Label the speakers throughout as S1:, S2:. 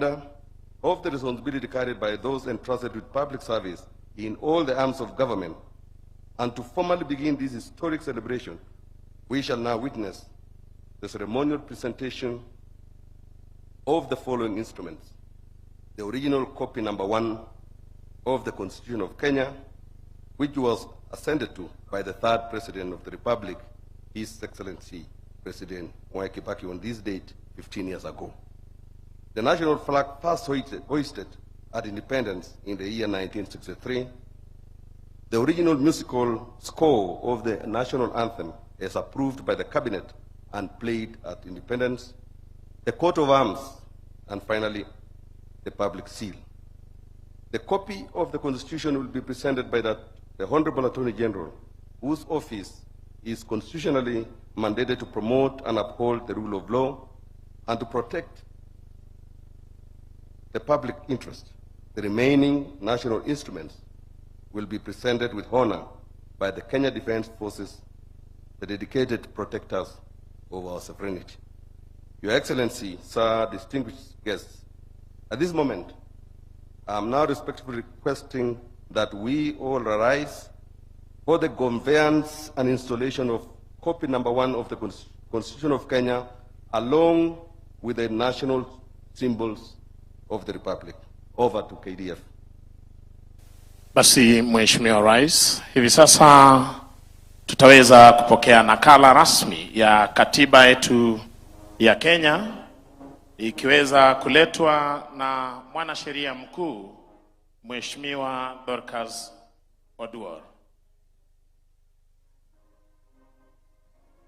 S1: of the responsibility carried by those entrusted with public service in all the arms of government, and to formally begin this historic celebration, we shall now witness the ceremonial presentation of the following instruments: the original copy number 1 of the Constitution of Kenya, which was assented to by the third President of the Republic, His Excellency President Mwai Kibaki, on this date 15 years ago. The national flag first hoisted at independence in the year 1963. The original musical score of the national anthem as approved by the cabinet and played at independence, the coat of arms, and finally, the public seal. The copy of the Constitution will be presented by the Honorable Attorney General, whose office is constitutionally mandated to promote and uphold the rule of law and to protect the public interest. The remaining national instruments will be presented with honor by the Kenya Defense Forces, the dedicated protectors of our sovereignty. Your Excellency, sir, distinguished guests, at this moment, I am now respectfully requesting that we all arise for the conveyance and installation of copy number 1 of the Constitution of Kenya, along with the national symbols of the Republic. Over to KDF.
S2: Basi Mheshimiwa Rais, hivi sasa tutaweza kupokea nakala rasmi ya katiba yetu ya Kenya, ikiweza kuletwa na mwanasheria mkuu Mheshimiwa Dorcas Oduor.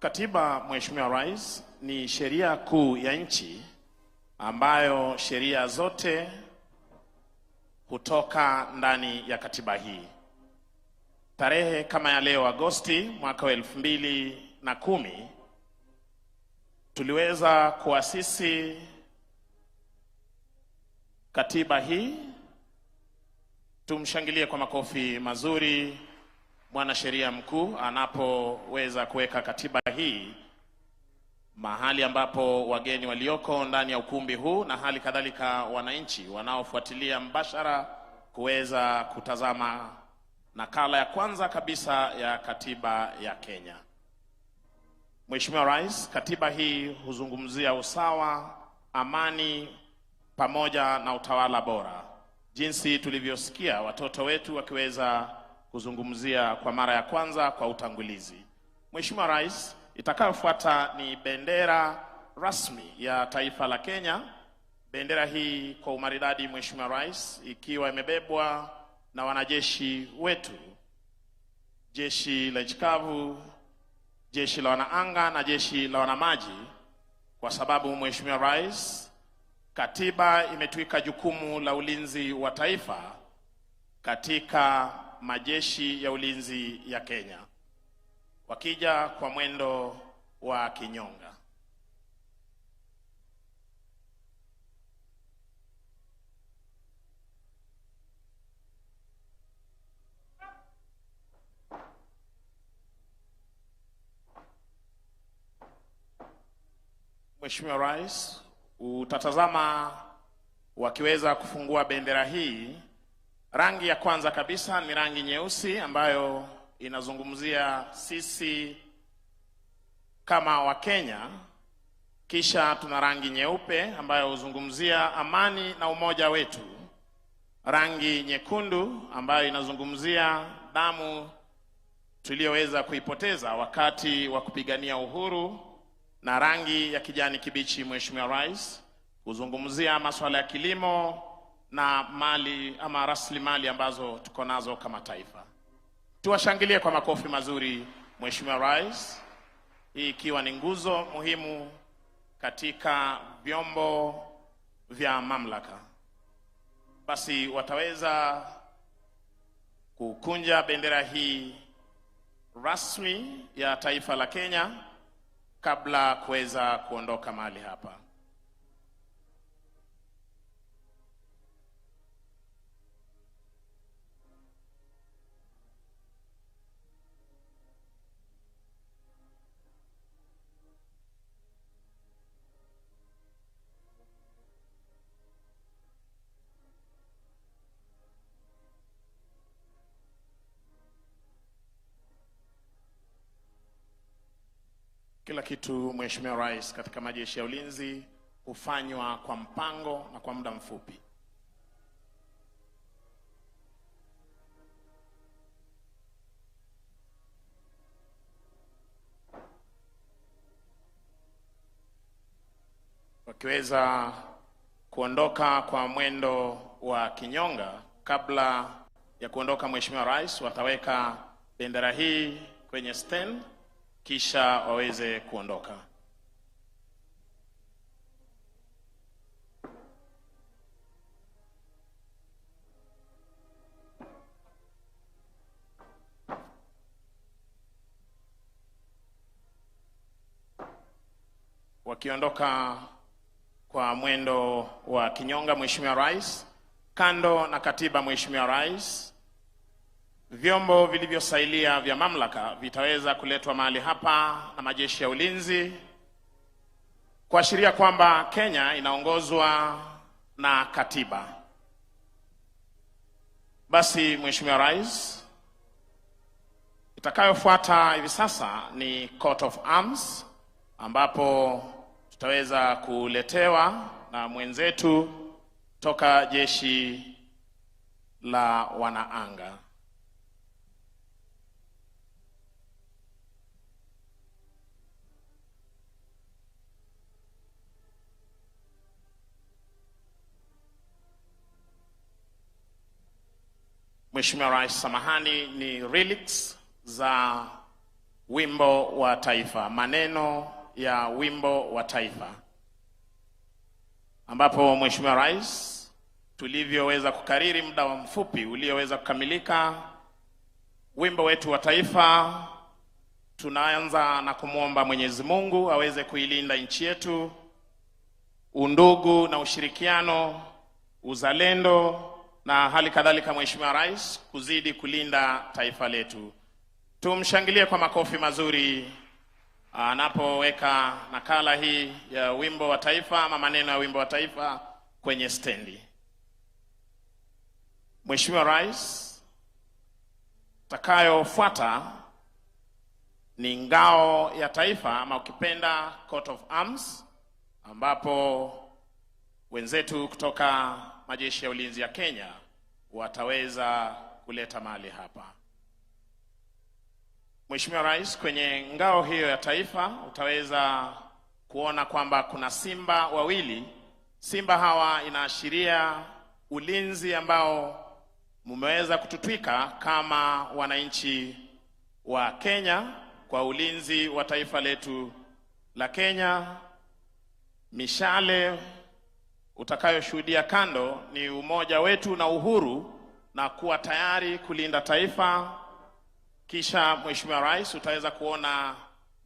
S2: Katiba, Mheshimiwa Rais, ni sheria kuu ya nchi ambayo sheria zote hutoka ndani ya katiba hii. Tarehe kama ya leo Agosti mwaka wa 2010 tuliweza kuasisi katiba hii. Tumshangilie kwa makofi mazuri mwanasheria mkuu anapoweza kuweka katiba hii mahali ambapo wageni walioko ndani ya ukumbi huu na hali kadhalika wananchi wanaofuatilia mbashara kuweza kutazama nakala ya kwanza kabisa ya katiba ya Kenya. Mheshimiwa Rais, katiba hii huzungumzia usawa, amani pamoja na utawala bora, jinsi tulivyosikia watoto wetu wakiweza kuzungumzia kwa mara ya kwanza kwa utangulizi. Mheshimiwa Rais, itakayofuata ni bendera rasmi ya taifa la Kenya. Bendera hii kwa umaridadi, Mheshimiwa Rais, ikiwa imebebwa na wanajeshi wetu, jeshi la nchi kavu, jeshi la wanaanga na jeshi la wanamaji, kwa sababu Mheshimiwa Rais, katiba imetuika jukumu la ulinzi wa taifa katika majeshi ya ulinzi ya Kenya, wakija kwa mwendo wa kinyonga. Mheshimiwa Rais, utatazama wakiweza kufungua bendera hii. Rangi ya kwanza kabisa ni rangi nyeusi ambayo inazungumzia sisi kama Wakenya. Kisha tuna rangi nyeupe ambayo huzungumzia amani na umoja wetu. Rangi nyekundu ambayo inazungumzia damu tuliyoweza kuipoteza wakati wa kupigania uhuru, na rangi ya kijani kibichi, Mheshimiwa Rais, huzungumzia masuala ya kilimo na mali ama rasilimali ambazo tuko nazo kama taifa. Tuwashangilie kwa makofi mazuri Mheshimiwa Rais, hii ikiwa ni nguzo muhimu katika vyombo vya mamlaka. Basi wataweza kukunja bendera hii rasmi ya taifa la Kenya kabla kuweza kuondoka mahali hapa. Kila kitu Mheshimiwa Rais katika majeshi ya ulinzi hufanywa kwa mpango na kwa muda mfupi. Wakiweza kuondoka kwa mwendo wa kinyonga, kabla ya kuondoka Mheshimiwa Rais wataweka bendera hii kwenye stand kisha waweze kuondoka. Wakiondoka kwa mwendo wa kinyonga Mheshimiwa Rais, kando na katiba Mheshimiwa Rais, vyombo vilivyosailia vya mamlaka vitaweza kuletwa mahali hapa na majeshi ya ulinzi kuashiria kwamba Kenya inaongozwa na katiba. Basi Mheshimiwa Rais, itakayofuata hivi sasa ni Coat of Arms, ambapo tutaweza kuletewa na mwenzetu toka jeshi la wanaanga. Mheshimiwa Rais, samahani, ni relics za wimbo wa taifa, maneno ya wimbo wa taifa, ambapo Mheshimiwa Rais, tulivyoweza kukariri muda mfupi ulioweza kukamilika wimbo wetu wa taifa, tunaanza na kumwomba Mwenyezi Mungu aweze kuilinda nchi yetu, undugu na ushirikiano, uzalendo na hali kadhalika Mheshimiwa Rais kuzidi kulinda taifa letu. Tumshangilie kwa makofi mazuri anapoweka nakala hii ya wimbo wa taifa ama maneno ya wimbo wa taifa kwenye stendi. Mheshimiwa Rais, takayofuata ni ngao ya taifa ama ukipenda Coat of Arms, ambapo wenzetu kutoka majeshi ya ulinzi ya Kenya wataweza kuleta mahali hapa. Mheshimiwa Rais, kwenye ngao hiyo ya taifa utaweza kuona kwamba kuna simba wawili. Simba hawa inaashiria ulinzi ambao mumeweza kututwika kama wananchi wa Kenya kwa ulinzi wa taifa letu la Kenya. Mishale utakayoshuhudia kando ni umoja wetu na uhuru na kuwa tayari kulinda taifa. Kisha Mheshimiwa Rais, utaweza kuona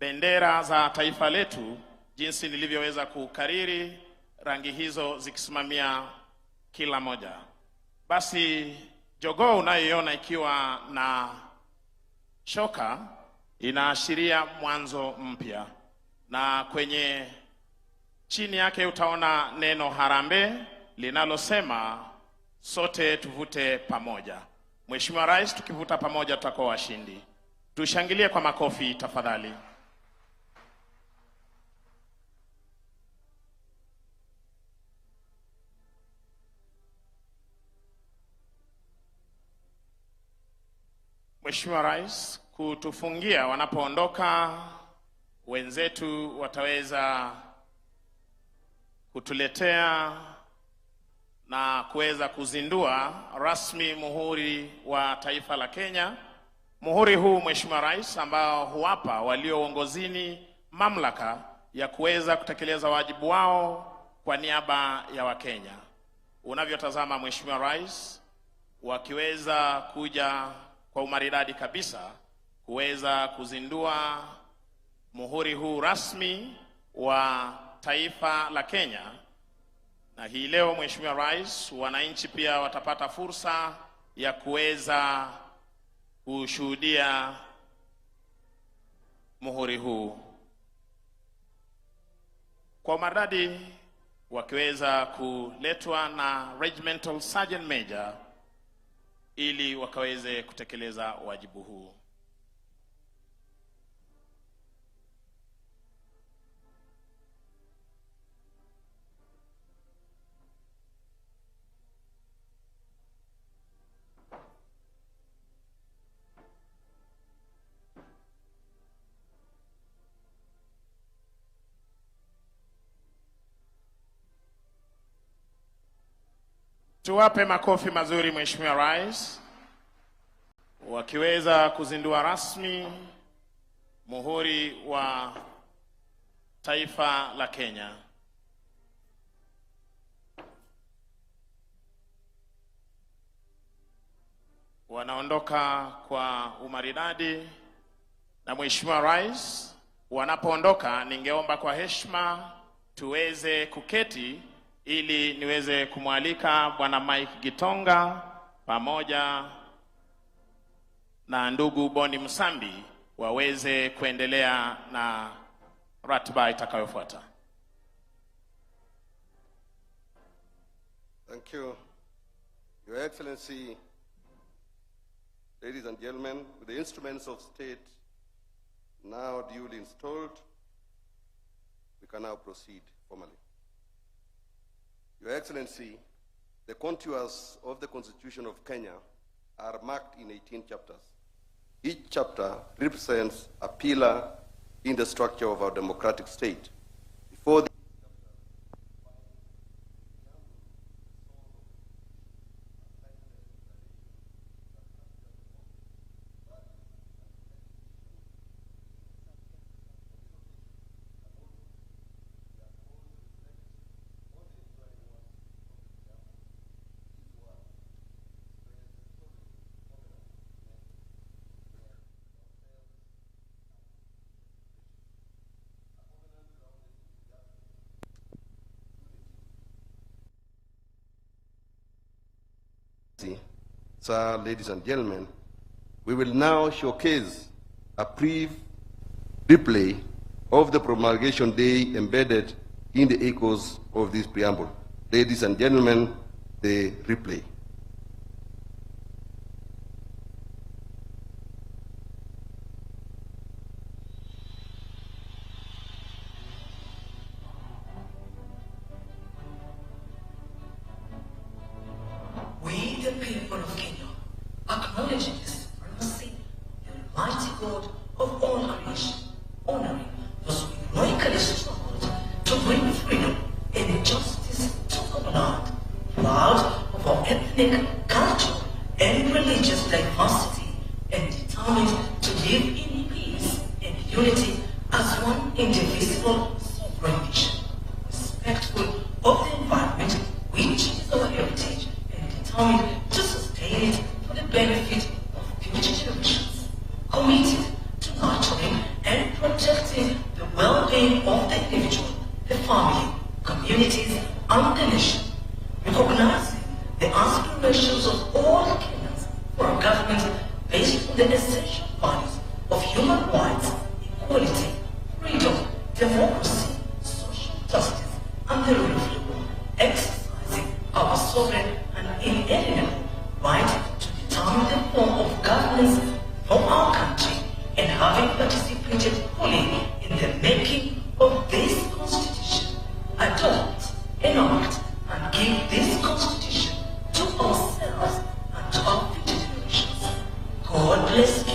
S2: bendera za taifa letu jinsi nilivyoweza kukariri, rangi hizo zikisimamia kila moja. Basi jogoo unayoiona ikiwa na shoka inaashiria mwanzo mpya, na kwenye chini yake utaona neno harambee linalosema sote tuvute pamoja. Mheshimiwa Rais, tukivuta pamoja tutakuwa washindi. Tushangilie kwa makofi tafadhali. Mheshimiwa Rais, kutufungia wanapoondoka wenzetu wataweza kutuletea na kuweza kuzindua rasmi muhuri wa taifa la Kenya. Muhuri huu Mheshimiwa Rais, ambao huwapa walio uongozini mamlaka ya kuweza kutekeleza wajibu wao kwa niaba ya Wakenya. Unavyotazama Mheshimiwa Rais, wakiweza kuja kwa umaridadi kabisa kuweza kuzindua muhuri huu rasmi wa taifa la Kenya. Na hii leo Mheshimiwa Rais, wananchi pia watapata fursa ya kuweza kushuhudia muhuri huu kwa umaridadi, wakiweza kuletwa na Regimental Sergeant Major ili wakaweze kutekeleza wajibu huu. Tuwape makofi mazuri Mheshimiwa Rais wakiweza kuzindua rasmi muhuri wa taifa la Kenya. Wanaondoka kwa umaridadi, na Mheshimiwa Rais wanapoondoka, ningeomba kwa heshima tuweze kuketi ili niweze kumwalika Bwana Mike Gitonga pamoja na ndugu Boni Msambi waweze kuendelea na ratiba itakayofuata.
S1: Thank you, Your Excellency. Ladies and gentlemen, with the instruments of state now duly installed, we can now proceed formally. Your Excellency, the contours of the Constitution of Kenya are marked in 18 chapters. Each chapter represents a pillar in the structure of our democratic state. Before the Sir, ladies and gentlemen, we will now showcase a brief replay of the promulgation day embedded in the echoes of this preamble. Ladies and gentlemen, the replay.
S3: We, the people of Kenya, acknowledge the supremacy, the almighty God of all creation, honoring those who heroically struggled to bring freedom and justice to our land, proud of our ethnic, cultural, and religious diversity, and determined to live in peace and unity as one indivisible sovereign nation, respectful of the environment which is our heritage, determined to sustain it for the benefit of future generations, committed to nurturing and protecting the well-being of the individual, the family, communities, and the nation, recognizing the aspirations of all Kenyans for a government based on the essential values of human rights, equality, freedom, democracy, social justice, and the rule of law, exercising our sovereign and inalienable right to determine the form of governance for our country, and having participated fully in the making of this Constitution, adopt, enact, and give this Constitution to ourselves and to our future generations. God bless you.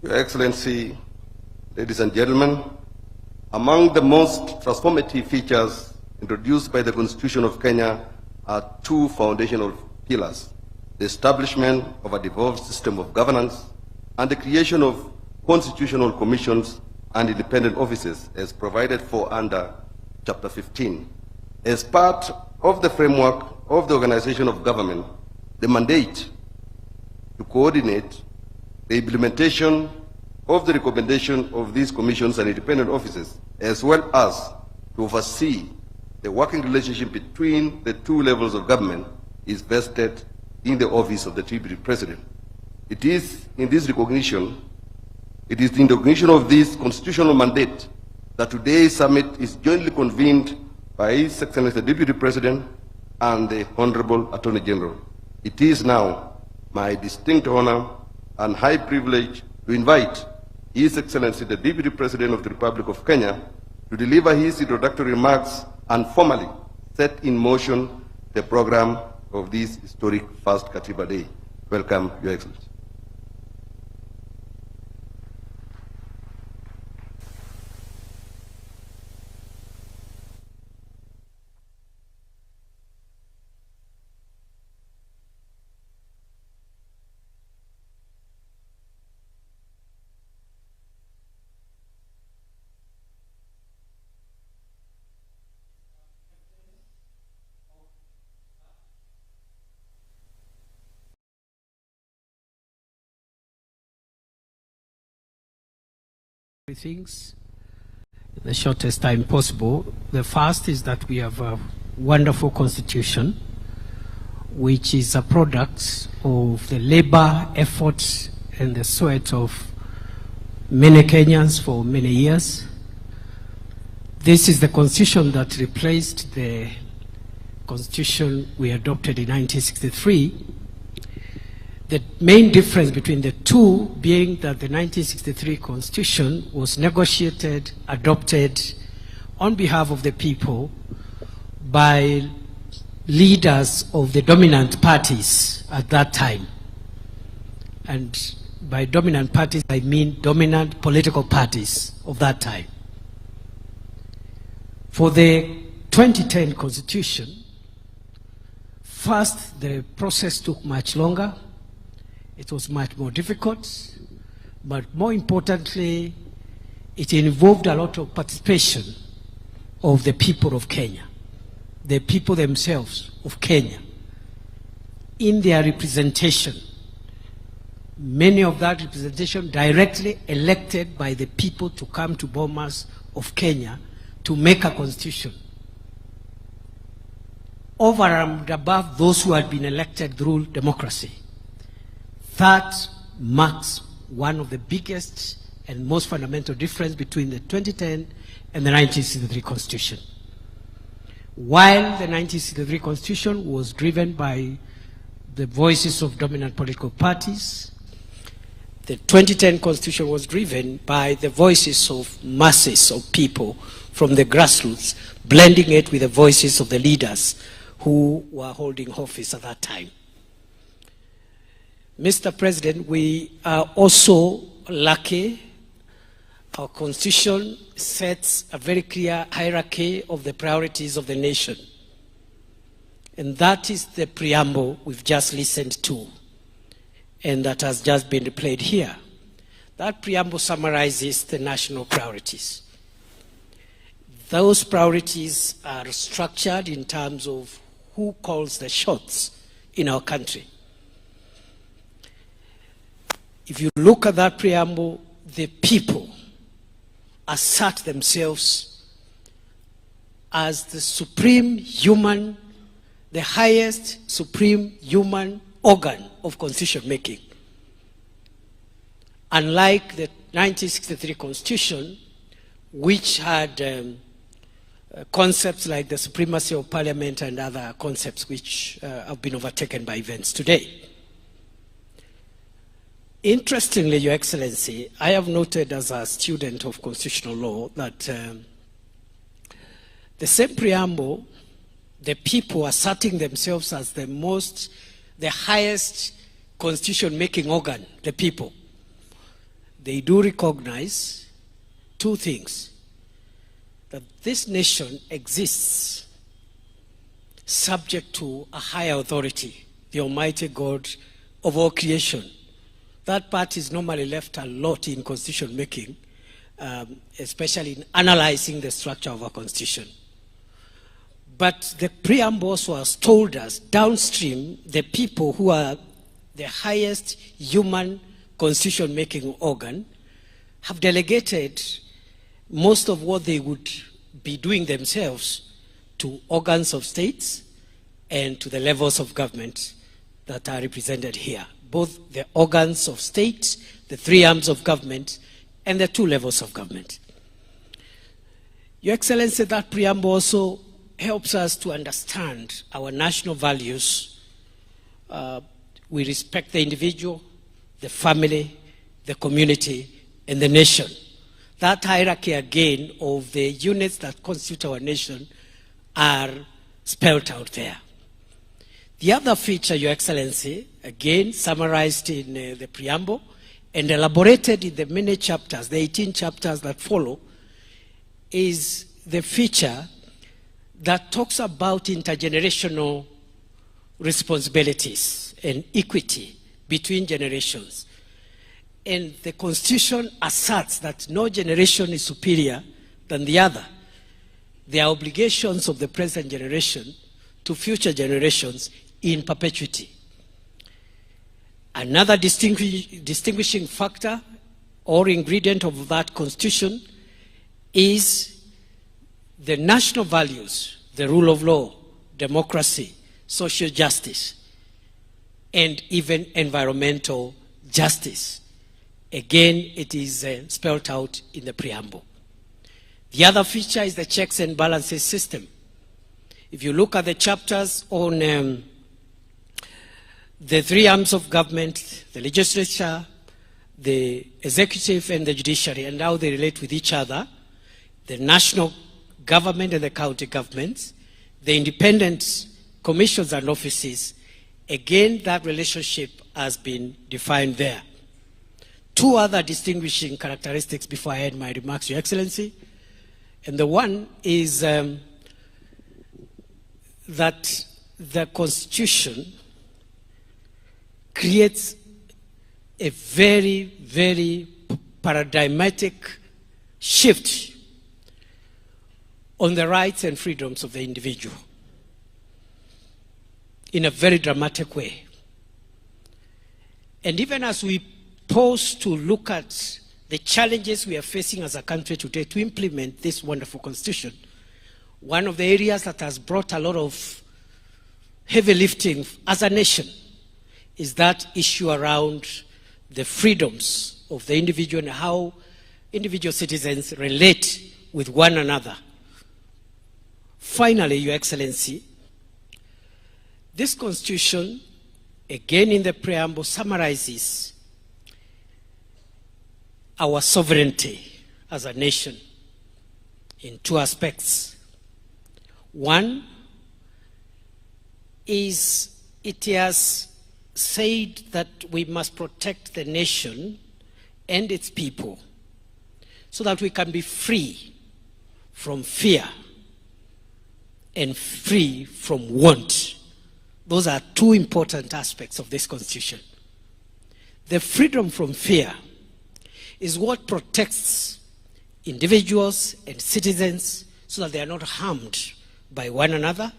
S1: Your Excellency, ladies and gentlemen, among the most transformative features introduced by the Constitution of Kenya are two foundational pillars: the establishment of a devolved system of governance and the creation of constitutional commissions and independent offices as provided for under Chapter 15. As part of the framework of the organization of government, the mandate to coordinate the implementation of the recommendation of these commissions and independent offices, as well as to oversee the working relationship between the two levels of government, is vested in the office of the Deputy President. It is the recognition of this constitutional mandate that today's summit is jointly convened by His Excellency the Deputy President and the Honorable Attorney General. It is now my distinct honor and high privilege to invite His Excellency the Deputy President of the Republic of Kenya to deliver his introductory remarks and formally set in motion the program of this historic first Katiba Day. Welcome, Your Excellency.
S4: Things in the shortest time possible. The first is that we have a wonderful constitution, which is a product of the labor, efforts, and the sweat of many Kenyans for many years. This is the constitution that replaced the constitution we adopted in 1963. The main difference between the two being that the 1963 Constitution was negotiated, adopted on behalf of the people by leaders of the dominant parties at that time. And by dominant parties, I mean dominant political parties of that time. For the 2010 Constitution, first, the process took much longer. It was much more difficult, but more importantly, it involved a lot of participation of the people of Kenya, the people themselves of Kenya, in their representation. Many of that representation directly elected by the people to come to bomas of Kenya to make a constitution, over and above those who had been elected through democracy. That marks one of the biggest and most fundamental difference between the 2010 and the 1963 Constitution. While the 1963 Constitution was driven by the voices of dominant political parties, the 2010 Constitution was driven by the voices of masses of people from the grassroots, blending it with the voices of the leaders who were holding office at that time. Mr. President, we are also lucky. Our Constitution sets a very clear hierarchy of the priorities of the nation. And that is the preamble we've just listened to, and that has just been replayed here. That preamble summarizes the national priorities. Those priorities are structured in terms of who calls the shots in our country. If you look at that preamble, the people assert themselves as the supreme human, the highest supreme human organ of constitution making. Unlike the 1963 Constitution, which had concepts like the supremacy of parliament and other concepts which have been overtaken by events today. Interestingly, Your Excellency, I have noted as a student of constitutional law that the same preamble, the people asserting themselves as the highest constitution-making organ, the people, they do recognize two things: that this nation exists subject to a higher authority, the Almighty God of all creation. That part is normally left a lot in constitution making, especially in analyzing the structure of our constitution. But the preamble also has told us downstream, the people who are the highest human constitution making organ have delegated most of what they would be doing themselves to organs of states and to the levels of government that are represented here. Both the organs of state, the three arms of government, and the two levels of government. Your Excellency, that preamble also helps us to understand our national values. We respect the individual, the family, the community, and the nation. That hierarchy again of the units that constitute our nation are spelled out there. The other feature, Your Excellency, again summarized in the preamble and elaborated in the many chapters, the 18 chapters that follow, is the feature that talks about intergenerational responsibilities and equity between generations. And the Constitution asserts that no generation is superior than the other. There are obligations of the present generation to future generations in perpetuity. Another distinguishing factor or ingredient of that Constitution is the national values, the rule of law, democracy, social justice, and even environmental justice. Again, it is spelled out in the preamble. The other feature is the checks and balances system. If you look at the chapters on the three arms of government, the legislature, the executive, and the judiciary, and how they relate with each other, the national government and the county governments, the independent commissions and offices, again, that relationship has been defined there. Two other distinguishing characteristics before I end my remarks, Your Excellency. And the one is that the Constitution creates a very, very paradigmatic shift on the rights and freedoms of the individual in a very dramatic way. And even as we pause to look at the challenges we are facing as a country today to implement this wonderful Constitution, one of the areas that has brought a lot of heavy lifting as a nation is that issue around the freedoms of the individual and how individual citizens relate with one another. Finally, Your Excellency, this Constitution, again in the preamble, summarizes our sovereignty as a nation in two aspects. One is it has said that we must protect the nation and its people so that we can be free from fear and free from want. Those are two important aspects of this Constitution. The freedom from fear is what protects individuals and citizens so that they are not harmed by one another,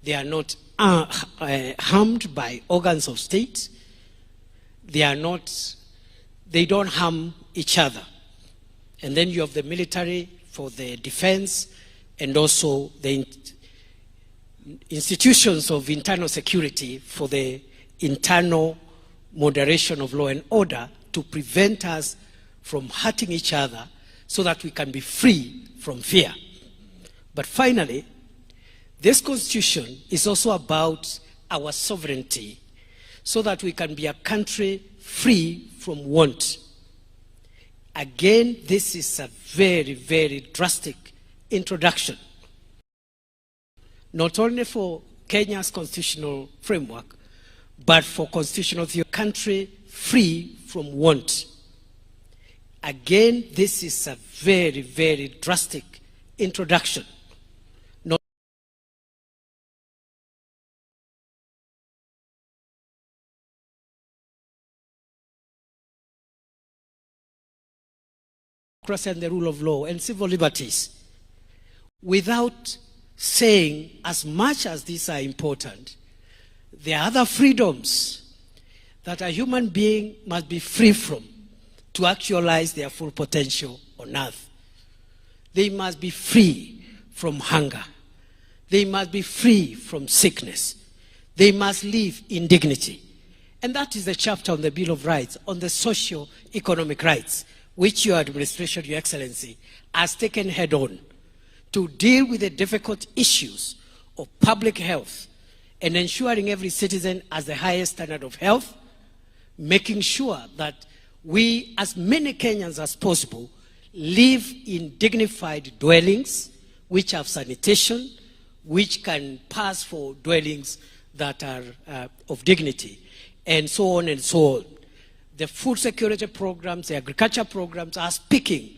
S4: they are not harmed by organs of state, they don't harm each other. And then you have the military for the defense and also the institutions of internal security for the internal moderation of law and order to prevent us from hurting each other so that we can be free from fear. But finally, this Constitution is also about our sovereignty so that we can be a country free from want. Again, this is a very, very drastic introduction, not only for Kenya's constitutional framework, but for constitutional theory, country free from want. Again, this is a very, very drastic introduction. And the rule of law and civil liberties, without saying, as much as these are important, there are other freedoms that a human being must be free from to actualize their full potential on earth. They must be free from hunger. They must be free from sickness. They must live in dignity. And that is the chapter on the Bill of Rights, on the socio-economic rights, which your administration, Your Excellency, has taken head on to deal with the difficult issues of public health and ensuring every citizen has the highest standard of health, making sure that we, as many Kenyans as possible, live in dignified dwellings which have sanitation, which can pass for dwellings that are of dignity, and so on and so on. The food security programs, the agriculture programs are speaking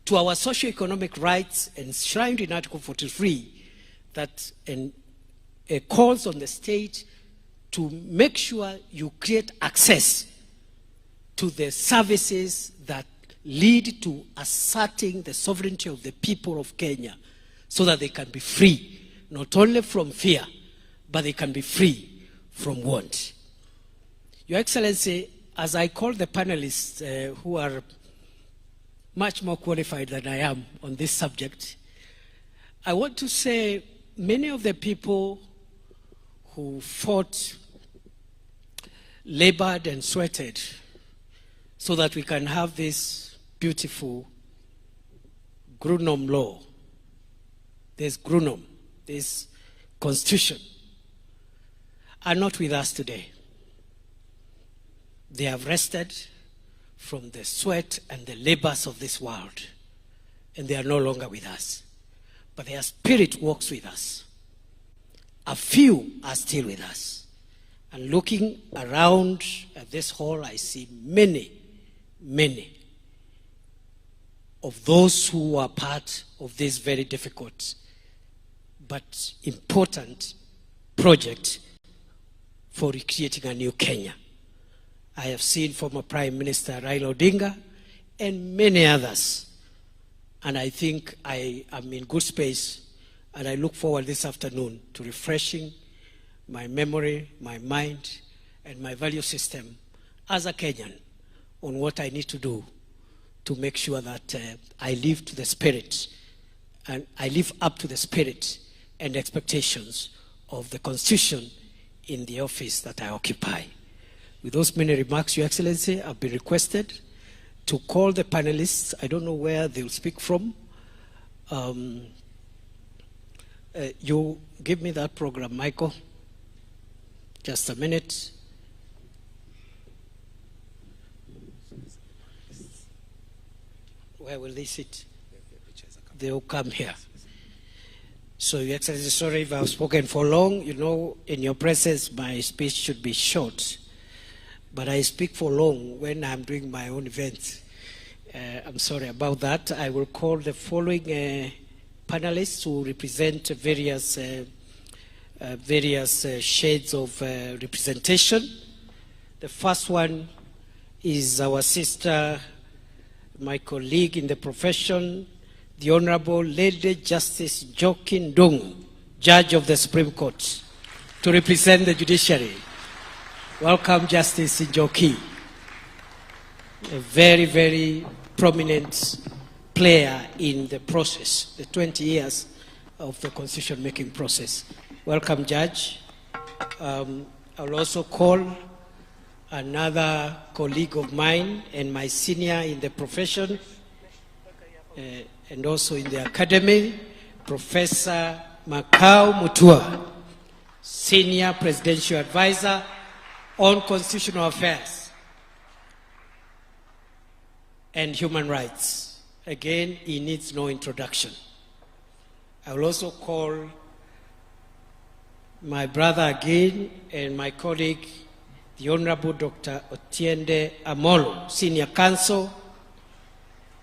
S4: to our socio-economic rights enshrined in Article 43 that calls on the state to make sure you create access to the services that lead to asserting the sovereignty of the people of Kenya so that they can be free, not only from fear, but they can be free from want. Your Excellency, as I call the panelists who are much more qualified than I am on this subject, I want to say many of the people who fought, labored and sweated so that we can have this beautiful Grunom law, this Grunom, this constitution, are not with us today. They have rested from the sweat and the labors of this world, and they are no longer with us. But their spirit walks with us. A few are still with us. And looking around at this hall, I see many, many of those who are part of this very difficult but important project for recreating a new Kenya. I have seen former Prime Minister Raila Odinga and many others. And I think I am in good space, and I look forward this afternoon to refreshing my memory, my mind, and my value system as a Kenyan on what I need to do to make sure that I live to the spirit, and I live up to the spirit and expectations of the Constitution in the office that I occupy. With those many remarks, Your Excellency, I've been requested to call the panelists. I don't know where they'll speak from. You give me that program, Michael. Just a minute. Where will they sit? They'll come here. So, Your Excellency, sorry if I've spoken for long. You know, in your presence, my speech should be short. But I speak for long when I'm doing my own events. I'm sorry about that. I will call the following panelists who represent various shades of representation. The first one is our sister, my colleague in the profession, the Honorable Lady Justice Njoki Ndung'u, Judge of the Supreme Court, to represent the judiciary. Welcome, Justice Njoki, a very, very prominent player in the process, the 20 years of the constitution-making process. Welcome, Judge. I'll also call another colleague of mine and my senior in the profession and also in the academy, Professor Makau Mutua, Senior Presidential Advisor on Constitutional Affairs and Human Rights. Again, he needs no introduction. I will also call my brother again and my colleague, the Honorable Dr. Otiende Amolo, Senior Counsel,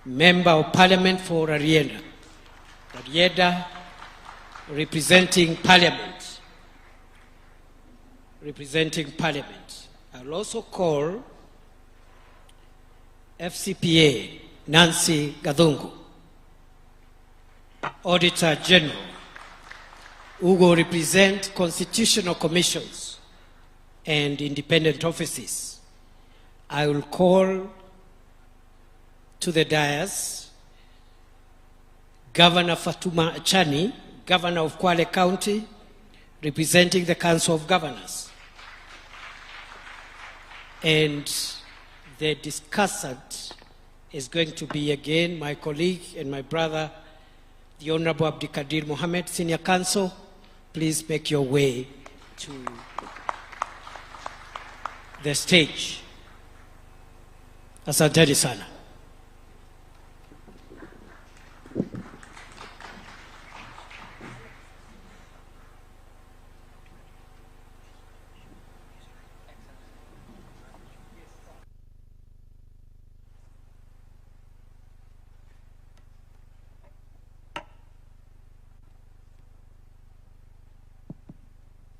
S4: Member of Parliament for Rarieda, representing Parliament. I'll also call FCPA Nancy Gadungu, Auditor General, who will represent constitutional commissions and independent offices. I will call to the dais Governor Fatuma Achani, Governor of Kwale County, representing the Council of Governors. And the discussant is going to be again my colleague and my brother, the Honorable Abdikadir Mohammed, Senior Counsel. Please make your way to the stage. Asanteni sana.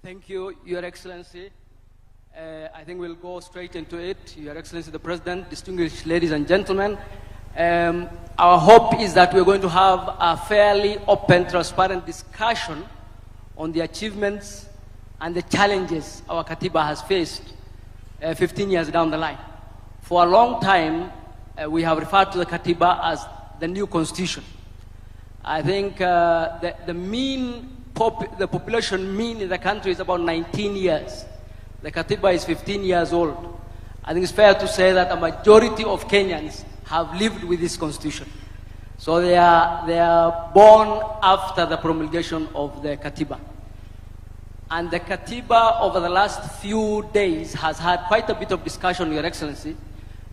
S5: Thank you, Your Excellency. I think we'll go straight into it. Your Excellency, the President, distinguished ladies and gentlemen, our hope is that we're going to have a fairly open, transparent discussion on the achievements and the challenges our Katiba has faced 15 years down the line. For a long time, we have referred to the Katiba as the new constitution. I think the population mean in the country is about 19 years. The Katiba is 15 years old. I think it's fair to say that a majority of Kenyans have lived with this constitution. So they are born after the promulgation of the Katiba. And the Katiba over the last few days has had quite a bit of discussion, Your Excellency,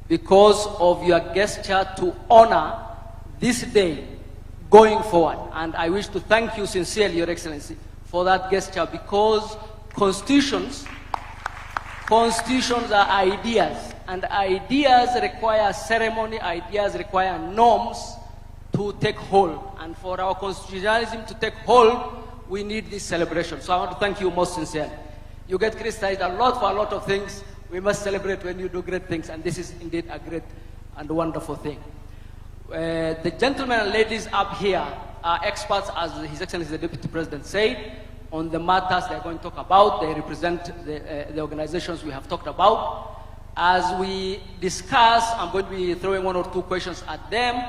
S5: because of your gesture to honor this day going forward. And I wish to thank you sincerely, Your Excellency, for that gesture, because constitutions are ideas, and ideas require ceremony, ideas require norms to take hold. And for our constitutionalism to take hold, we need this celebration. So I want to thank you most sincerely. You get criticized a lot for a lot of things. We must celebrate when you do great things, and this is indeed a great and wonderful thing. The gentlemen and ladies up here are experts, as His Excellency the Deputy President said, on the matters they're going to talk about. They represent the organizations we have talked about. As we discuss, I'm going to be throwing one or two questions at them.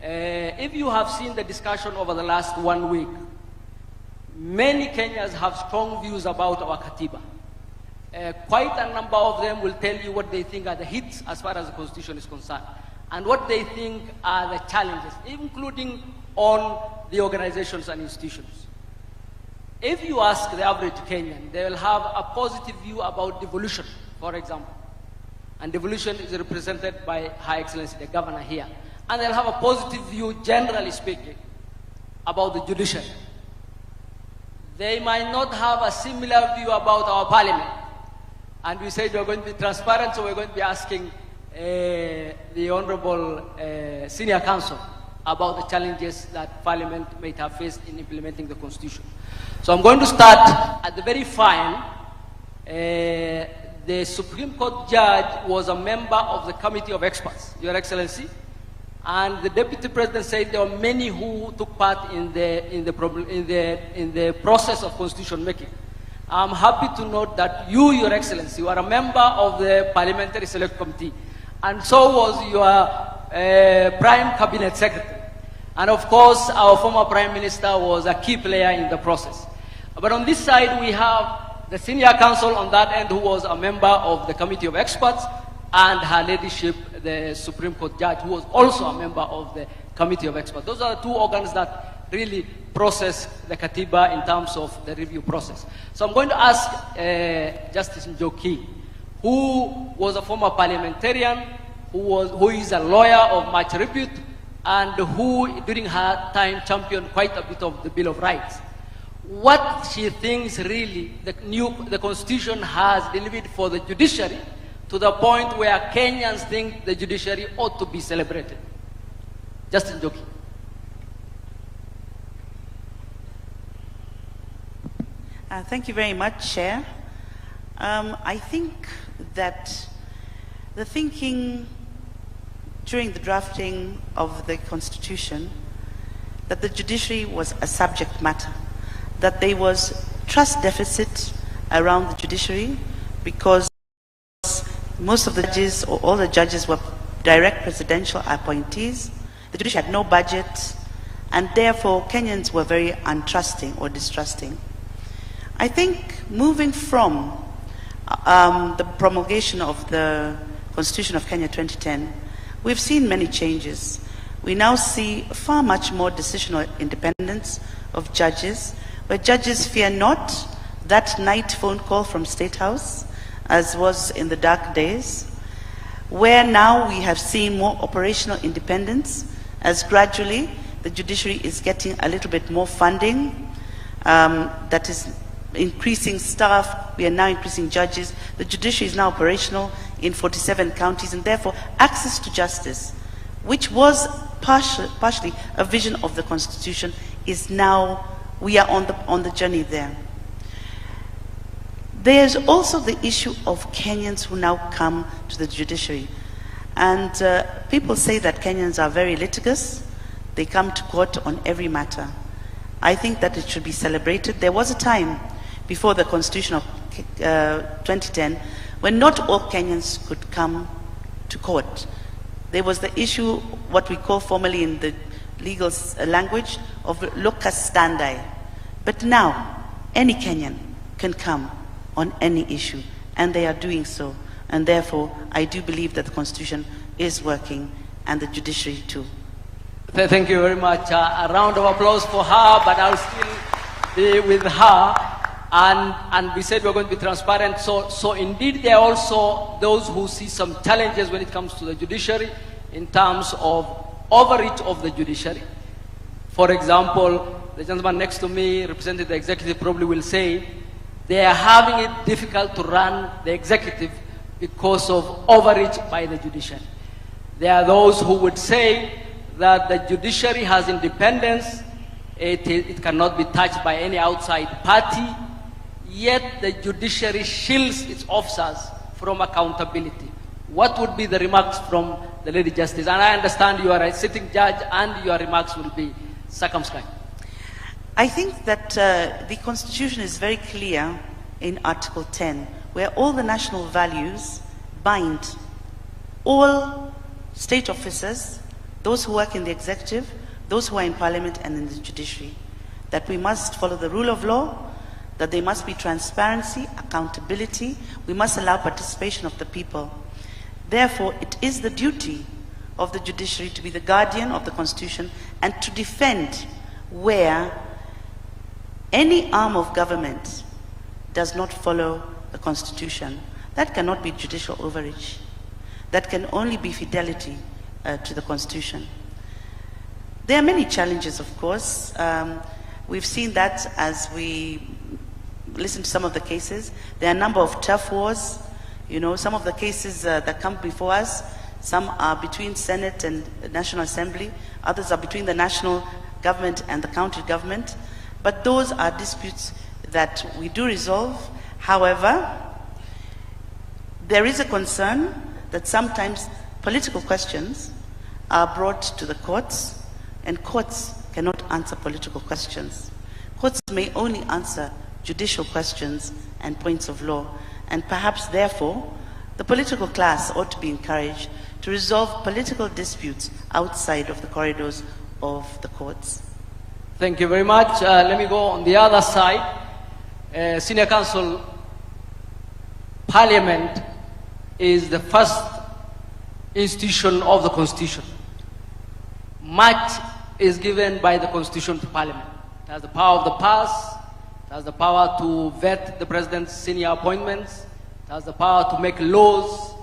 S5: If you have seen the discussion over the last 1 week, many Kenyans have strong views about our Katiba. Quite a number of them will tell you what they think are the hits as far as the Constitution is concerned, and what they think are the challenges, including on the organizations and institutions. If you ask the average Kenyan, they will have a positive view about devolution, for example. And devolution is represented by High Excellency, the Governor here. And they'll have a positive view, generally speaking, about the judiciary. They might not have a similar view about our parliament. And we said we're going to be transparent, so we're going to be asking the Honorable Senior Counsel about the challenges that Parliament may have faced in implementing the Constitution. So I'm going to start at the very fine. The Supreme Court judge was a member of the Committee of Experts, Your Excellency, and the Deputy President said there were many who took part in the process of constitution making. I'm happy to note that you, Your Excellency, were a member of the Parliamentary Select Committee, and so was your Prime Cabinet Secretary. And of course, our former Prime Minister was a key player in the process. But on this side, we have the Senior Counsel on that end, who was a member of the Committee of Experts, and Her Ladyship, the Supreme Court Judge, who was also a member of the Committee of Experts. Those are the two organs that really process the Katiba in terms of the review process. So I'm going to ask Justice Njoki, who was a former parliamentarian, who is a lawyer of much repute, and who, during her time, championed quite a bit of the Bill of Rights. What she thinks really the Constitution has delivered for the judiciary, to the point where Kenyans think the judiciary ought to be celebrated. Justice Njoki.
S6: Thank you very much, Chair. I think that the thinking during the drafting of the Constitution, that the judiciary was a subject matter, that there was trust deficit around the judiciary because most of the judges, or all the judges, were direct presidential appointees. The judiciary had no budget, and therefore Kenyans were very untrusting or distrusting. I think moving from the promulgation of the Constitution of Kenya 2010, we've seen many changes. We now see far much more decisional independence of judges, where judges fear not that night phone call from State House, as was in the dark days. where now we have seen more operational independence as gradually the judiciary is getting a little bit more funding, that is increasing staff, we are now increasing judges. The judiciary is now operational in 47 counties, and therefore access to justice, which was partially a vision of the Constitution, is now, we are on the journey there. There's also the issue of Kenyans who now come to the judiciary. And people say that Kenyans are very litigious. They come to court on every matter. I think that it should be celebrated. There was a time before the Constitution of 2010 when not all Kenyans could come to court. There was the issue, what we call formally in the legal language, of locus standi. But now, any Kenyan can come on any issue, and they are doing so. And therefore, I do believe that the Constitution is working, and the judiciary too.
S5: Thank you very much. A round of applause for her, but I'll still be with her. And we said we're going to be transparent. So indeed, there are also those who see some challenges when it comes to the judiciary in terms of overreach of the judiciary. For example, the gentleman next to me, representing the executive, probably will say they are having it difficult to run the executive because of overreach by the judiciary. There are those who would say that the judiciary has independence, it cannot be touched by any outside party, yet the judiciary shields its officers from accountability. What would be the remarks from the Lady Justice? And I understand you are a sitting judge and your remarks will be circumscribed.
S6: I think that the Constitution is very clear in Article 10, where all the national values bind all state officers, those who work in the executive, those who are in parliament and in the judiciary, that we must follow the rule of law, that there must be transparency, accountability, we must allow participation of the people. Therefore, it is the duty of the judiciary to be the guardian of the Constitution and to defend where any arm of government does not follow the Constitution. That cannot be judicial overreach. That can only be fidelity to the Constitution. There are many challenges, of course. We've seen that as we listen to some of the cases. There are a number of turf wars. You know, some of the cases that come before us, some are between Senate and the National Assembly, others are between the national government and the county government. But those are disputes that we do resolve. However, there is a concern that sometimes political questions are brought to the courts, and courts cannot answer political questions. Courts may only answer judicial questions and points of law, and perhaps therefore the political class ought to be encouraged to resolve political disputes outside of the corridors of the courts.
S5: Thank you very much. Let me go on the other side. Senior Counsel, Parliament is the first institution of the Constitution. Much is given by the Constitution to Parliament. It has the power of the purse, it has the power to vet the President's senior appointments, it has the power to make laws,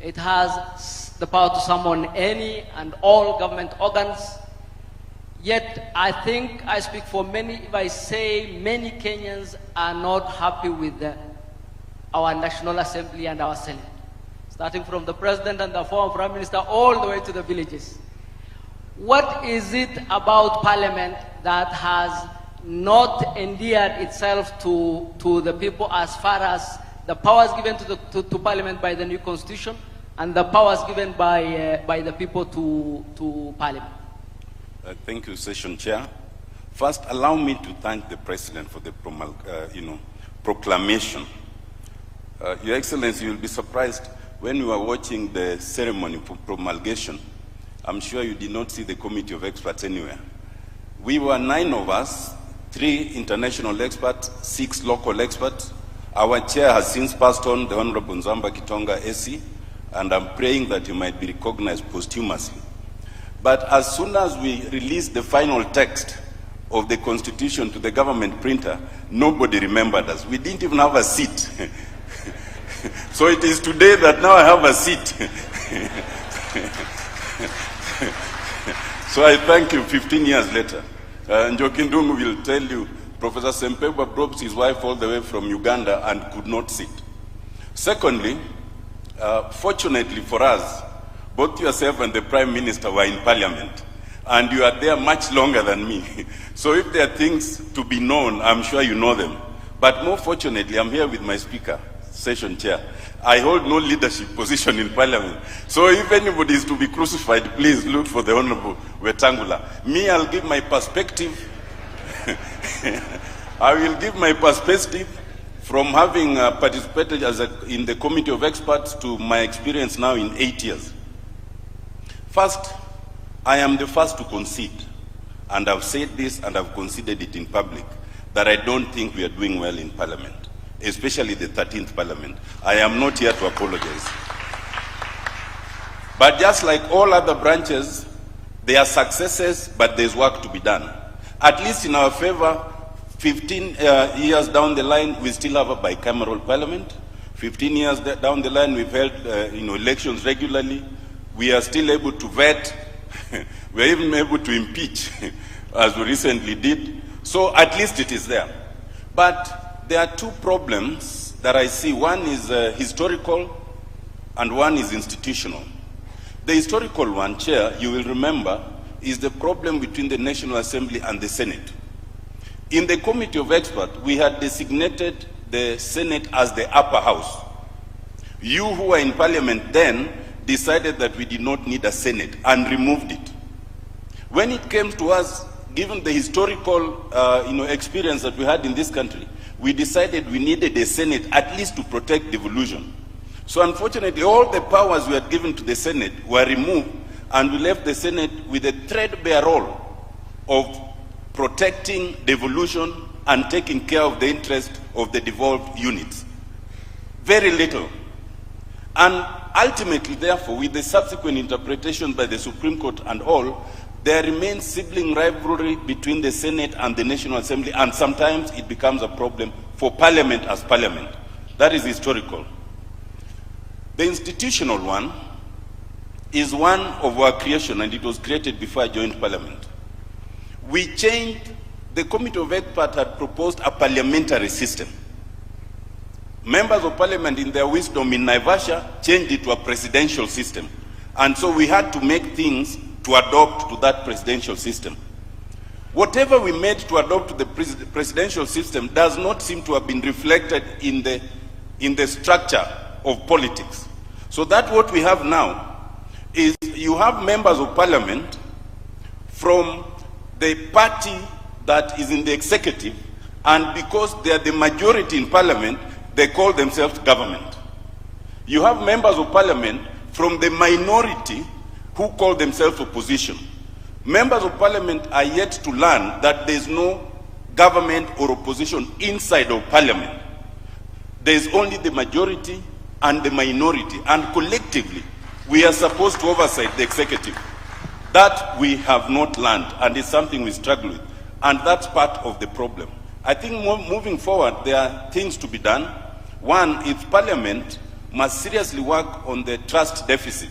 S5: it has the power to summon any and all government organs. Yet, I think I speak for many if I say many Kenyans are not happy with our National Assembly and our Senate. Starting from the President and the former Prime Minister all the way to the villages. What is it about Parliament that has not endeared itself to the people as far as the powers given to Parliament by the new Constitution and the powers given by the people to Parliament?
S7: Thank you, Session Chair. First, allow me to thank the President for the proclamation. Your Excellency, you will be surprised when you are watching the ceremony for promulgation. I'm sure you did not see the committee of experts anywhere. We were 9 of us, 3 international experts, 6 local experts. Our chair has since passed on, the Honorable Nzamba Kitonga AC, and I'm praying that he might be recognized posthumously. But as soon as we released the final text of the Constitution to the government printer, nobody remembered us. We didn't even have a seat. So it is today that now I have a seat. So I thank you 15 years later. Njoki Ndung'u will tell you, Professor Sempebwa brought his wife all the way from Uganda and could not sit. Secondly, fortunately for us, both yourself and the Prime Minister were in Parliament, and you are there much longer than me. So if there are things to be known, I'm sure you know them. But more fortunately, I'm here with my Speaker, Session Chair. I hold no leadership position in Parliament. So if anybody is to be crucified, please look for the Honorable Wetangula. Me, I'll give my perspective. I will give my perspective from having participated in the Committee of Experts to my experience now in 8 years. First, I am the first to concede, and I've said this and I've conceded it in public, that I don't think we are doing well in Parliament, especially the 13th Parliament. I am not here to apologize. But just like all other branches, there are successes, but there's work to be done. At least in our favor, 15 years down the line, we still have a bicameral Parliament. 15 years down the line, we've held elections regularly. We are still able to vet. We are even able to impeach, as we recently did. So at least it is there. But there are two problems that I see. One is historical and one is institutional. The historical one, Chair, you will remember, is the problem between the National Assembly and the Senate. In the Committee of Experts, we had designated the Senate as the upper house. You who were in Parliament then decided that we did not need a Senate and removed it. When it came to us, given the historical experience that we had in this country, we decided we needed a Senate at least to protect devolution. So unfortunately, all the powers we had given to the Senate were removed, and we left the Senate with a threadbare role of protecting devolution and taking care of the interest of the devolved units. Very little. And ultimately, therefore, with the subsequent interpretation by the Supreme Court and all, there remains sibling rivalry between the Senate and the National Assembly, and sometimes it becomes a problem for Parliament as Parliament. That is historical. The institutional one is one of our creation, and it was created before I joined Parliament. We changed, the Committee of Experts had proposed a parliamentary system. Members of Parliament, in their wisdom, in Naivasha, changed it to a presidential system. And so we had to make things to adopt to that presidential system. Whatever we made to adopt to the presidential system does not seem to have been reflected in the structure of politics. So that what we have now is you have members of Parliament from the party that is in the executive, and because they are the majority in Parliament, they call themselves government. You have members of Parliament from the minority who call themselves opposition. Members of Parliament are yet to learn that there is no government or opposition inside of Parliament. There is only the majority and the minority, and collectively we are supposed to oversight the executive. That we have not learned, and it's something we struggle with, and that's part of the problem. I think moving forward, there are things to be done. One, if Parliament must seriously work on the trust deficit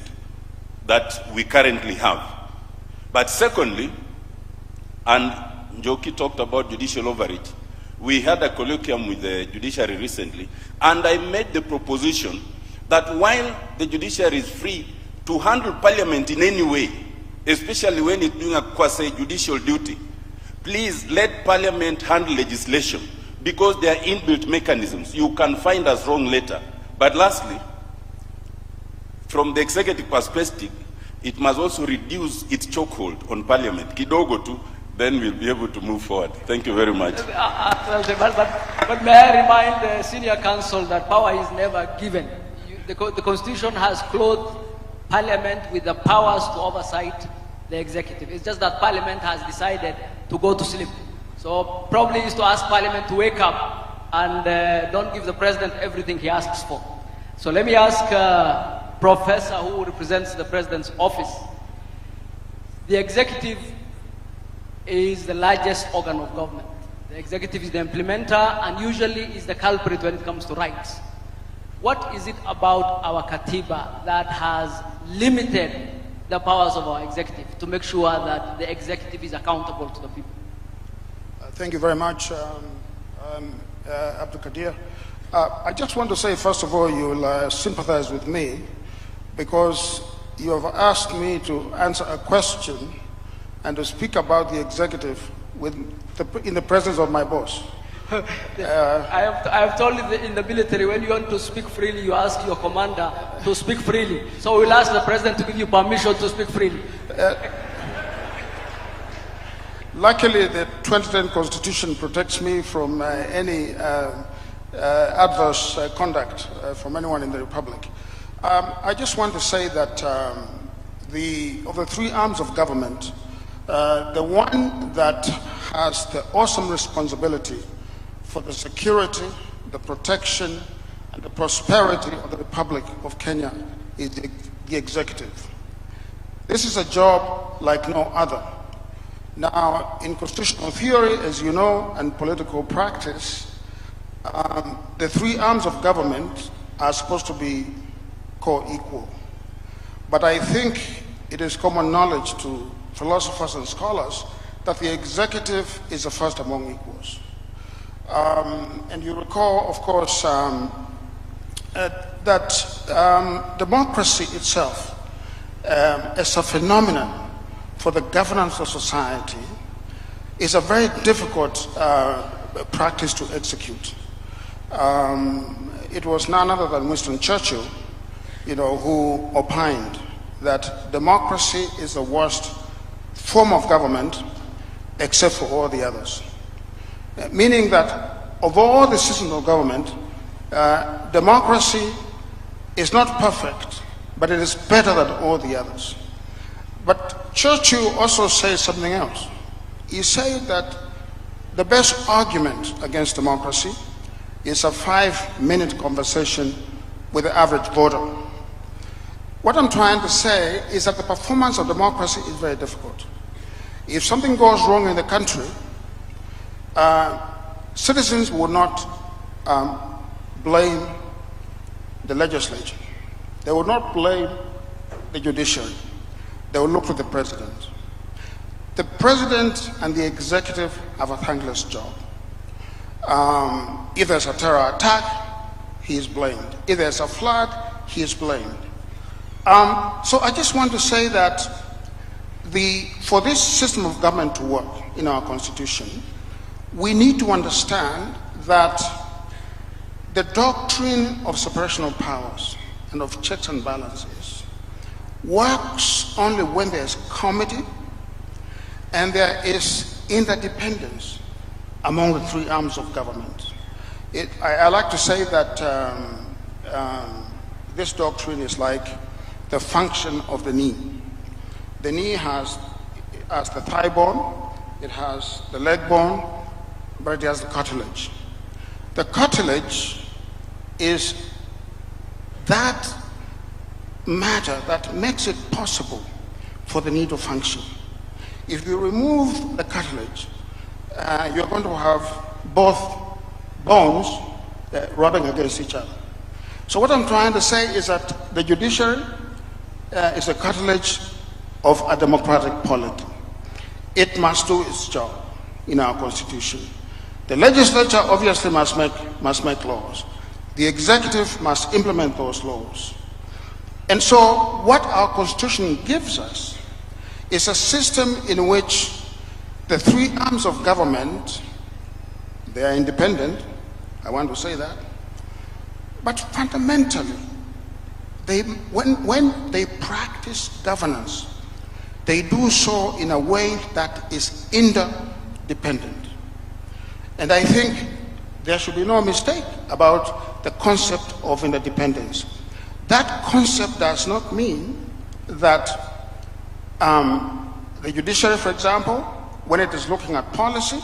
S7: that we currently have. But secondly, and Njoki talked about judicial overreach, we had a colloquium with the judiciary recently, and I made the proposition that while the judiciary is free to handle Parliament in any way, especially when it's doing a quasi-judicial duty, please let Parliament handle legislation, because there are inbuilt mechanisms. You can find us wrong later. But lastly, from the executive perspective, it must also reduce its chokehold on Parliament. Kidogo tu, then we'll be able to move forward. Thank you very much.
S5: But may I remind the senior counsel that power is never given. The Constitution has clothed Parliament with the powers to oversight the executive. It's just that Parliament has decided to go to sleep. So probably is to ask Parliament to wake up and don't give the President everything he asks for. So let me ask Professor, who represents the President's office. The executive is the largest organ of government. The executive is the implementer and usually is the culprit when it comes to rights. What is it about our Katiba that has limited the powers of our executive to make sure that the executive is accountable to the people.
S8: Thank you very much, Abdul Kadir. I just want to say, first of all, you'll sympathize with me because you have asked me to answer a question and to speak about the executive in the presence of my boss.
S5: I have told you in the military, when you want to speak freely, you ask your commander to speak freely. So we'll ask the president to give you permission to speak freely.
S8: Luckily, the 2010 Constitution protects me from any adverse conduct from anyone in the Republic. I just want to say that of the three arms of government, the one that has the awesome responsibility for the security, the protection, and the prosperity of the Republic of Kenya is the executive. This is a job like no other. Now, in constitutional theory, as you know, and political practice, the three arms of government are supposed to be co-equal. But I think it is common knowledge to philosophers and scholars that the executive is the first among equals. And you recall, of course, that democracy itself as a phenomenon for the governance of society is a very difficult practice to execute. It was none other than Winston Churchill, who opined that democracy is the worst form of government except for all the others. Meaning that of all the systems of government, democracy is not perfect, but it is better than all the others. But Churchill also said something else. He said that the best argument against democracy is a 5-minute conversation with the average voter. What I'm trying to say is that the performance of democracy is very difficult. If something goes wrong in the country, citizens will not blame the legislature. They will not blame the judiciary. They will look to the president. The president and the executive have a thankless job. If there's a terror attack, he is blamed. If there's a flood, he is blamed. So I just want to say that for this system of government to work in our constitution, we need to understand that the doctrine of separation of powers and of checks and balances works only when there's comity and there is interdependence among the three arms of government. I like to say that this doctrine is like the function of the knee. The knee has the thigh bone, it has the leg bone, but it has the cartilage. The cartilage is that matter that makes it possible for the knee to function. If you remove the cartilage, you're going to have both bones rubbing against each other. So what I'm trying to say is that the judiciary is a cartilage of a democratic polity. It must do its job in our constitution. The legislature obviously must make laws. The executive must implement those laws. And so what our constitution gives us is a system in which the three arms of government, they are independent, I want to say that, but fundamentally, when they practice governance, they do so in a way that is interdependent. And I think there should be no mistake about the concept of interdependence. That concept does not mean that the judiciary, for example, when it is looking at policy,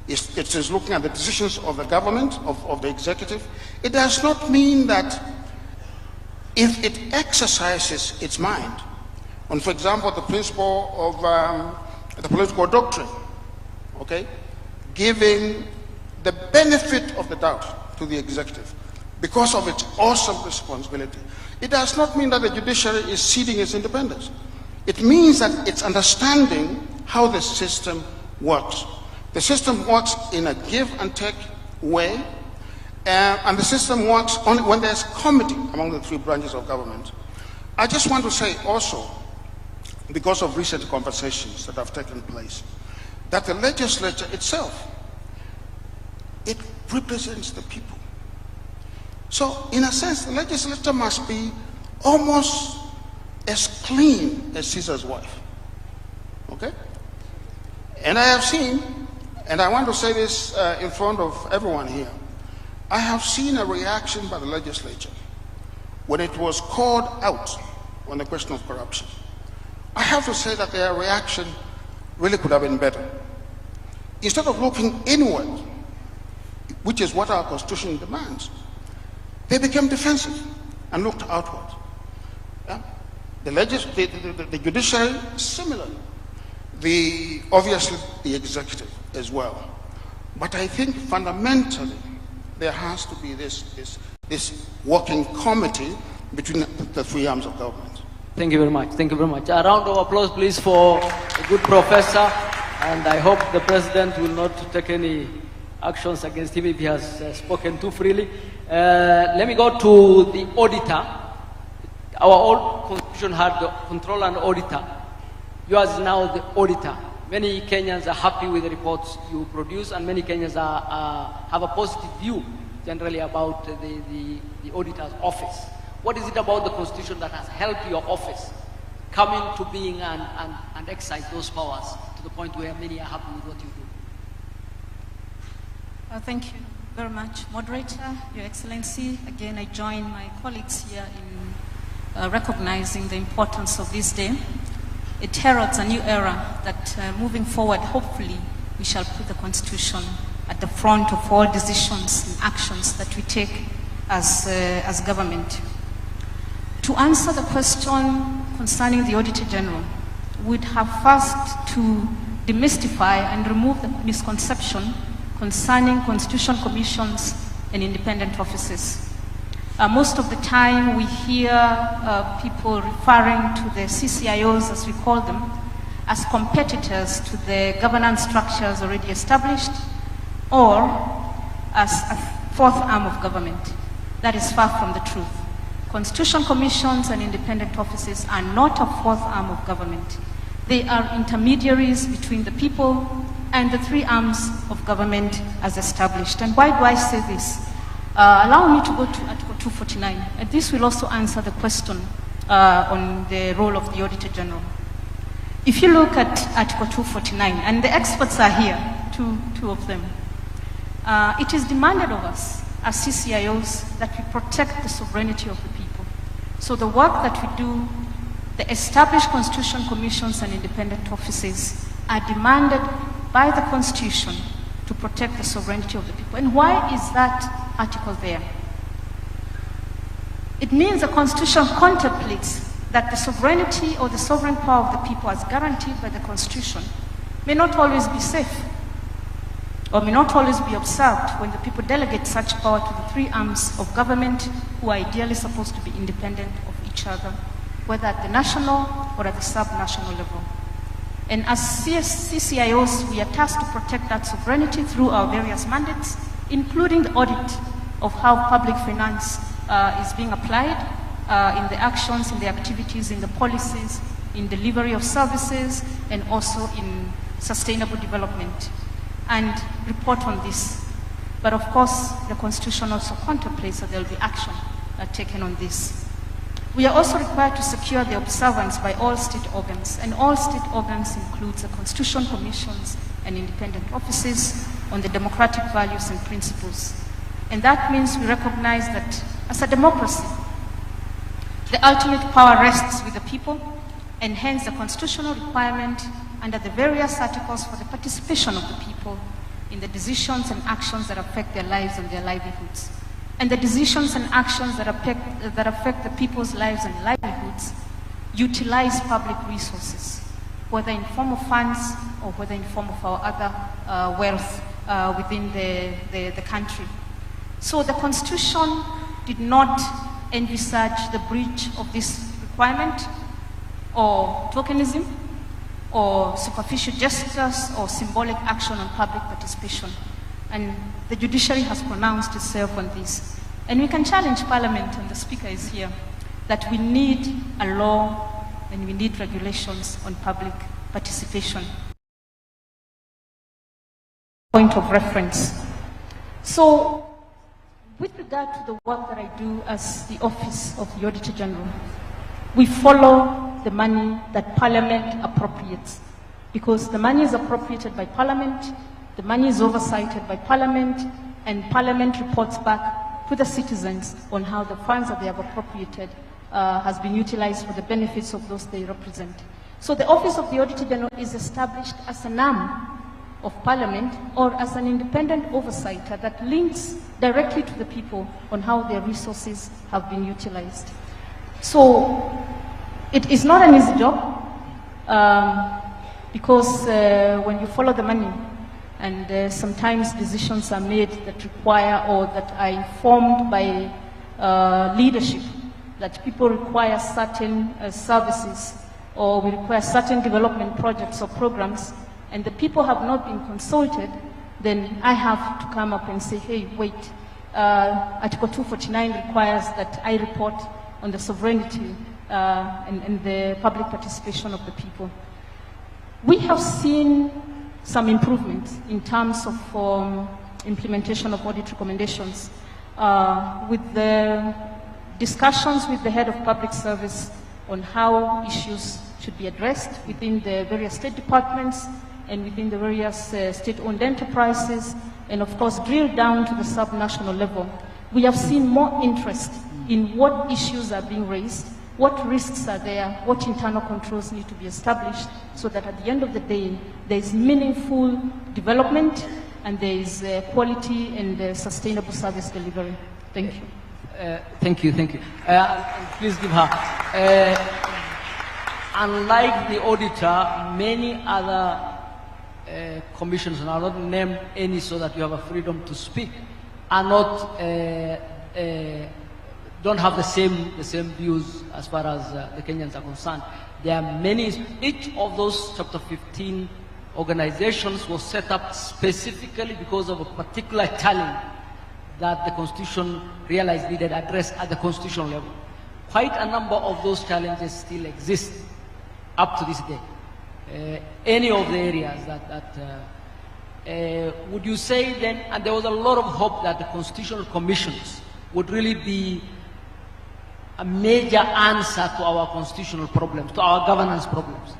S8: it is looking at the decisions of the government, of the executive. It does not mean that if it exercises its mind on, for example, the principle of the political doctrine, okay, giving the benefit of the doubt to the executive, because of its awesome responsibility. It does not mean that the judiciary is ceding its independence. It means that it's understanding how the system works. The system works in a give and take way, and the system works only when there's comity among the three branches of government. I just want to say also, because of recent conversations that have taken place, that the legislature itself, it represents the people. So, in a sense, the legislature must be almost as clean as Caesar's wife. Okay? And I have seen, and I want to say this in front of everyone here, I have seen a reaction by the legislature when it was called out on the question of corruption. I have to say that their reaction really could have been better. Instead of looking inward, which is what our Constitution demands, they became defensive and looked outward. Yeah? The judiciary, similarly. Obviously, the executive as well. But I think fundamentally, there has to be this working committee between the three arms of government.
S5: Thank you very much. Thank you very much. A round of applause, please, for a good professor. And I hope the president will not take any actions against him if he has spoken too freely. Let me go to the auditor. Our old constitution had the controller and auditor. Yours is now the auditor. Many Kenyans are happy with the reports you produce, and many Kenyans have a positive view generally about the auditor's office. What is it about the constitution that has helped your office come into being and exercise those powers to the point where many are happy with what you do?
S9: Thank you very much, Moderator, Your Excellency. Again, I join my colleagues here in recognizing the importance of this day. It heralds a new era that moving forward, hopefully, we shall put the Constitution at the front of all decisions and actions that we take as government. To answer the question concerning the Auditor General, we'd have first to demystify and remove the misconception concerning constitutional commissions and independent offices. Most of the time we hear people referring to the CCIOs, as we call them, as competitors to the governance structures already established, or as a fourth arm of government. That is far from the truth. Constitutional commissions and independent offices are not a fourth arm of government. They are intermediaries between the people and the three arms of government as established. And why do I say this? Allow me to go to Article 249. And this will also answer the question on the role of the Auditor General. If you look at Article 249, and the experts are here, two of them, it is demanded of us as CCIOs that we protect the sovereignty of the people. So the work that we do, the established constitutional commissions and independent offices are demanded by the Constitution to protect the sovereignty of the people. And why is that article there? It means the Constitution contemplates that the sovereignty or the sovereign power of the people as guaranteed by the Constitution may not always be safe or may not always be observed when the people delegate such power to the three arms of government who are ideally supposed to be independent of each other, whether at the national or at the sub-national level. And as CCIOs, we are tasked to protect that sovereignty through our various mandates, including the audit of how public finance is being applied in the actions, in the activities, in the policies, in delivery of services, and also in sustainable development, and report on this. But of course, the Constitution also contemplates that there will be action taken on this. We are also required to secure the observance by all state organs, and all state organs includes the constitutional commissions and independent offices on the democratic values and principles. And that means we recognize that as a democracy, the ultimate power rests with the people, and hence the constitutional requirement under the various articles for the participation of the people in the decisions and actions that affect their lives and their livelihoods. And the decisions and actions that affect the people's lives and livelihoods utilize public resources, whether in form of funds or whether in form of our other wealth within the country. So the Constitution did not envisage the breach of this requirement, or tokenism, or superficial gestures, or symbolic action on public participation. And the judiciary has pronounced itself on this. And we can challenge Parliament, and the Speaker is here, that we need a law and we need regulations on public participation. Point of reference. So, with regard to the work that I do as the Office of the Auditor General, we follow the money that Parliament appropriates, because the money is appropriated by Parliament, the money is oversighted by Parliament, and Parliament reports back to the citizens on how the funds that they have appropriated has been utilized for the benefits of those they represent. So the Office of the Auditor General is established as an arm of Parliament or as an independent oversighter that links directly to the people on how their resources have been utilized. So it is not an easy job because when you follow the money, and sometimes decisions are made that require or that are informed by leadership, that people require certain services or we require certain development projects or programs, and the people have not been consulted, then I have to come up and say, hey, wait, Article 249 requires that I report on the sovereignty and the public participation of the people. We have seen some improvements in terms of implementation of audit recommendations with the discussions with the head of public service on how issues should be addressed within the various state departments and within the various state-owned enterprises, and of course drill down to the sub-national level. We have seen more interest in what issues are being raised, what risks are there, what internal controls need to be established, so that at the end of the day, there is meaningful development and there is quality and sustainable service delivery. Thank you.
S5: Thank you. Please give her. Unlike the auditor, many other commissions, and I'll not name any so that you have a freedom to speak, are not don't have the same views as far as the Kenyans are concerned. There are many. Each of those Chapter 15 organizations was set up specifically because of a particular challenge that the Constitution realized needed addressed at the constitutional level. Quite a number of those challenges still exist up to this day. Any of the areas that would you say then, and there was a lot of hope that the constitutional commissions would really be a major answer to our constitutional problems, to our governance problems.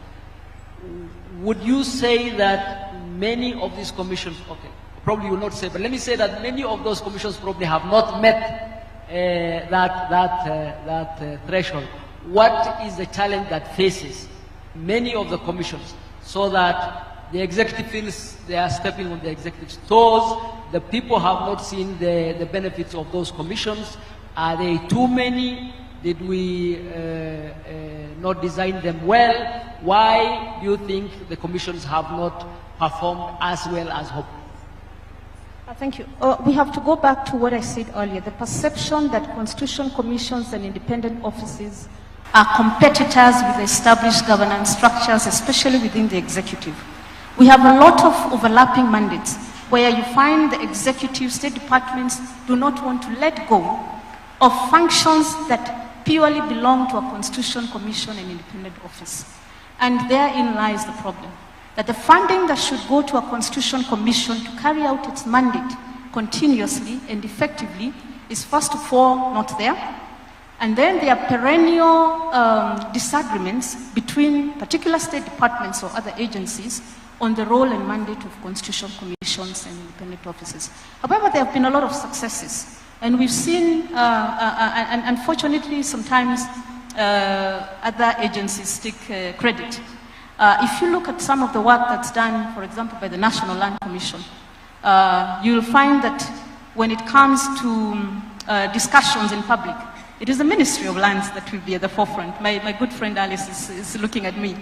S5: Would you say that many of these commissions, okay, probably you will not say, but let me say that many of those commissions probably have not met that threshold. What is the challenge that faces many of the commissions so that the executive feels they are stepping on the executive's toes, the people have not seen the benefits of those commissions? Are they too many? Did we not design them well? Why do you think the commissions have not performed as well as hoped?
S9: Thank you. We have to go back to what I said earlier, the perception that constitutional commissions and independent offices are competitors with established governance structures, especially within the executive. We have a lot of overlapping mandates where you find the executive state departments do not want to let go of functions that purely belong to a constitutional commission and independent office. And therein lies the problem, that the funding that should go to a constitutional commission to carry out its mandate continuously and effectively is first of all not there. And then there are perennial disagreements between particular state departments or other agencies on the role and mandate of constitutional commissions and independent offices. However, there have been a lot of successes. And we've seen, and unfortunately, sometimes other agencies take credit. If you look at some of the work that's done, for example, by the National Land Commission, you'll find that when it comes to discussions in public, it is the Ministry of Lands that will be at the forefront. My good friend Alice is looking at me.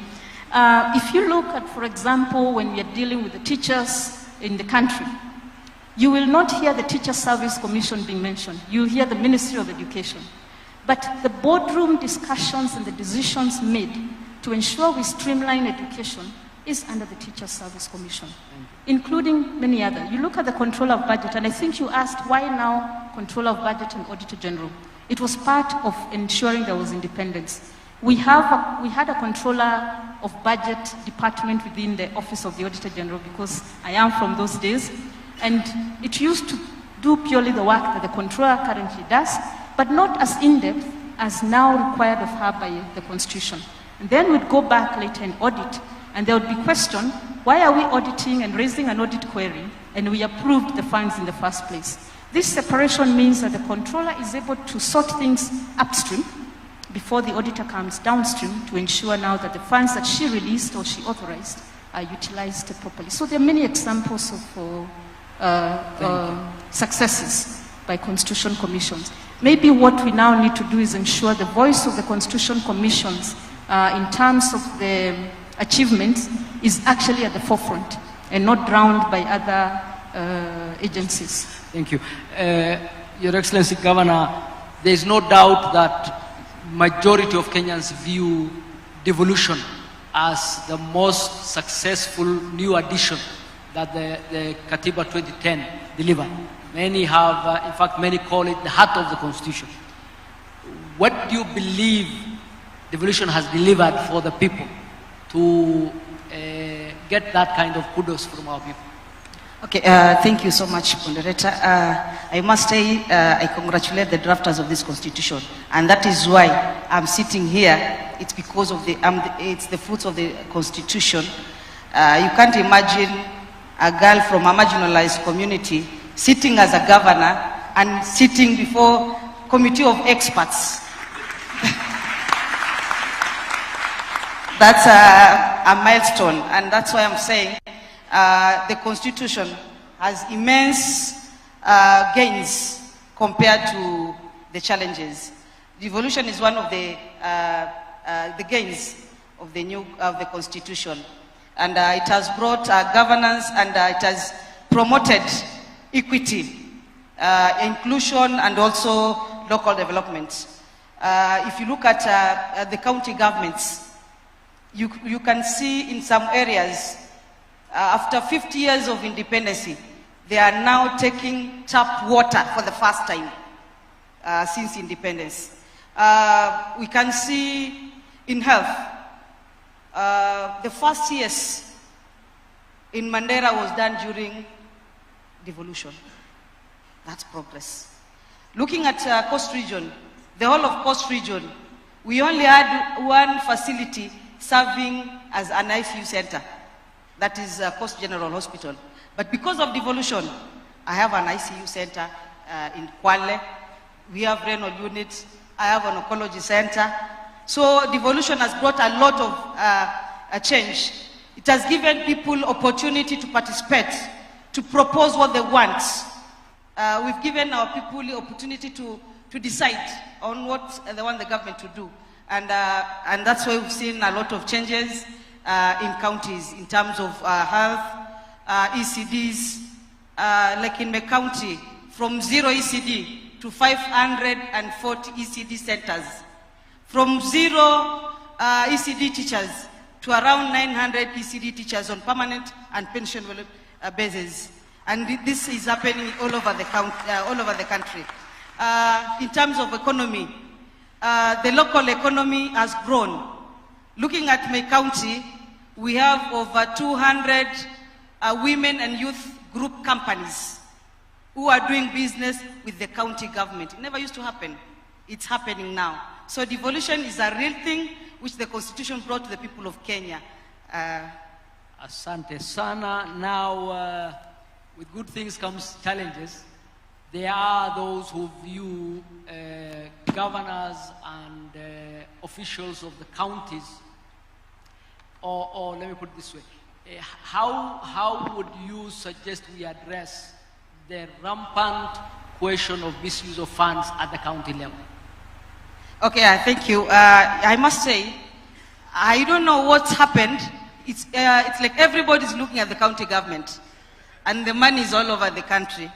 S9: If you look at, for example, when we are dealing with the teachers in the country, You will not hear the Teacher Service Commission being mentioned. You'll hear the Ministry of Education. But the boardroom discussions and the decisions made to ensure we streamline education is under the Teacher Service Commission, including many others. You look at the control of budget, and I think you asked why now control of budget and Auditor General. It was part of ensuring there was independence. We had a controller of budget department within the Office of the Auditor General, because I am from those days, and it used to do purely the work that the controller currently does, but not as in-depth as now required of her by the Constitution. And then we'd go back later and audit, and there would be question, why are we auditing and raising an audit query, and we approved the funds in the first place? This separation means that the controller is able to sort things upstream before the auditor comes downstream to ensure now that the funds that she released or she authorized are utilized properly. So there are many examples of successes by Constitution Commissions. Maybe what we now need to do is ensure the voice of the Constitution Commissions in terms of the achievements is actually at the forefront and not drowned by other agencies.
S5: Thank you. Your Excellency, Governor, there is no doubt that majority of Kenyans view devolution as the most successful new addition that the Katiba 2010 delivered. Many have, in fact, many call it the heart of the Constitution. What do you believe devolution has delivered for the people to get that kind of kudos from our people?
S10: Okay, thank you so much, Moderator. I must say I congratulate the drafters of this Constitution, and that is why I'm sitting here. It's because of it's the fruits of the Constitution. You can't imagine a girl from a marginalized community sitting as a governor and sitting before a committee of experts. That's a milestone, and that's why I'm saying the Constitution has immense gains compared to the challenges. Devolution is one of the gains of the Constitution, and it has brought governance, and it has promoted equity, inclusion, and also local development. If you look at the county governments, you can see in some areas, after 50 years of independence, they are now taking tap water for the first time since independence. We can see in health, the first years in Mandera was done during devolution. That's progress. Looking at Coast Region, the whole of Coast Region, we only had one facility serving as an ICU center. That is Coast General Hospital. But because of devolution, I have an ICU center in Kwale. We have renal units. I have an oncology center. So devolution has brought a lot of change. It has given people opportunity to participate, to propose what they want. We've given our people the opportunity to decide on what they want the government to do. And that's why we've seen a lot of changes in counties in terms of health, ECDs, like in my county, from 0 ECD to 540 ECD centers, from 0 ECD teachers to around 900 ECD teachers on permanent and pension basis. And this is happening all over the country. In terms of economy, the local economy has grown. Looking at my county, we have over 200 women and youth group companies who are doing business with the county government. It never used to happen. It's happening now. So devolution is a real thing which the Constitution brought to the people of Kenya.
S5: Asante sana. Now, with good things comes challenges. There are those who view governors and officials of the counties, or let me put it this way, how would you suggest we address the rampant question of misuse of funds at the county level?
S10: Okay, thank you. I must say, I don't know what's happened. It's like everybody's looking at the county government. and the money is all over the country.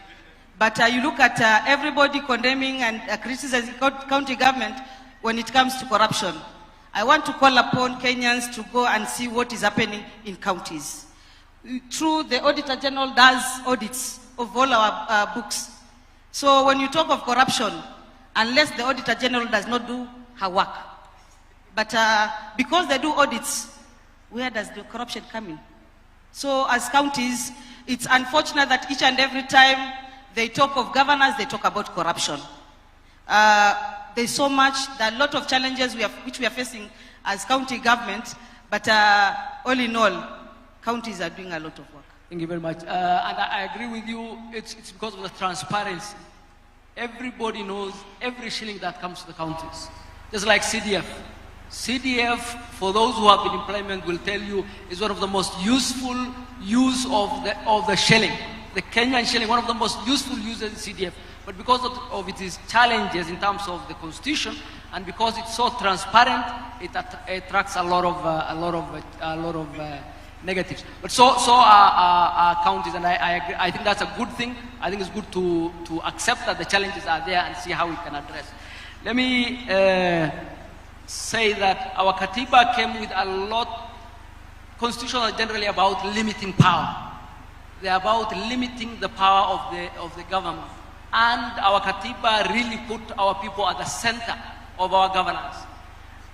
S10: But you look at everybody condemning and criticizing county government when it comes to corruption. I want to call upon Kenyans to go and see what is happening in counties. True, the Auditor General does audits of all our books. So when you talk of corruption, unless the Auditor General does not do her work, but because they do audits, where does the corruption come in? So as counties, it's unfortunate that each and every time they talk of governance, they talk about corruption. There's so much, there are a lot of challenges which we are facing as county government, but all in all, counties are doing a lot of work.
S5: Thank you very much. And I agree with you, it's because of the transparency. Everybody knows every shilling that comes to the counties. Just like CDF. CDF, for those who have been in employment, will tell you is one of the most useful use of the shilling. The Kenyan shilling, one of the most useful uses is CDF. But because of its challenges in terms of the constitution, and because it's so transparent, it attracts a lot of negatives. But so are counties, and I agree. I think that's a good thing. I think it's good to accept that the challenges are there and see how we can address. Let me say that our Katiba came with a lot. Constitutions are generally about limiting power. They're about limiting the power of the government. And our Katiba really put our people at the center of our governance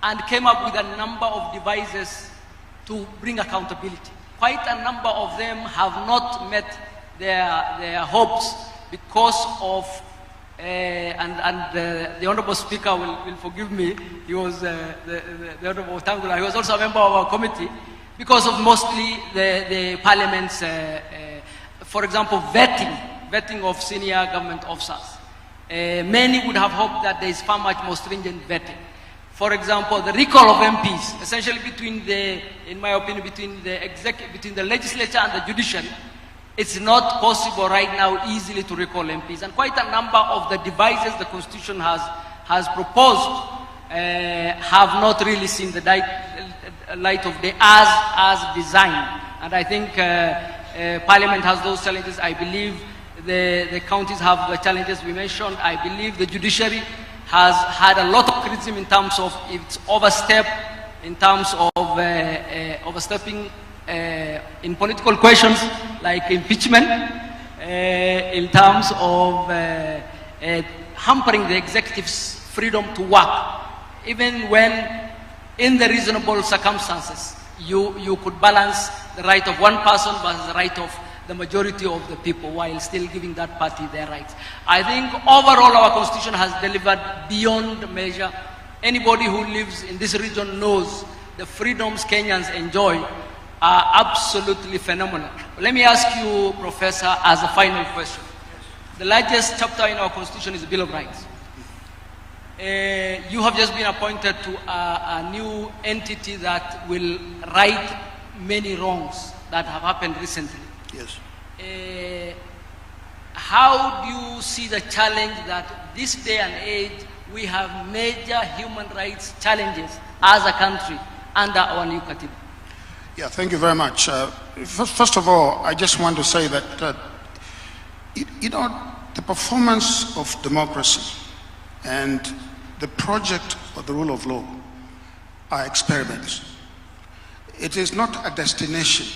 S5: and came up with a number of devices to bring accountability. Quite a number of them have not met their hopes because of, the Honorable Speaker will forgive me, he was the Honorable Tangula, he was also a member of our committee, because of mostly the Parliament's, for example, vetting of senior government officers. Many would have hoped that there is far much more stringent vetting. For example, the recall of MPs, essentially in my opinion, between the legislature and the judiciary, it's not possible right now easily to recall MPs. And quite a number of the devices the Constitution has proposed have not really seen the light of day as designed. And I think Parliament has those challenges. I believe the counties have the challenges we mentioned. I believe the judiciary has had a lot of criticism in terms of its overstep, in terms of overstepping in political questions like impeachment, in terms of hampering the executive's freedom to work, even when in the reasonable circumstances you could balance the right of one person versus the right of the majority of the people while still giving that party their rights. I think overall our constitution has delivered beyond measure. Anybody who lives in this region knows the freedoms Kenyans enjoy are absolutely phenomenal. Let me ask you, Professor, as a final question. The largest chapter in our constitution is the Bill of Rights. You have just been appointed to a new entity that will right many wrongs that have happened recently.
S8: Yes.
S5: How do you see the challenge that this day and age we have major human rights challenges as a country under our new Katiba?
S8: Yeah, thank you very much. First of all, I just want to say that, the performance of democracy and the project of the rule of law are experiments. It is not a destination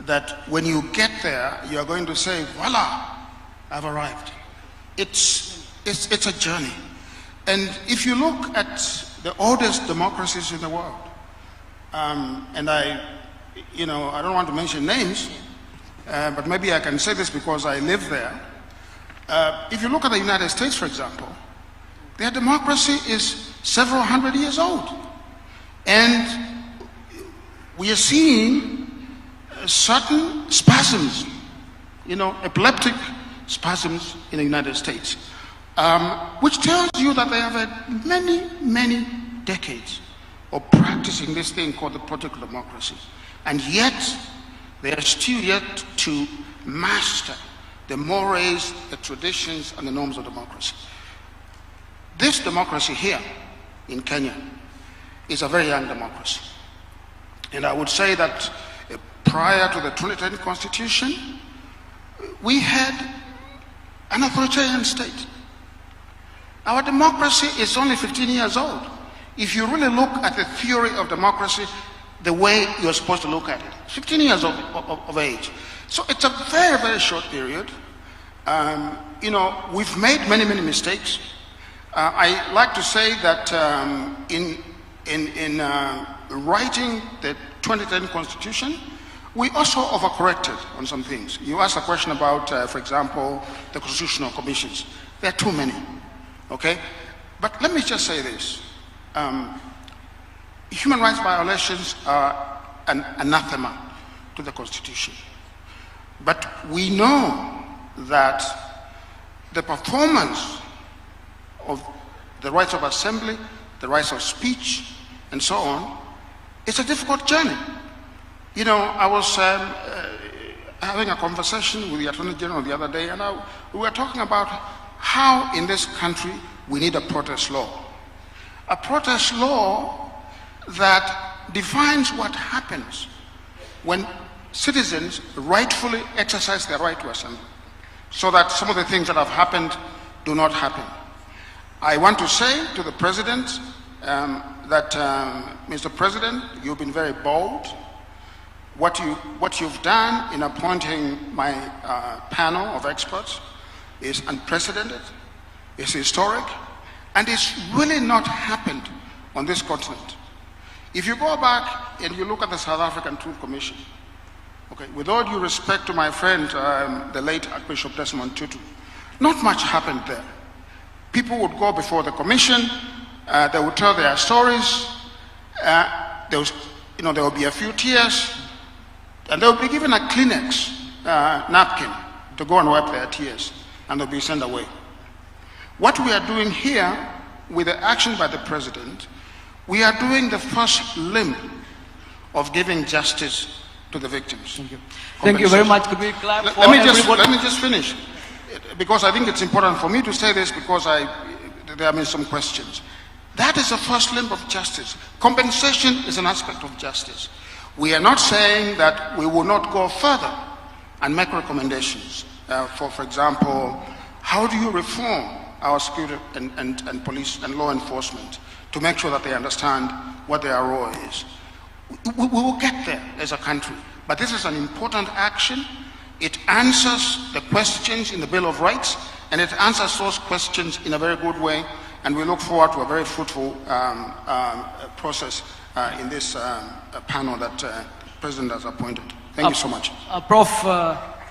S8: that when you get there, you are going to say, voila, I've arrived. It's a journey. And if you look at the oldest democracies in the world, and I don't want to mention names, but maybe I can say this because I live there. If you look at the United States, for example, their democracy is several hundred years old. And we are seeing certain spasms, epileptic spasms in the United States, which tells you that they have had many, many decades of practicing this thing called the project of democracy. And yet, they are still yet to master the mores, the traditions, and the norms of democracy. This democracy here in Kenya is a very young democracy. And I would say that prior to the 2010 Constitution, we had an authoritarian state. Our democracy is only 15 years old. If you really look at the theory of democracy, the way you're supposed to look at it, 15 years of age. So it's a very, very short period. You know, we've made many, many mistakes. I like to say that in writing the 2010 Constitution, we also overcorrected on some things. You asked a question about, for example, the constitutional commissions. There are too many, okay? But let me just say this. Human rights violations are an anathema to the Constitution. But we know that the performance of the rights of assembly, the rights of speech, and so on, it's a difficult journey. You know, I was having a conversation with the Attorney General the other day, and we were talking about how in this country we need a protest law. A protest law that defines what happens when citizens rightfully exercise their right to assemble, so that some of the things that have happened do not happen. I want to say to the President that, Mr. President, you've been very bold. What you've done in appointing my panel of experts is unprecedented, it's historic, and it's really not happened on this continent. If you go back and you look at the South African Truth Commission, okay, with all due respect to my friend, the late Archbishop Desmond Tutu, not much happened there. People would go before the commission, they would tell their stories, there would be a few tears, and they would be given a Kleenex napkin to go and wipe their tears, and they'll be sent away. What we are doing here with the action by the President, we are doing the first limb of giving justice to the victims.
S5: Thank you. Thank you very much. Could we clap for everybody?
S8: Let me just finish, because I think it's important for me to say this, because there have been some questions. That is the first limb of justice. Compensation is an aspect of justice. We are not saying that we will not go further and make recommendations. For example, how do you reform our security and police and law enforcement to make sure that they understand what their role is? We will get there as a country, but this is an important action. It answers the questions in the Bill of Rights, and it answers those questions in a very good way, and we look forward to a very fruitful process in this panel that the President has appointed. Thank you so much.
S5: Prof,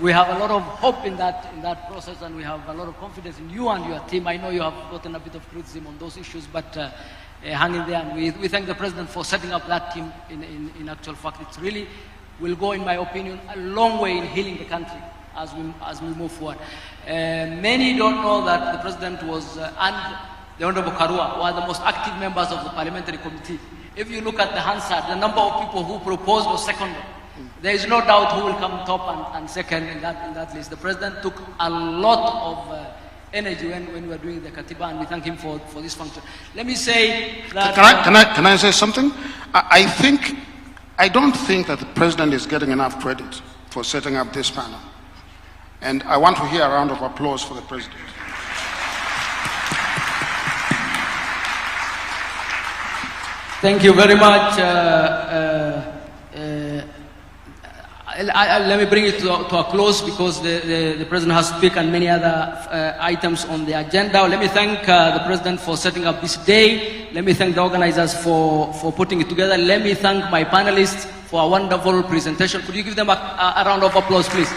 S5: we have a lot of hope in that process, and we have a lot of confidence in you and your team. I know you have gotten a bit of criticism on those issues, but hang in there, and we thank the President for setting up that team in actual fact. It really will go, in my opinion, a long way in healing the country as we move forward. Many don't know that the President and the Honorable Karua were the most active members of the Parliamentary Committee. If you look at the Hansard, the number of people who proposed was seconded. There is no doubt who will come top and second in that list. The President took a lot of energy when we were doing the Katiba, and we thank him for this function. Let me say that...
S8: Can I say something? I don't think that the President is getting enough credit for setting up this panel. And I want to hear a round of applause for the President.
S5: Thank you very much. Let me bring it to a close, because the President has to speak on many other items on the agenda. Let me thank the President for setting up this day. Let me thank the organizers for putting it together. Let me thank my panelists for a wonderful presentation. Could you give them a round of applause, please?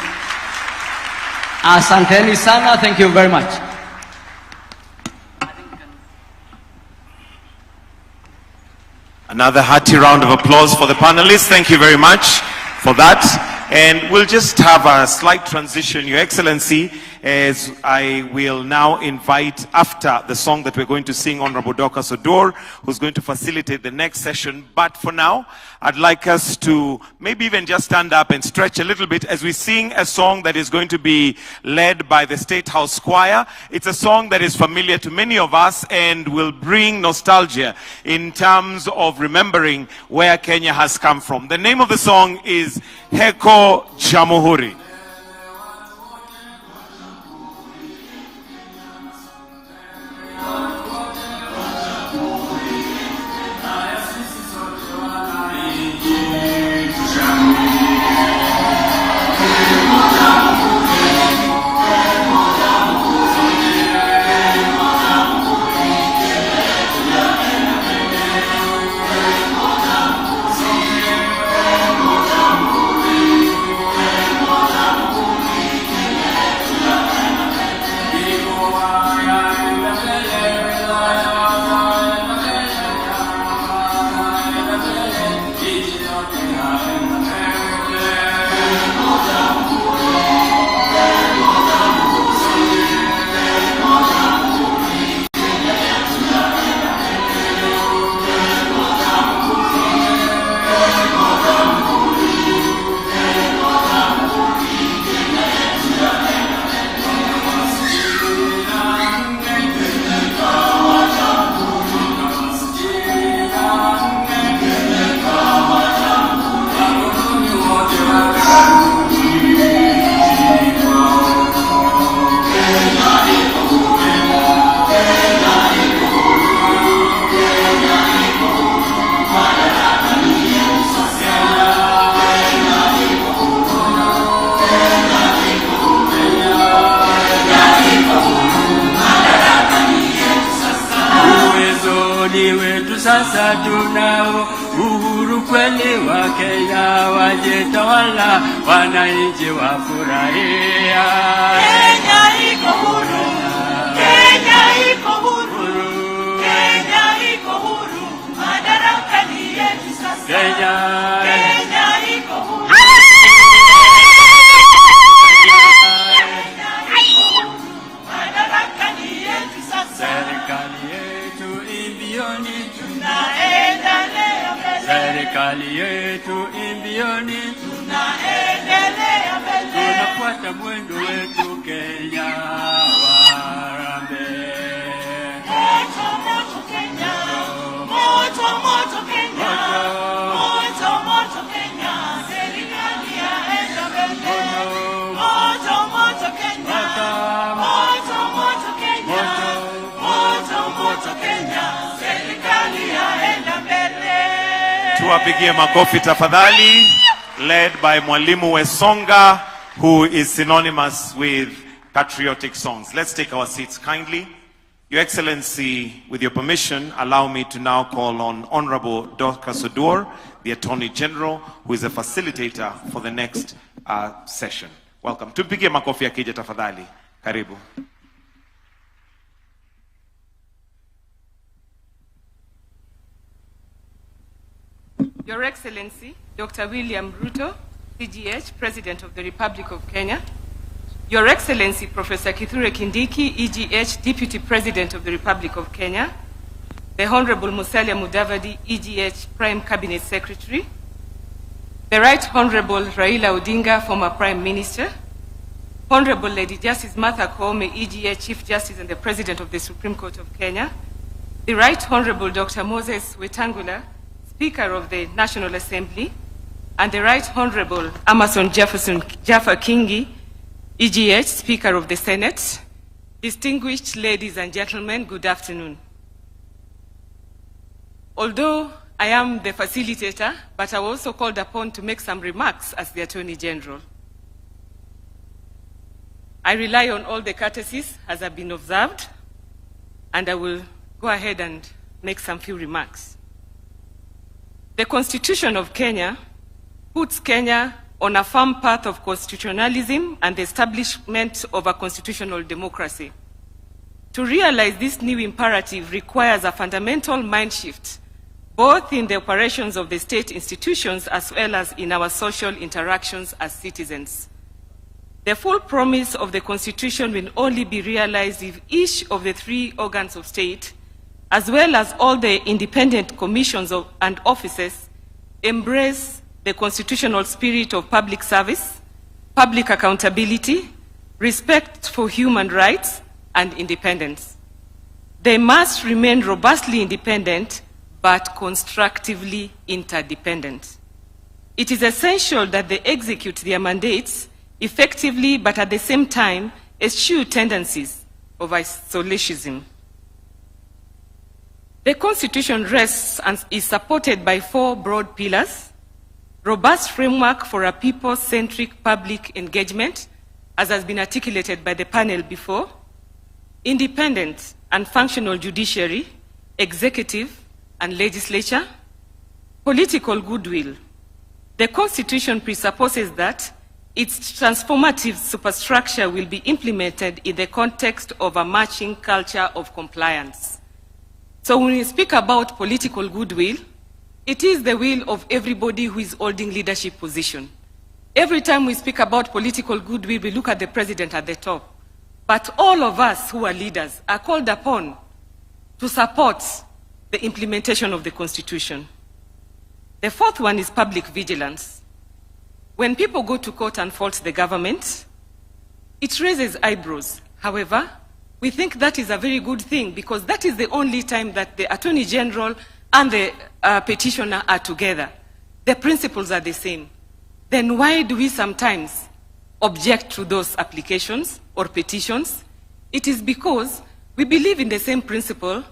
S5: Asanteni sana. Thank you very much.
S11: Another hearty round of applause for the panelists. Thank you very much for that. And we'll just have a slight transition, Your Excellency, as I will now invite, after the song that we're going to sing, Honorable Dorcas Odor, who's going to facilitate the next session. But for now, I'd like us to maybe even just stand up and stretch a little bit as we sing a song that is going to be led by the State House Choir. It's a song that is familiar to many of us and will bring nostalgia in terms of remembering where Kenya has come from. The name of the song is Heko Jamhuri.
S12: sasa tunao uhuru kweli wa Kenya, wajitawala wananchi wafurahia.
S3: Kenya iko huru, Kenya iko huru, Kenya iko huru, madaraka ni yetu sasa. Kenya iko huru.
S12: Serikali yetu imbioni,
S3: tunaendelea mbele.
S12: serikali yetu imbioni,
S3: tunaendelea mbele.
S12: tunafuata mwendo wetu Kenya warambe.
S3: Moto moto Kenya, moto moto Kenya, moto moto Kenya, serikali yaenda mbele. Moto moto Kenya, moto moto Kenya, moto moto Kenya, serikali yaenda mbele.
S11: Tuwapigie makofi tafadhali. Led by Mwalimu Wesonga, who is synonymous with patriotic songs. Let's take our seats kindly. Your Excellency, with your permission, allow me to now call on Honorable Dorcas Oduor, the Attorney General, who is a facilitator for the next session. Welcome. Tupigie makofi akija tafadhali. Karibu.
S13: Your Excellency, Dr. William Ruto, CGH, President of the Republic of Kenya. Your Excellency, Professor Kithure Kindiki, EGH, Deputy President of the Republic of Kenya. The Honorable Musalia Mudavadi, EGH, Prime Cabinet Secretary. The Right Honorable Raila Odinga, former Prime Minister. Honorable Lady Justice Martha Koome, EGH, Chief Justice and the President of the Supreme Court of Kenya. The Right Honorable Dr. Moses Wetangula, Speaker of the National Assembly, and the Right Honorable Amason Jaffa Kingi, EGH, Speaker of the Senate. Distinguished ladies and gentlemen, good afternoon. Although I am the facilitator, but I was also called upon to make some remarks as the Attorney General. I rely on all the courtesies as have been observed, and I will go ahead and make some few remarks. The Constitution of Kenya puts Kenya on a firm path of constitutionalism and the establishment of a constitutional democracy. To realize this new imperative requires a fundamental mind shift, both in the operations of the state institutions as well as in our social interactions as citizens. The full promise of the Constitution will only be realized if each of the three organs of state, as well as all the independent commissions and offices, embrace the constitutional spirit of public service, public accountability, respect for human rights, and independence. They must remain robustly independent, but constructively interdependent. It is essential that they execute their mandates effectively, but at the same time, eschew tendencies of isolationism. The Constitution rests and is supported by four broad pillars: robust framework for a people-centric public engagement, as has been articulated by the panel before, independent and functional judiciary, executive and legislature, political goodwill. The Constitution presupposes that its transformative superstructure will be implemented in the context of a marching culture of compliance. So when we speak about political goodwill, it is the will of everybody who is holding leadership position. Every time we speak about political goodwill, we look at the president at the top. But all of us who are leaders are called upon to support the implementation of the Constitution. The fourth one is public vigilance. When people go to court and fault the government, it raises eyebrows. However, we think that is a very good thing because that is the only time that the Attorney General and the petitioner are together. The principles are the same. Then why do we sometimes object to those applications or petitions? It is because we believe in the same principle,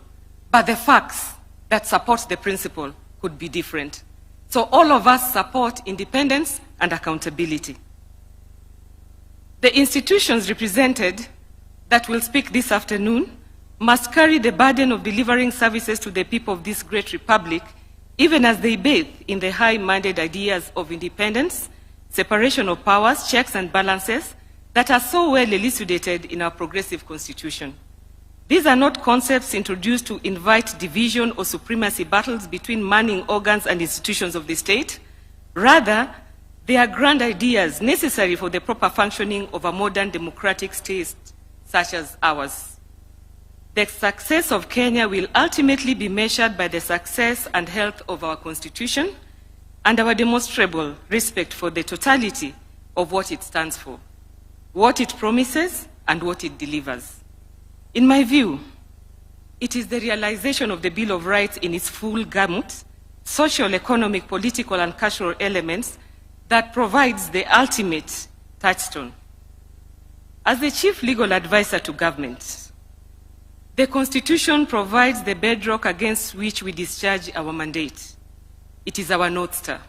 S13: but the facts that support the principle could be different. So all of us support independence and accountability. The institutions represented that will speak this afternoon must carry the burden of delivering services to the people of this great republic, even as they bathe in the high-minded ideas of independence, separation of powers, checks and balances that are so well elucidated in our progressive constitution. These are not concepts introduced to invite division or supremacy battles between manning organs and institutions of the state. Rather, they are grand ideas necessary for the proper functioning of a modern democratic state such as ours. The success of Kenya will ultimately be measured by the success and health of our constitution and our demonstrable respect for the totality of what it stands for, what it promises, and what it delivers. In my view, it is the realization of the Bill of Rights in its full gamut, social, economic, political, and cultural elements that provides the ultimate touchstone. As the chief legal advisor to government, the Constitution provides the bedrock against which we discharge our mandate. It is our North Star.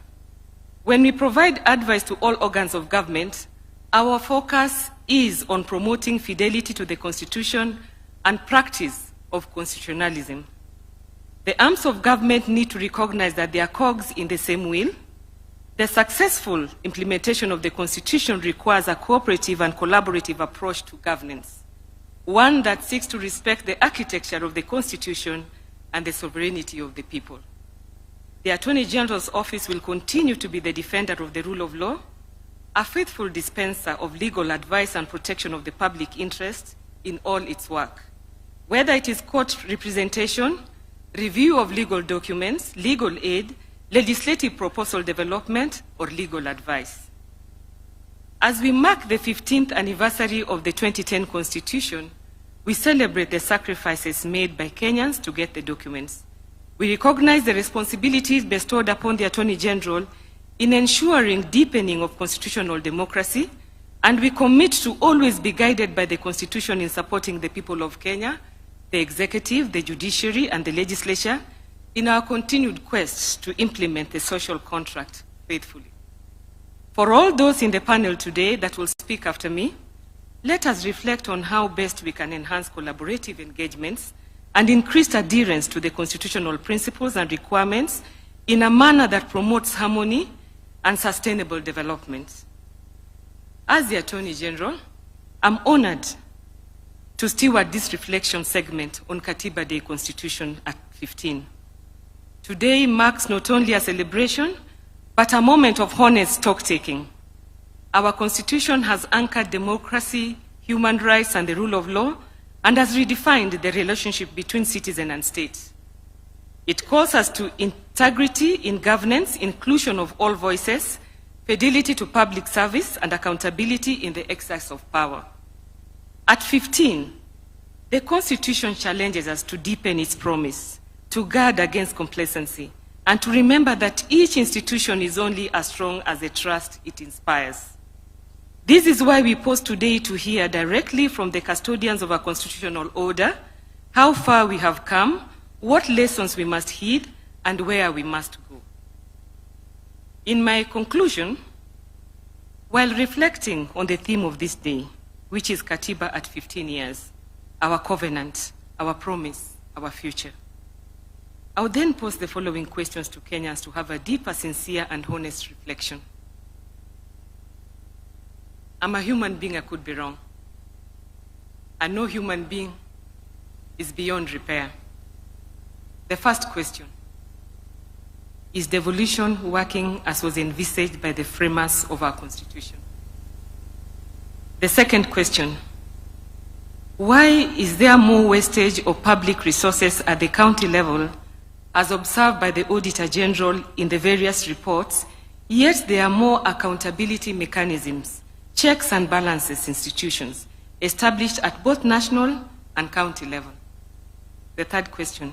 S13: When we provide advice to all organs of government, our focus is on promoting fidelity to the Constitution and practice of constitutionalism. The arms of government need to recognize that they are cogs in the same wheel. The successful implementation of the Constitution requires a cooperative and collaborative approach to governance, one that seeks to respect the architecture of the Constitution and the sovereignty of the people. The Attorney General's office will continue to be the defender of the rule of law, a faithful dispenser of legal advice and protection of the public interest in all its work, whether it is court representation, review of legal documents, legal aid, legislative proposal development, or legal advice. As we mark the 15th anniversary of the 2010 Constitution, we celebrate the sacrifices made by Kenyans to get the documents. We recognize the responsibilities bestowed upon the Attorney General in ensuring deepening of constitutional democracy, and we commit to always be guided by the Constitution in supporting the people of Kenya, the executive, the judiciary, and the legislature in our continued quest to implement the social contract faithfully. For all those in the panel today that will speak after me, let us reflect on how best we can enhance collaborative engagements and increased adherence to the constitutional principles and requirements in a manner that promotes harmony and sustainable development. As the Attorney General, I'm honored to steward this reflection segment on Katiba Day Constitution at 15. Today marks not only a celebration, but a moment of honest stock-taking. Our Constitution has anchored democracy, human rights, and the rule of law, and has redefined the relationship between citizen and state. It calls us to integrity in governance, inclusion of all voices, fidelity to public service, and accountability in the exercise of power. At 15, the Constitution challenges us to deepen its promise, to guard against complacency, and to remember that each institution is only as strong as the trust it inspires. This is why we pause today to hear directly from the custodians of our constitutional order how far we have come, what lessons we must heed, and where we must go. In my conclusion, while reflecting on the theme of this day, which is Katiba at 15 years, our covenant, our promise, our future, I would then pose the following questions to Kenyans to have a deeper, sincere, and honest reflection. I'm a human being, I could be wrong. And no human being is beyond repair. The first question, is devolution working as was envisaged by the framers of our Constitution? The second question, why is there more wastage of public resources at the county level as observed by the Auditor General in the various reports, yet there are more accountability mechanisms, checks and balances institutions established at both national and county level? The third question,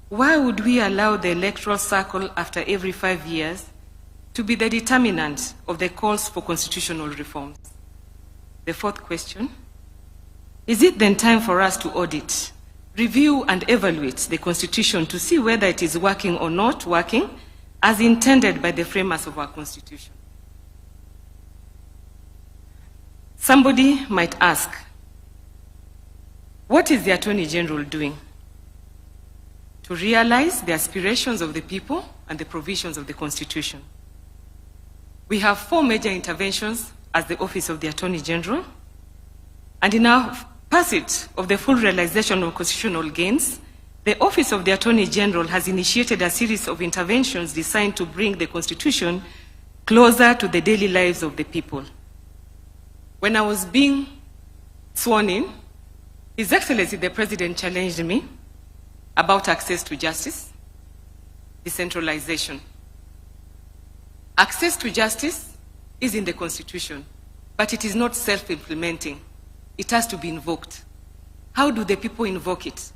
S13: why would we allow the electoral cycle after every 5 years to be the determinant of the calls for constitutional reforms? The fourth question, is it then time for us to audit, review and evaluate the Constitution to see whether it is working or not working as intended by the framers of our Constitution? Somebody might ask, What is the Attorney General doing to realize the aspirations of the people and the provisions of the Constitution? We have 4 major interventions as the Office of the Attorney General, and in our pursuit of the full realization of constitutional gains, the Office of the Attorney General has initiated a series of interventions designed to bring the Constitution closer to the daily lives of the people. When I was being sworn in, His Excellency the President challenged me about access to justice, decentralization. Access to justice is in the Constitution, but it is not self-implementing. It has to be invoked. How do the people invoke it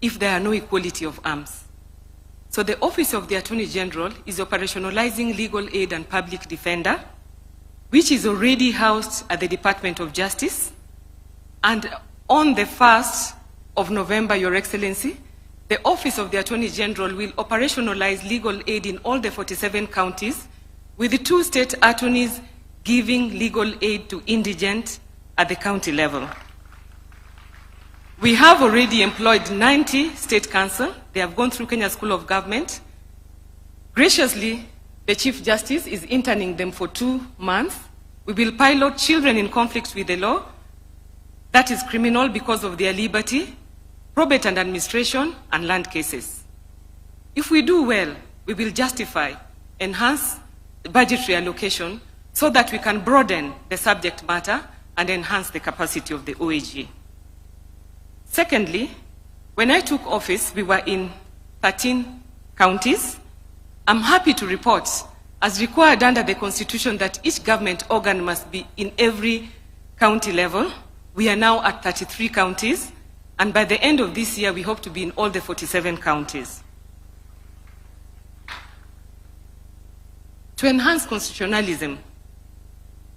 S13: if there are no equality of arms? So the Office of the Attorney General is operationalizing legal aid and public defender, which is already housed at the Department of Justice. And on the 1st of November, Your Excellency, the Office of the Attorney General will operationalize legal aid in all the 47 counties, with the 2 state attorneys giving legal aid to indigent at the county level. We have already employed 90 state counsel. They have gone through Kenya School of Government. Graciously, the Chief Justice is interning them for 2 months. We will pilot children in conflict with the law. That is criminal because of their liberty, probate and administration, and land cases. If we do well, we will justify, enhance budgetary allocation so that we can broaden the subject matter and enhance the capacity of the OAG. Secondly, when I took office, we were in 13 counties. I'm happy to report, as required under the Constitution, that each government organ must be in every county level. We are now at 33 counties, and by the end of this year, we hope to be in all the 47 counties. To enhance constitutionalism,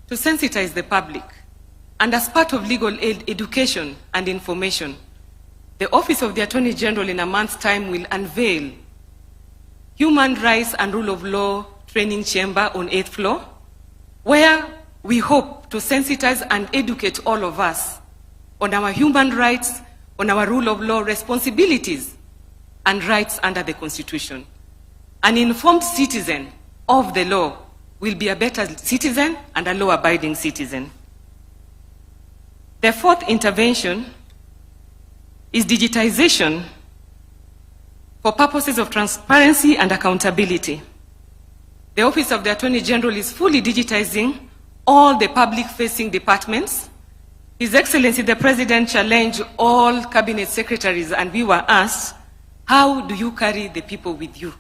S13: to sensitize the public, and as part of legal aid education and information, the Office of the Attorney General in a month's time will unveil Human Rights and Rule of Law Training Chamber on 8th floor, where we hope to sensitize and educate all of us on our human rights, on our rule of law responsibilities and rights under the Constitution. An informed citizen of the law will be a better citizen and a law-abiding citizen. The 4th intervention is digitization for purposes of transparency and accountability. The Office of the Attorney General is fully digitizing all the public-facing departments. His Excellency the President challenged all cabinet secretaries, and we were asked, how do you carry the people with you?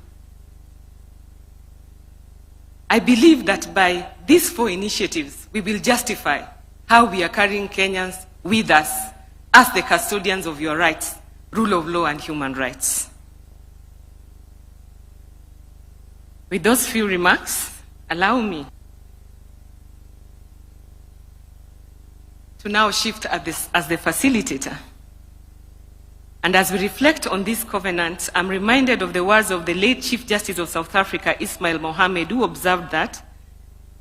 S13: I believe that by these 4 initiatives, we will justify how we are carrying Kenyans with us as the custodians of your rights, rule of law, and human rights. With those few remarks, allow me to now shift as the facilitator. And as we reflect on this covenant, I'm reminded of the words of the late Chief Justice of South Africa, Ismail Mohammed, who observed that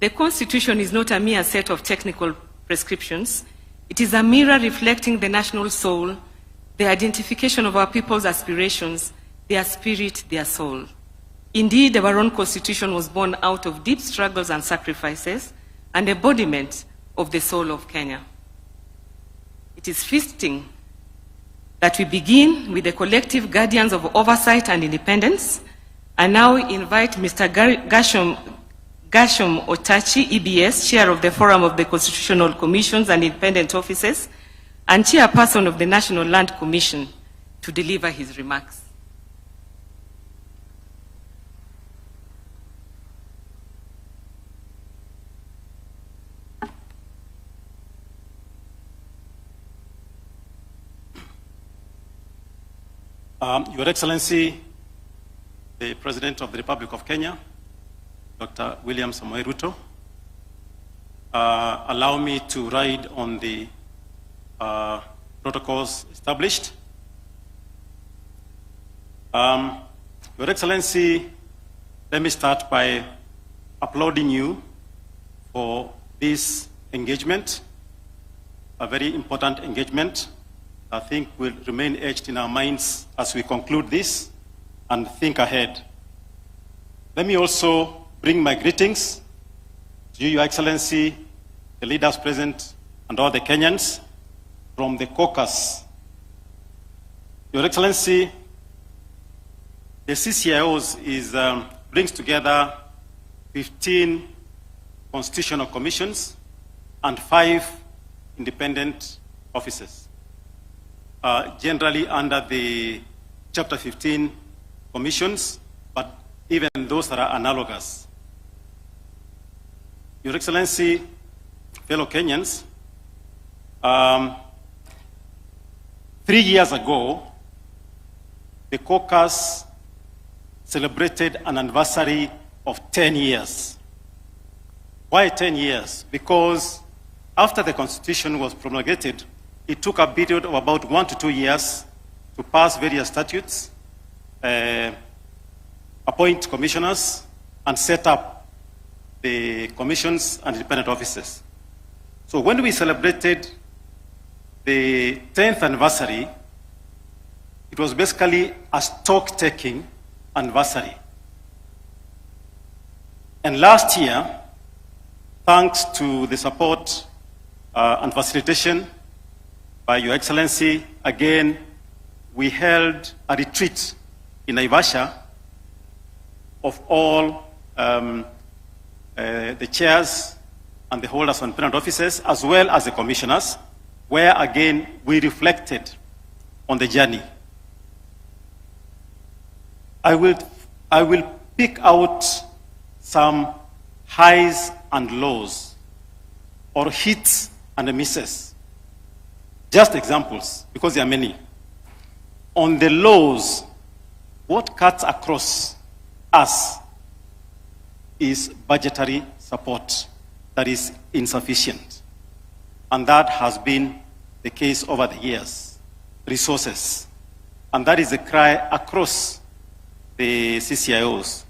S13: the Constitution is not a mere set of technical prescriptions. It is a mirror reflecting the national soul, the identification of our people's aspirations, their spirit, their soul. Indeed, our own Constitution was born out of deep struggles and sacrifices, an embodiment of the soul of Kenya. It is fitting that we begin with the collective guardians of oversight and independence. I now invite Mr. Gashom Otachi, EBS, Chair of the Forum of the Constitutional Commissions and Independent Offices, and Chairperson of the National Land Commission, to deliver his remarks.
S14: Your Excellency, the President of the Republic of Kenya, Dr. William Samoei Ruto, allow me to ride on the protocols established. Your Excellency, let me start by applauding you for this engagement, a very important engagement I think will remain etched in our minds as we conclude this and think ahead. Let me also bring my greetings to you, Your Excellency, the leaders present, and all the Kenyans from the Caucus. Your Excellency, the CCIOs brings together 15 constitutional commissions and 5 independent offices, generally under the Chapter 15 commissions, but even those that are analogous. Your Excellency, fellow Kenyans, 3 years ago, the Caucus celebrated an anniversary of 10 years. Why 10 years? Because after the Constitution was promulgated, it took a period of about 1 to 2 years to pass various statutes, appoint commissioners, and set up the commissions and independent offices. So when we celebrated the 10th anniversary, it was basically a stock-taking anniversary. And last year, thanks to the support and facilitation by Your Excellency, again, we held a retreat in Naivasha of all the chairs and the holders of independent offices, as well as the commissioners, where again we reflected on the journey. I will pick out some highs and lows, or hits and misses. Just examples, because there are many. On the lows, what cuts across us is budgetary support that is insufficient. And that has been the case over the years. Resources. And that is a cry across the CCIOs.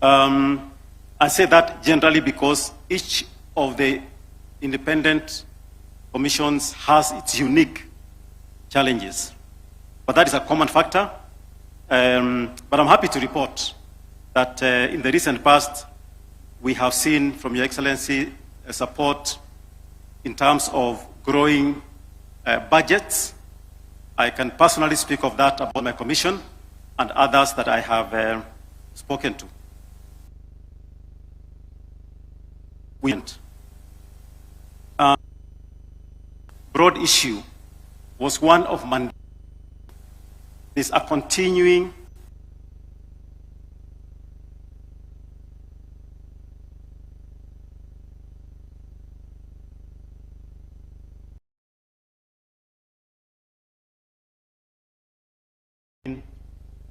S14: I say that generally because each of the independent commissions has its unique challenges. But that is a common factor. But I'm happy to report that in the recent past, we have seen from Your Excellency support in terms of growing budgets. I can personally speak of that about my commission and others that I have spoken to. Broad issue was one of mandate. There's a continuing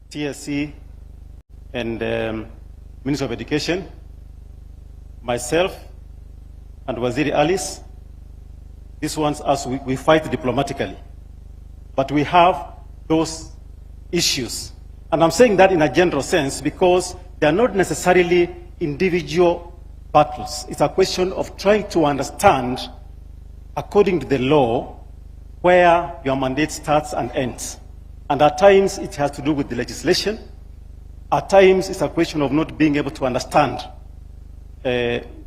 S14: TSC and Minister of Education, myself and Waziri Alice. These ones as we fight diplomatically. But we have those issues. And I'm saying that in a general sense because they are not necessarily individual battles. It's a question of trying to understand, according to the law, where your mandate starts and ends. And at times it has to do with the legislation. At times it's a question of not being able to understand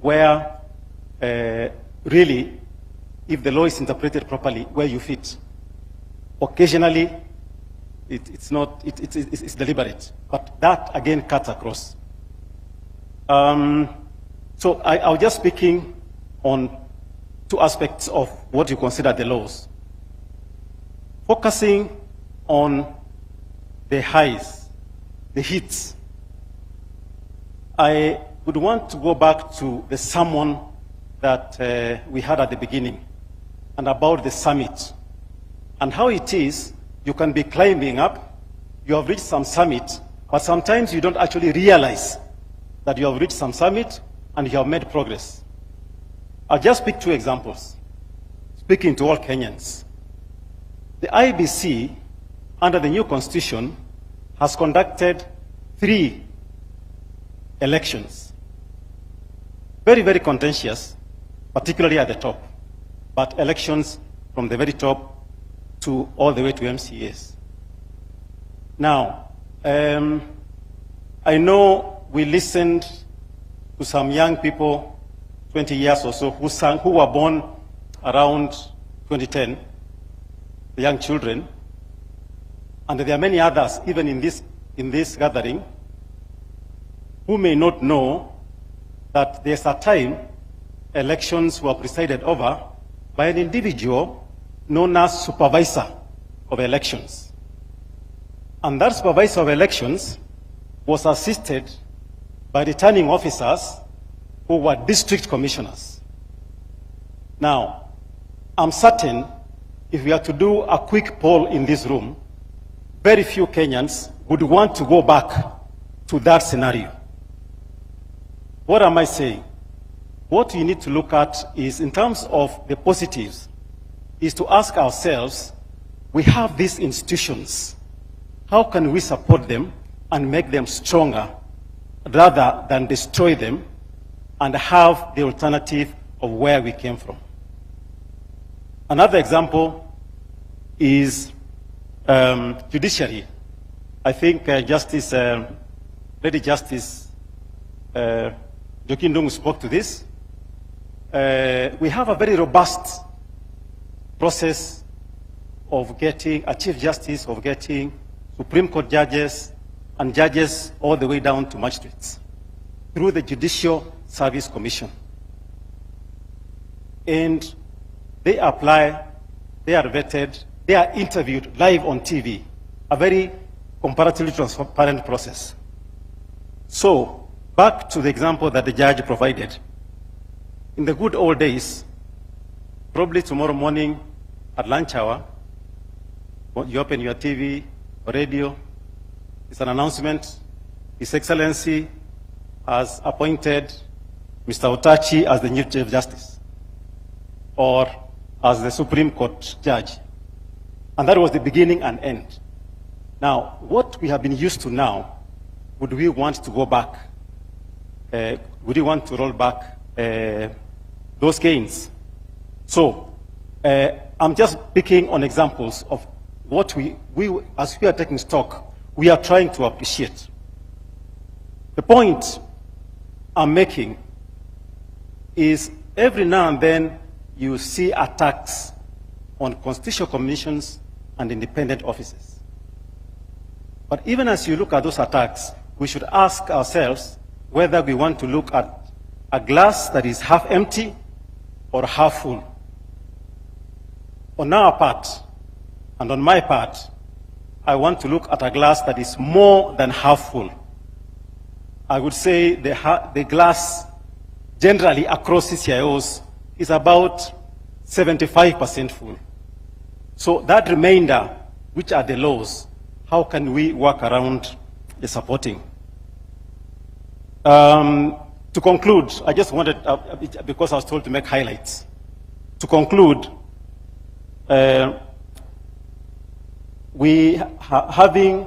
S14: where really, if the law is interpreted properly, where you fit. Occasionally, it's deliberate, but that again cuts across. So I was just speaking on 2 aspects of what you consider the laws. Focusing on the highs, the hits. I would want to go back to the sermon that we had at the beginning and about the summit and how it is you can be climbing up, you have reached some summit, but sometimes you don't actually realize that you have reached some summit and you have made progress. I'll just pick 2 examples, speaking to all Kenyans. The IBC, under the new constitution, has conducted 3 elections. Very, very contentious, particularly at the top. But elections from the very top to all the way to MCAs. Now, I know we listened to some young people, 20 years or so, who were born around 2010, the young children, and there are many others, even in this gathering, who may not know that there's a time elections were presided over by an individual known as supervisor of elections. And that supervisor of elections was assisted by returning officers who were district commissioners. Now, I'm certain if we are to do a quick poll in this room, very few Kenyans would want to go back to that scenario. What am I saying? What you need to look at is, in terms of the positives, is to ask ourselves, we have these institutions. How can we support them and make them stronger rather than destroy them and have the alternative of where we came from? Another example is judiciary. I think Lady Justice Joaquin Dung spoke to this. We have a very robust process of getting a Chief Justice, of getting Supreme Court judges and judges all the way down to magistrates through the Judicial Service Commission. And they apply, they are vetted, they are interviewed live on TV, a very comparatively transparent process. So, back to the example that the judge provided. In the good old days, probably tomorrow morning at lunch hour, you open your TV or radio, it's an announcement, His Excellency has appointed Mr. Otachi as the new Chief Justice or as the Supreme Court judge. And that was the beginning and end. Now, what we have been used to now, would we want to go back? Would we want to roll back those gains? So, I'm just picking on examples of what as we are taking stock, we are trying to appreciate. The point I'm making is every now and then you see attacks on constitutional commissions and independent offices. But even as you look at those attacks, we should ask ourselves whether we want to look at a glass that is half empty or half full. On our part, and on my part, I want to look at a glass that is more than half full. I would say the glass generally across CCIOs is about 75% full. So that remainder, which are the laws, how can we work around the supporting? To conclude, I just wanted, because I was told to make highlights. To conclude, we are having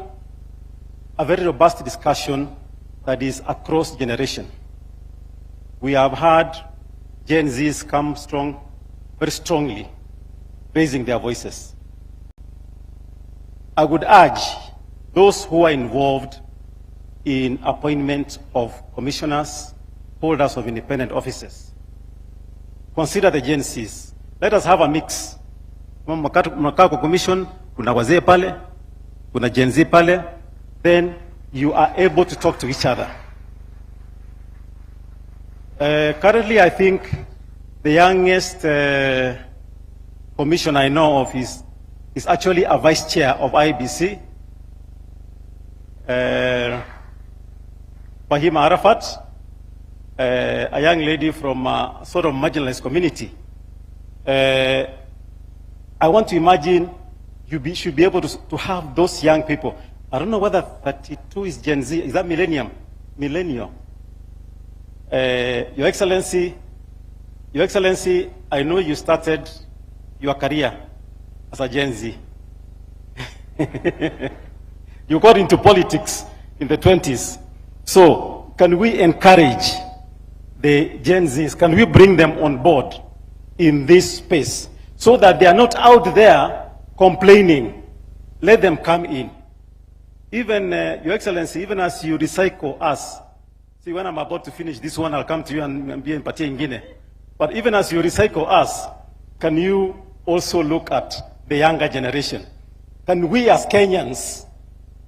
S14: a very robust discussion that is across generation. We have had Gen Zs come strong, very strongly, raising their voices. I would urge those who are involved in appointment of commissioners, holders of independent offices, consider the Gen Zs. Let us have a mix. Mnakaa kwa commission, kuna wazee pale, kuna Gen Z pale, then you are able to talk to each other. Currently, I think the youngest commission I know of is actually a vice chair of IBC, Fahima Arafat, a young lady from a sort of marginalized community. I want to imagine you should be able to have those young people. I don't know whether 32 is Gen Z. Is that millennium? Millennial. Your Excellency, I know you started your career as a Gen Z. You got into politics in the 20s. So, can we encourage the Gen Zs? Can we bring them on board in this space so that they are not out there complaining, let them come in. Even, Your Excellency, even as you recycle us, see, when I'm about to finish this one, I'll come to you and be in Pati Ingine. But even as you recycle us, can you also look at the younger generation? Can we as Kenyans,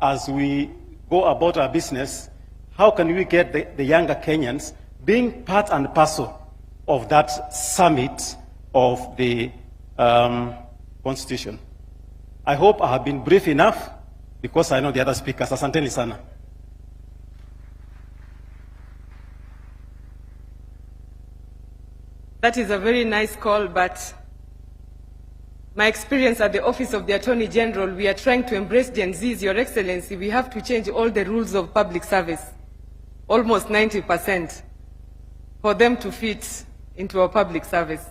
S14: as we go about our business, how can we get the younger Kenyans being part and parcel of that summit of the Constitution? I hope I have been brief enough, because I know the other speakers. Asanteni sana.
S13: That is a very nice call, but my experience at the Office of the Attorney General, we are trying to embrace Gen Zs, Your Excellency. We have to change all the rules of public service, almost 90%, for them to fit into our public service.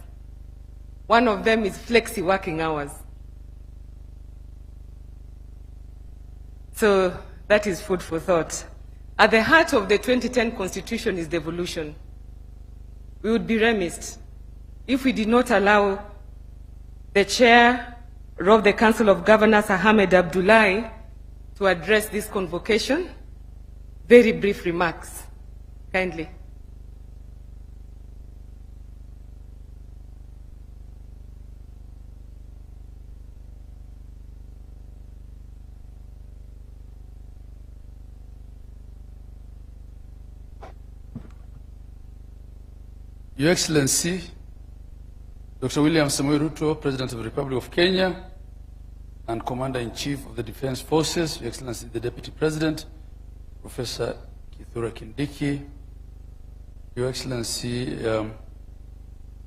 S13: One of them is flexi working hours. So that is food for thought. At the heart of the 2010 Constitution is devolution. We would be remiss if we did not allow the Chair of the Council of Governors, Ahmed Abdullahi, to address this convocation. Very brief remarks, kindly.
S15: Your Excellency, Dr. William Samoei Ruto, President of the Republic of Kenya and Commander-in-Chief of the Defense Forces, Your Excellency, the Deputy President, Professor Kithure Kindiki, Your Excellency,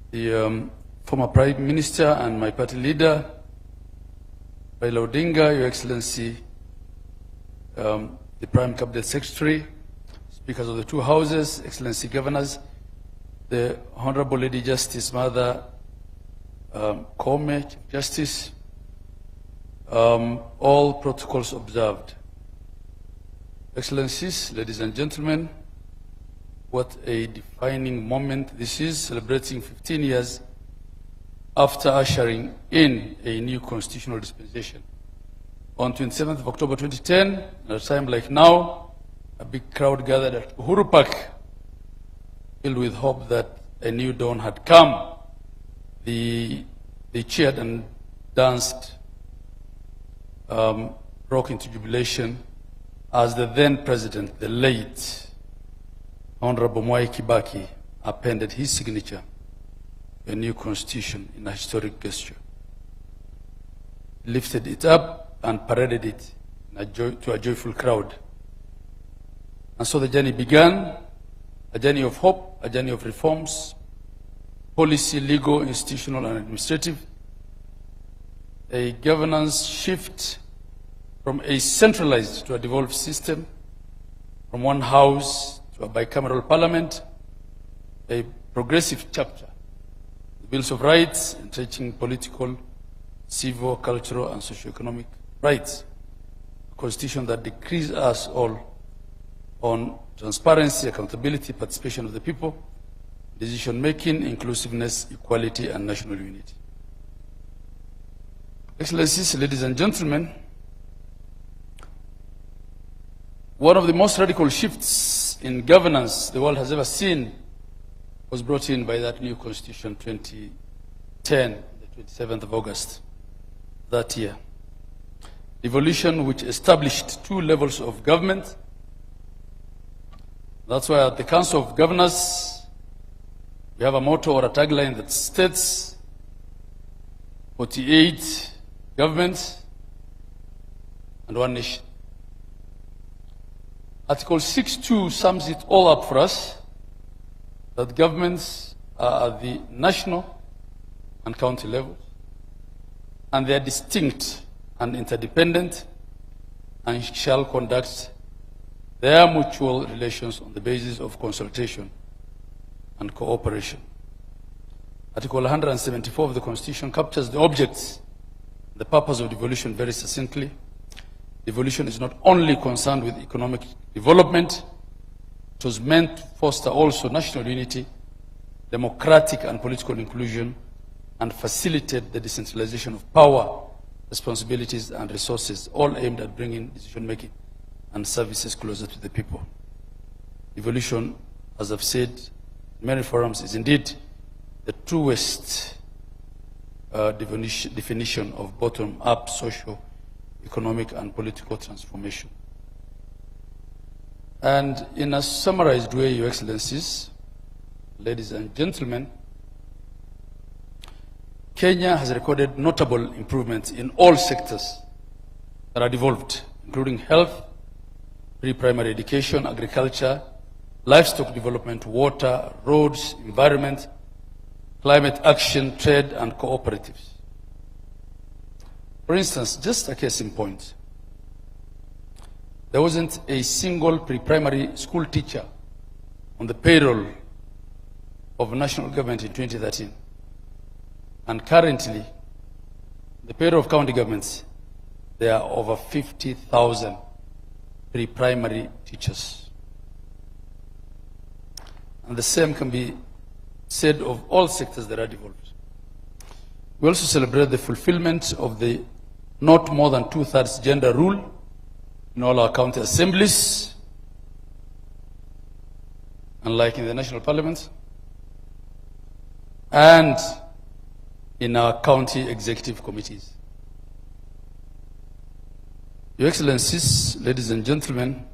S15: the former Prime Minister and my party leader, Raila Odinga, Your Excellency, the Prime Cabinet Secretary, Speakers of the two Houses, Excellency Governors, the Honorable Lady Justice Mother Kome, Chief Justice, all protocols observed. Excellencies, ladies and gentlemen, what a defining moment this is, celebrating 15 years after ushering in a new constitutional dispensation. On 27th of October 2010, at a time like now, a big crowd gathered at Uhuru Park, filled with hope that a new dawn had come. They cheered and danced, broke into jubilation as the then president, the late Honorable Mwai Kibaki, appended his signature to a new constitution in a historic gesture. He lifted it up and paraded it to a joyful crowd. And so the journey began, a journey of hope, a journey of reforms, policy, legal, institutional, and administrative, a governance shift from a centralized to a devolved system, from one house to a bicameral parliament, a progressive chapter, the Bills of Rights, entrenching political, civil, cultural, and socio-economic rights, a constitution that decrees us all on transparency, accountability, participation of the people, decision-making, inclusiveness, equality, and national unity. Excellencies, ladies and gentlemen, one of the most radical shifts in governance the world has ever seen was brought in by that new constitution 2010, the 27th of August that year. Devolution, which established two levels of government. That's why at the Council of Governors, we have a motto or a tagline that states 48 governments and one nation. Article 6.2 sums it all up for us, that governments are at the national and county levels, and they are distinct and interdependent, and shall conduct their mutual relations on the basis of consultation and cooperation. Article 174 of the Constitution captures the objects, the purpose of devolution very succinctly. Devolution is not only concerned with economic development, it was meant to foster also national unity, democratic and political inclusion, and facilitate the decentralization of power responsibilities, and resources, all aimed at bringing decision-making and services closer to the people. Devolution, as I've said in many forums, is indeed the truest definition of bottom-up social, economic, and political transformation. And in a summarized way, Your Excellencies, ladies and gentlemen, Kenya has recorded notable improvements in all sectors that are devolved, including health, pre-primary education, agriculture, livestock development, water, roads, environment, climate action, trade, and cooperatives. For instance, just a case in point, there wasn't a single pre-primary school teacher on the payroll of national government in 2013. And currently, the payroll of county governments, there are over 50,000 pre-primary teachers. And the same can be said of all sectors that are devolved. We also celebrate the fulfillment of the not more than 2/3 gender rule in all our county assemblies, unlike in the national parliament, and in our county executive committees. Your Excellencies, ladies and gentlemen,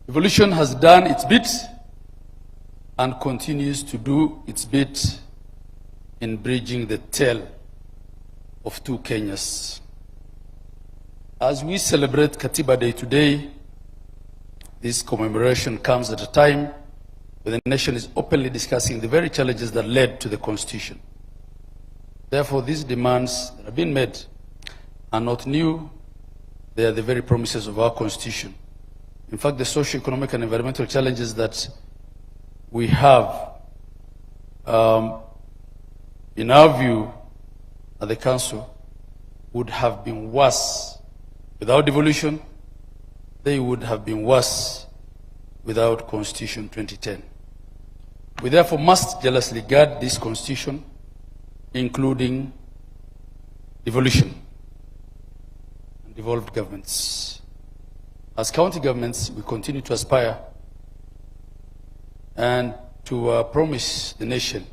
S15: Devolution has done its bit and continues to do its bit in bridging the tale of two Kenyas. As we celebrate Katiba Day today, this commemoration comes at a time when the nation is openly discussing the very challenges that led to the Constitution. Therefore, these demands that have been made are not new. They are the very promises of our Constitution. In fact, the socio-economic and environmental challenges that we have, in our view, at the Council, would have been worse without devolution. They would have been worse without Constitution 2010. We therefore must jealously guard this Constitution, including devolution and devolved governments. As county governments, we continue to aspire and to promise the nation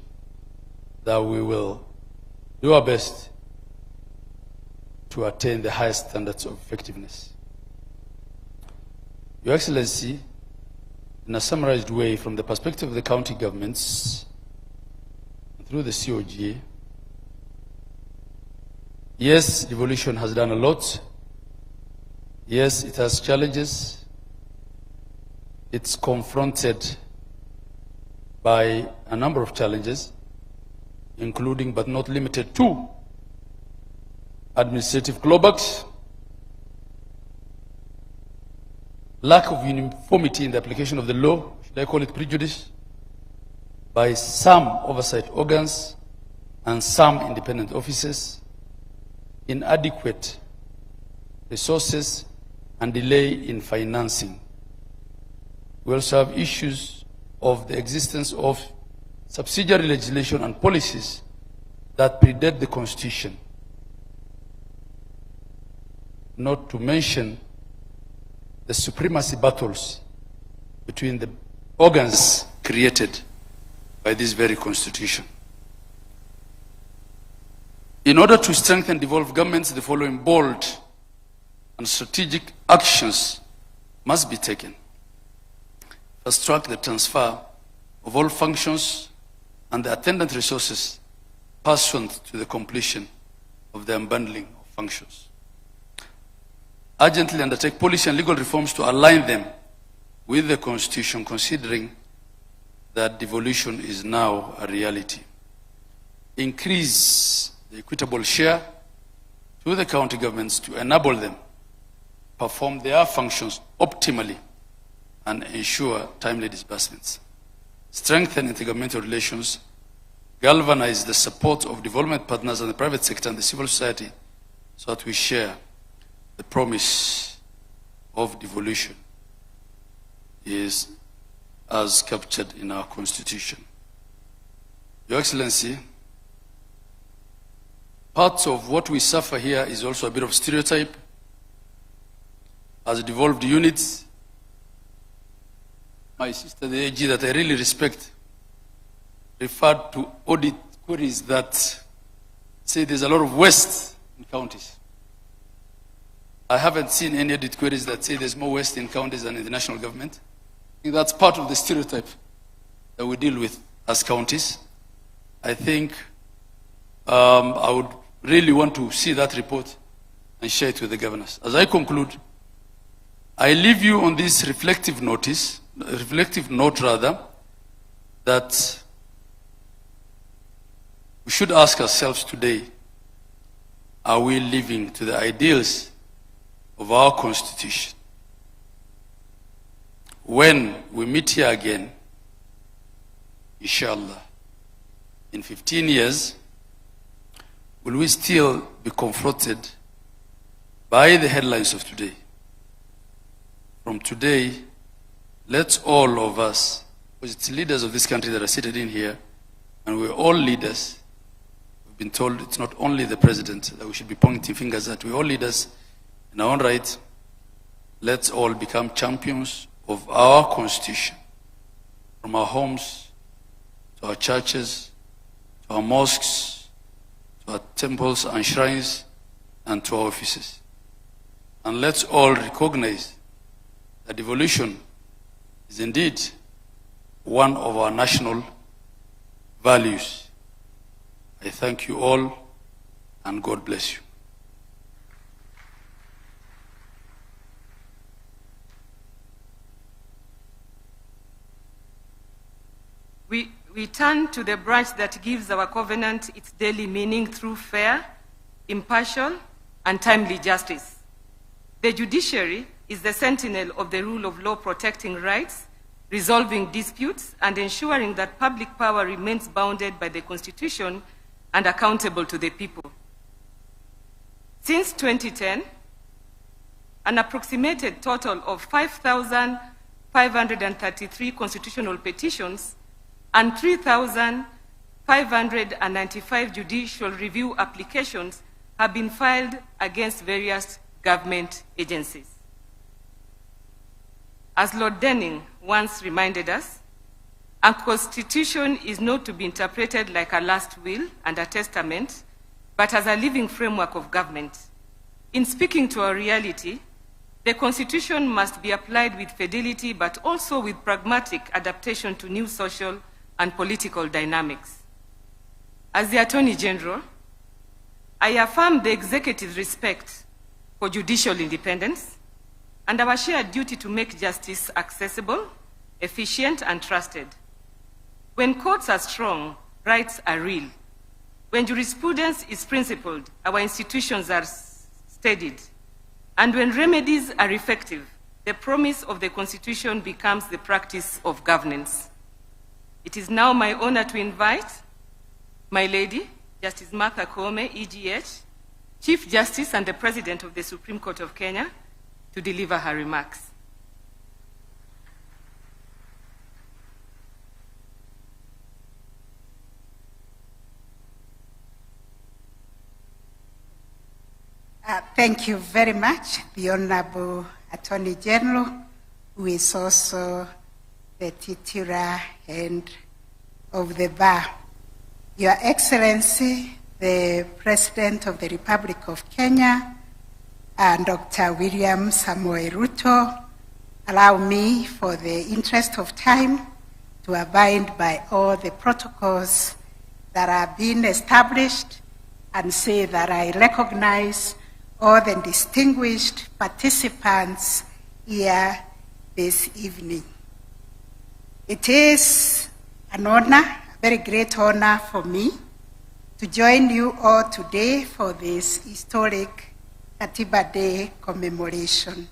S15: that we will do our best to attain the highest standards of effectiveness. Your Excellency, in a summarized way, from the perspective of the county governments, through the COG, yes, devolution has done a lot. Yes, it has challenges. It's confronted by a number of challenges, including but not limited to administrative clawbacks, lack of uniformity in the application of the law, should I call it prejudice, by some oversight organs and some independent offices, inadequate resources, and delay in financing. We also have issues of the existence of subsidiary legislation and policies that predate the Constitution, not to mention the supremacy battles between the organs created by this very Constitution. In order to strengthen devolved governments, the following bold and strategic actions must be taken. First, track the transfer of all functions and the attendant resources pursuant to the completion of the unbundling of functions. Urgently undertake policy and legal reforms to align them with the Constitution, considering that devolution is now a reality. Increase the equitable share to the county governments to enable them perform their functions optimally and ensure timely disbursements. Strengthen intergovernmental relations, galvanize the support of development partners and the private sector and the civil society so that we share the promise of devolution is as captured in our Constitution. Your Excellency, Part of what we suffer here is also a bit of stereotype. As devolved units, my sister, the AG, that I really respect, referred to audit queries that say there's a lot of waste in counties. I haven't seen any audit queries that say there's more waste in counties than in the national government. I think that's part of the stereotype that we deal with as counties. I think I would really want to see that report and share it with the governors. As I conclude, I leave you on this reflective note that we should ask ourselves today, are we living to the ideals of our Constitution? When we meet here again, inshallah, in 15 years, will we still be confronted by the headlines of today? From today, let's all of us, because it's leaders of this country that are seated in here, and we're all leaders. We've been told it's not only the president that we should be pointing fingers at, we're all leaders in our own right. Let's all become champions of our Constitution, from our homes, to our churches, to our mosques, to our temples and shrines, and to our offices. And let's all recognize that devolution is indeed one of our national values. I thank you all, and God bless you.
S13: We turn to the branch that gives our covenant its daily meaning through fair, impartial, and timely justice. The judiciary is the sentinel of the rule of law, protecting rights, resolving disputes, and ensuring that public power remains bounded by the Constitution and accountable to the people. Since 2010, an approximated total of 5,533 constitutional petitions and 3,595 judicial review applications have been filed against various government agencies. As Lord Denning once reminded us, a constitution is not to be interpreted like a last will and a testament, but as a living framework of government. In speaking to our reality, the Constitution must be applied with fidelity, but also with pragmatic adaptation to new social and political dynamics. As the Attorney General, I affirm the executive's respect for judicial independence and our shared duty to make justice accessible, efficient, and trusted. When courts are strong, rights are real. When jurisprudence is principled, our institutions are steadied. And when remedies are effective, the promise of the Constitution becomes the practice of governance. It is now my honor to invite my lady, Justice Martha Koome, EGH, Chief Justice and the President of the Supreme Court of Kenya, to deliver her remarks.
S16: Thank you very much, the Honorable Attorney General, who is also the titular head of the bar. Your Excellency, the President of the Republic of Kenya, and Dr. William Samoei Ruto, allow me, for the interest of time, to abide by all the protocols that are being established and say that I recognize all the distinguished participants here this evening. It is an honor, a very great honor for me, to join you all today for this historic Katiba Day commemoration,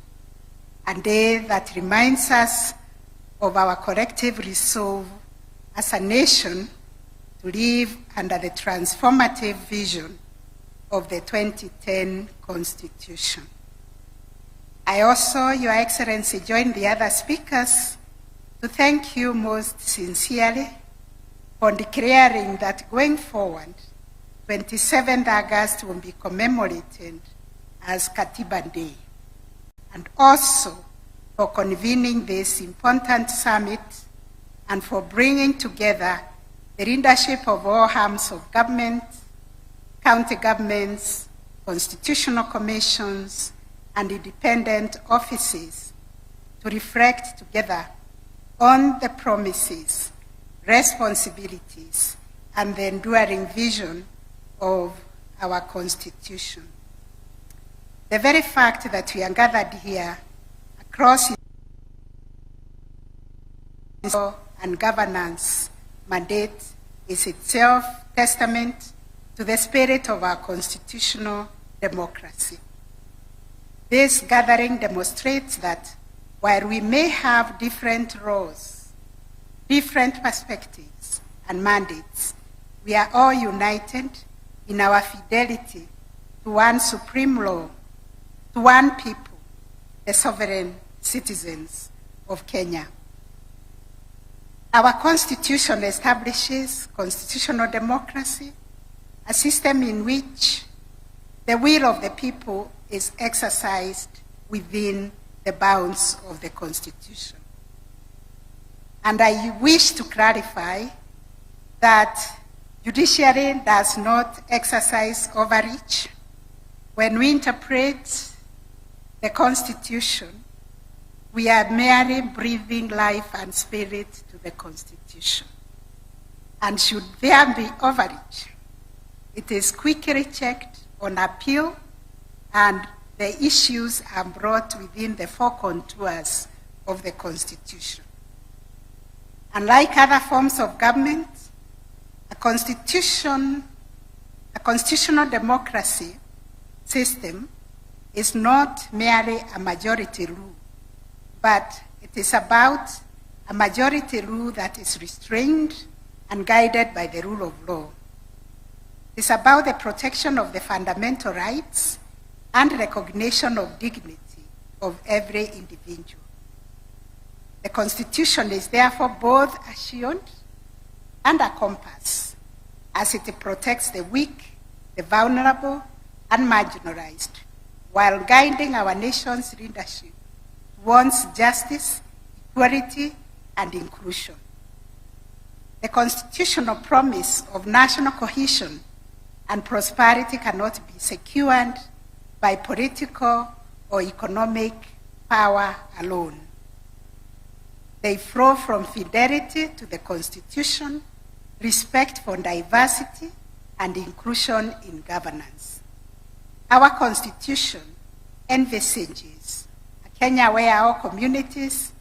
S16: a day that reminds us of our collective resolve as a nation to live under the transformative vision of the 2010 Constitution. I also, Your Excellency, join the other speakers to thank you most sincerely for declaring that going forward, 27th August will be commemorated as Katiba Day, and also for convening this important summit and for bringing together the leadership of all arms of government, county governments, constitutional commissions, and independent offices to reflect together on the promises, responsibilities, and the enduring vision of our Constitution. The very fact that we are gathered here across and governance mandate is itself testament to the spirit of our constitutional democracy. This gathering demonstrates that while we may have different roles, different perspectives and mandates, we are all united in our fidelity to one supreme law, to one people, the sovereign citizens of Kenya. Our Constitution establishes constitutional democracy, a system in which the will of the people is exercised within the bounds of the Constitution. And I wish to clarify that judiciary does not exercise overreach. When we interpret the Constitution, we are merely breathing life and spirit to the Constitution. And should there be overreach, it is quickly checked on appeal, and the issues are brought within the four contours of the Constitution. Unlike other forms of government, a constitutional democracy system is not merely a majority rule, but it is about a majority rule that is restrained and guided by the rule of law. It is about the protection of the fundamental rights and recognition of dignity of every individual. The Constitution is therefore both a shield and a compass, as it protects the weak, the vulnerable, and marginalized, while guiding our nation's leadership towards justice, equality, and inclusion. The constitutional promise of national cohesion and prosperity cannot be secured by political or economic power alone. They flow from fidelity to the Constitution, respect for diversity, and inclusion in governance. Our Constitution envisages a Kenya where all communities,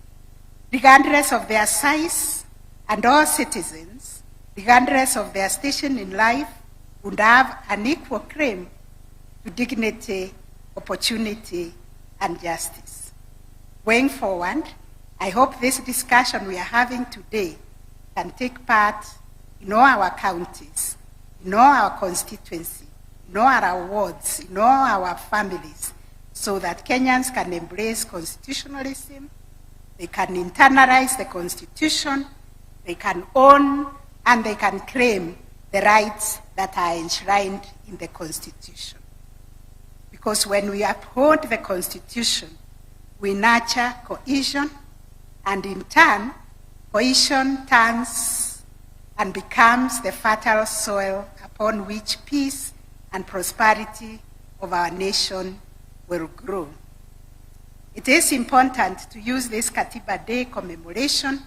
S16: regardless of their size, and all citizens, regardless of their station in life, would have an equal claim to dignity, opportunity, and justice. Going forward, I hope this discussion we are having today can take part in all our counties, in all our constituency, in all our wards, in all our families, so that Kenyans can embrace constitutionalism, they can internalize the Constitution, they can own and they can claim the rights that are enshrined in the Constitution. Because when we uphold the Constitution, we nurture cohesion, and in turn, cohesion turns and becomes the fertile soil upon which peace and prosperity of our nation will grow. It is important to use this Katiba Day commemoration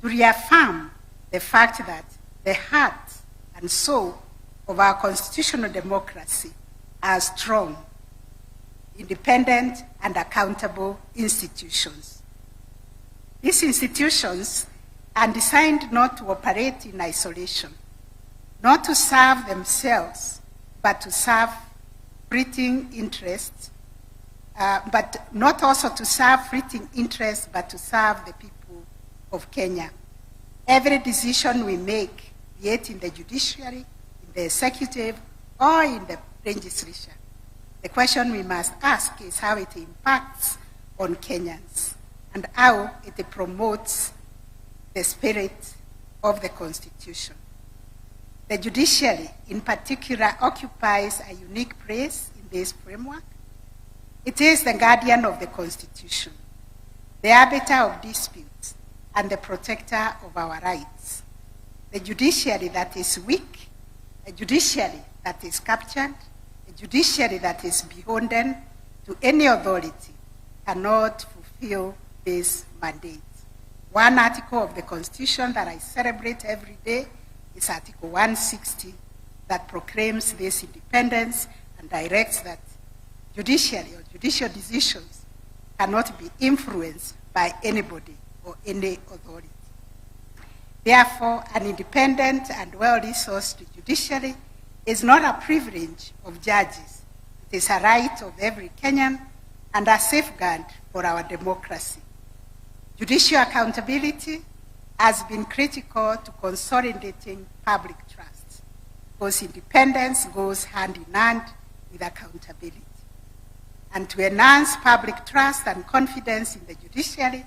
S16: to reaffirm the fact that the heart and soul of our constitutional democracy are strong, independent, and accountable institutions. These institutions are designed not to operate in isolation, not to serve themselves, but to serve fleeting interests, but not also to serve fleeting interests, but to serve the people of Kenya. Every decision we make, be it in the judiciary, in the executive, or in the legislature, the question we must ask is how it impacts on Kenyans and how it promotes the spirit of the Constitution. The judiciary, in particular, occupies a unique place in this framework. It is the guardian of the Constitution, the arbiter of disputes, and the protector of our rights. The judiciary that is weak, a judiciary that is captured, a judiciary that is beholden to any authority cannot fulfill this mandate. One article of the Constitution that I celebrate every day is Article 160 that proclaims this independence and directs that judiciary or judicial decisions cannot be influenced by anybody or any authority. Therefore, an independent and well-resourced judiciary is not a privilege of judges. It is a right of every Kenyan and a safeguard for our democracy. Judicial accountability has been critical to consolidating public trust, because independence goes hand in hand with accountability. And to enhance public trust and confidence in the judiciary,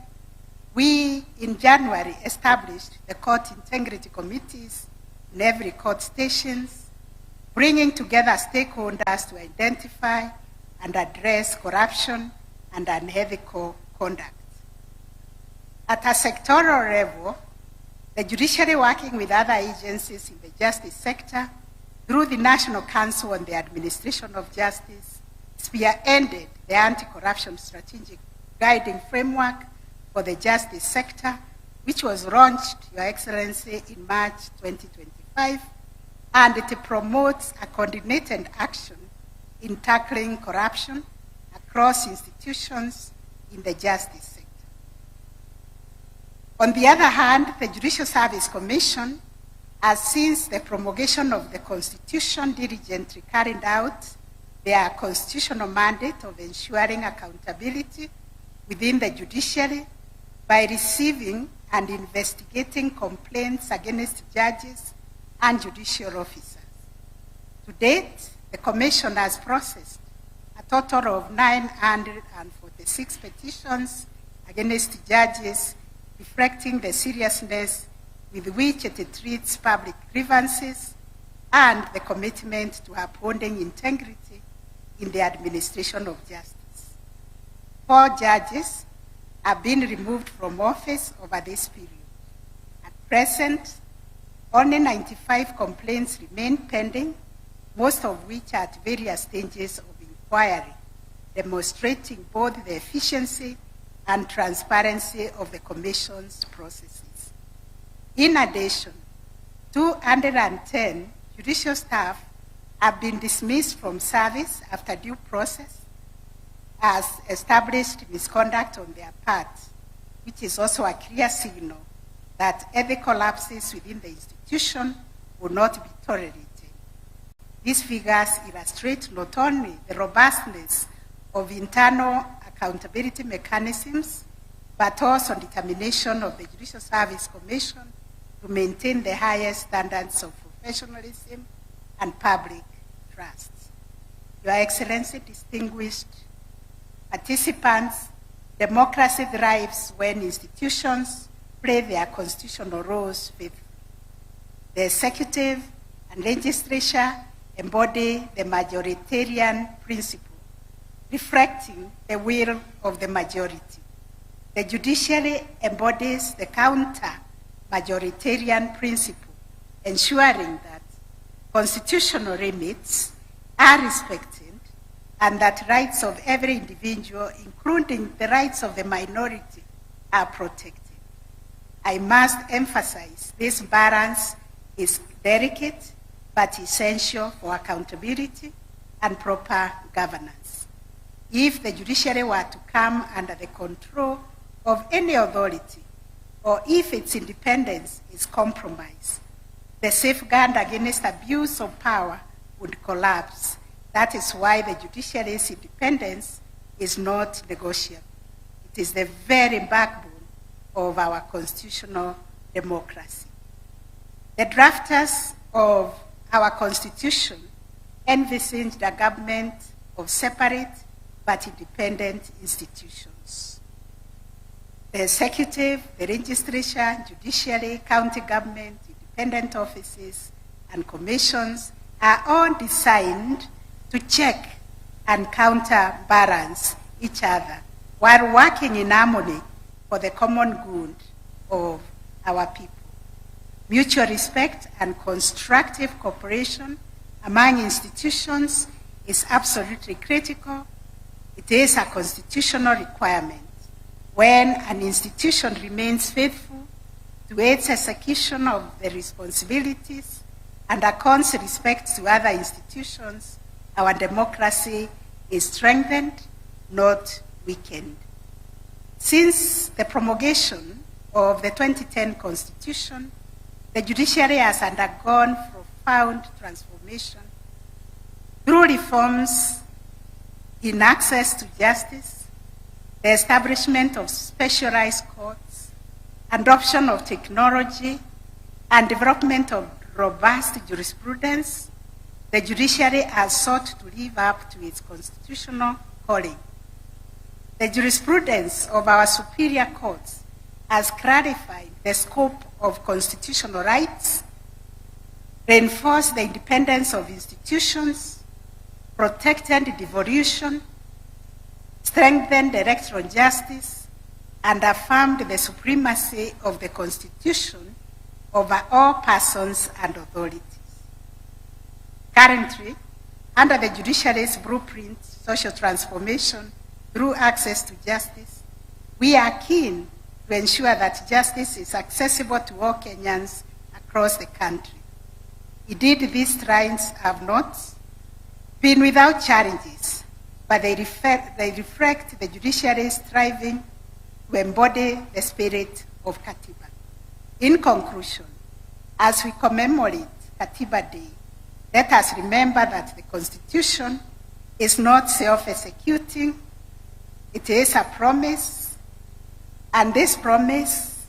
S16: we, in January, established the court integrity committees in every court stations, bringing together stakeholders to identify and address corruption and unethical conduct. At a sectoral level, the judiciary, working with other agencies in the justice sector, through the National Council on the Administration of Justice, spearheaded the anti-corruption strategic guiding framework for the justice sector, which was launched, Your Excellency, in March 2025, and it promotes a coordinated action in tackling corruption across institutions in the justice sector. On the other hand, the Judicial Service Commission has, since the promulgation of the Constitution, diligently carried out their constitutional mandate of ensuring accountability within the judiciary by receiving and investigating complaints against judges and judicial officers. To date, the Commission has processed a total of 946 petitions against judges, reflecting the seriousness with which it treats public grievances and the commitment to upholding integrity in the administration of justice. 4 judges have been removed from office over this period. At present, only 95 complaints remain pending, most of which are at various stages of inquiry, demonstrating both the efficiency and transparency of the Commission's processes. In addition, 210 judicial staff have been dismissed from service after due process as established misconduct on their part, which is also a clear signal that ethical lapses within the institution will not be tolerated. These figures illustrate not only the robustness of internal accountability mechanisms, but also determination of the Judicial Service Commission to maintain the highest standards of professionalism and public trust. Your Excellency, distinguished participants, democracy thrives when institutions play their constitutional roles faithfully. The executive and legislature embody the majoritarian principle, reflecting the will of the majority. The judiciary embodies the counter-majoritarian principle, ensuring that constitutional limits are respected and that rights of every individual, including the rights of the minority, are protected. I must emphasize this balance is delicate but essential for accountability and proper governance. If the judiciary were to come under the control of any authority, or if its independence is compromised, the safeguard against abuse of power would collapse. That is why the judiciary's independence is not negotiable. It is the very backbone of our constitutional democracy. The drafters of our Constitution envisaged a government of separate but independent institutions. The executive, the legislature, judiciary, county government, independent offices, and commissions are all designed to check and counterbalance each other while working in harmony for the common good of our people. Mutual respect and constructive cooperation among institutions is absolutely critical. It is a constitutional requirement. When an institution remains faithful to its execution of the responsibilities and accords respect to other institutions, our democracy is strengthened, not weakened. Since the promulgation of the 2010 Constitution, the judiciary has undergone profound transformation through reforms in access to justice, the establishment of specialized courts, adoption of technology, and development of robust jurisprudence. The judiciary has sought to live up to its constitutional calling. The jurisprudence of our superior courts has clarified the scope of constitutional rights, reinforced the independence of institutions, protected devolution, strengthened electoral justice, and affirmed the supremacy of the Constitution over all persons and authorities. Currently, under the judiciary's blueprint, social transformation through access to justice, we are keen to ensure that justice is accessible to all Kenyans across the country. Indeed, these strides have not been without challenges, but they reflect the judiciary's striving to embody the spirit of Katiba. In conclusion, as we commemorate Katiba Day, let us remember that the Constitution is not self-executing. It is a promise, and this promise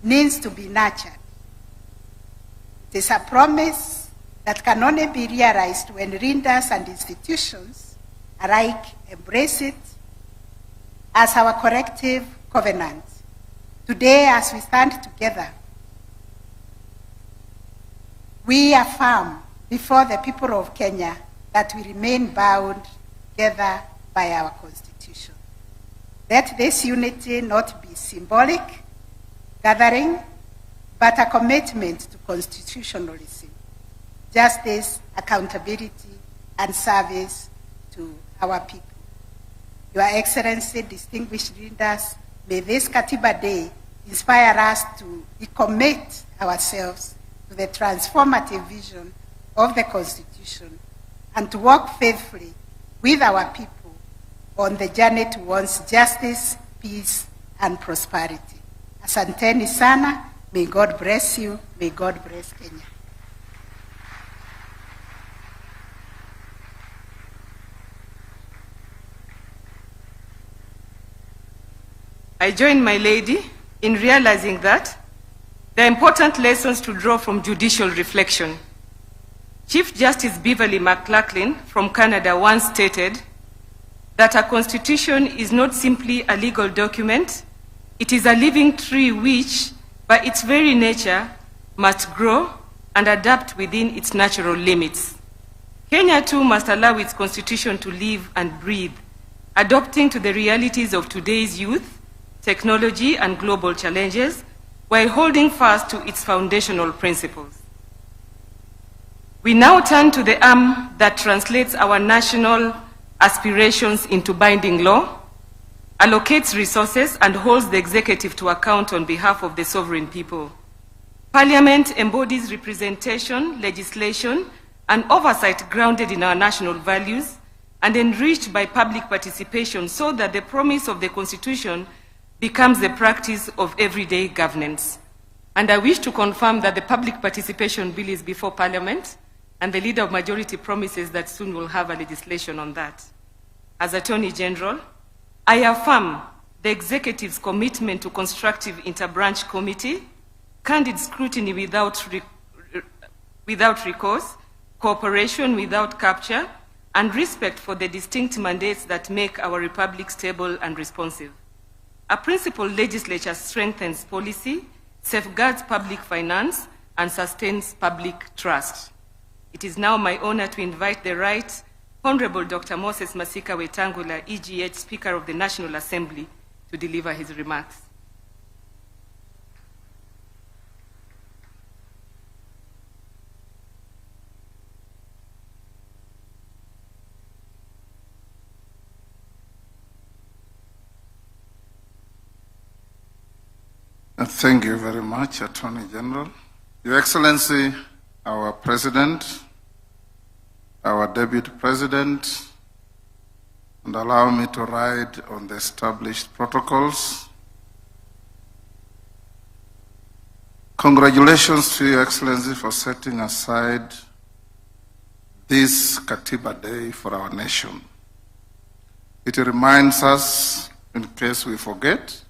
S16: needs to be nurtured. It is a promise that can only be realized when leaders and institutions alike embrace it as our collective covenant. Today, as we stand together, we affirm before the people of Kenya that we remain bound together by our Constitution. Let this unity not be symbolic gathering, but a commitment to constitutionalism, justice, accountability, and service to our people. Your Excellency, distinguished leaders, may this Katiba Day inspire us to recommit ourselves to the transformative vision of the Constitution and to work faithfully with our people on the journey towards justice, peace, and prosperity. Asanteni sana. May God bless you. May God bless Kenya.
S13: I join my lady in realizing that there are important lessons to draw from judicial reflection. Chief Justice Beverly McLaughlin from Canada once stated that a constitution is not simply a legal document, it is a living tree which, by its very nature, must grow and adapt within its natural limits. Kenya too must allow its constitution to live and breathe, adapting to the realities of today's youth, technology, and global challenges, while holding fast to its foundational principles. We now turn to the arm that translates our national aspirations into binding law, allocates resources, and holds the executive to account on behalf of the sovereign people. Parliament embodies representation, legislation, and oversight grounded in our national values and enriched by public participation so that the promise of the Constitution becomes the practice of everyday governance. And I wish to confirm that the public participation bill is before Parliament, and the Leader of Majority promises that soon we'll have a legislation on that. As Attorney General, I affirm the Executive's commitment to constructive interbranch committee, candid scrutiny without recourse, cooperation without capture, and respect for the distinct mandates that make our republic stable and responsive. A principled legislature strengthens policy, safeguards public finance, and sustains public trust. It is now my honor to invite the Right Honorable Dr. Moses Masika Wetangula, EGH Speaker of the National Assembly, to deliver his remarks.
S8: Thank you very much, Attorney General. Your Excellency, our President, our Deputy President, and allow me to ride on the established protocols. Congratulations to Your Excellency for setting aside this Katiba Day for our nation. It reminds us, in case we forget,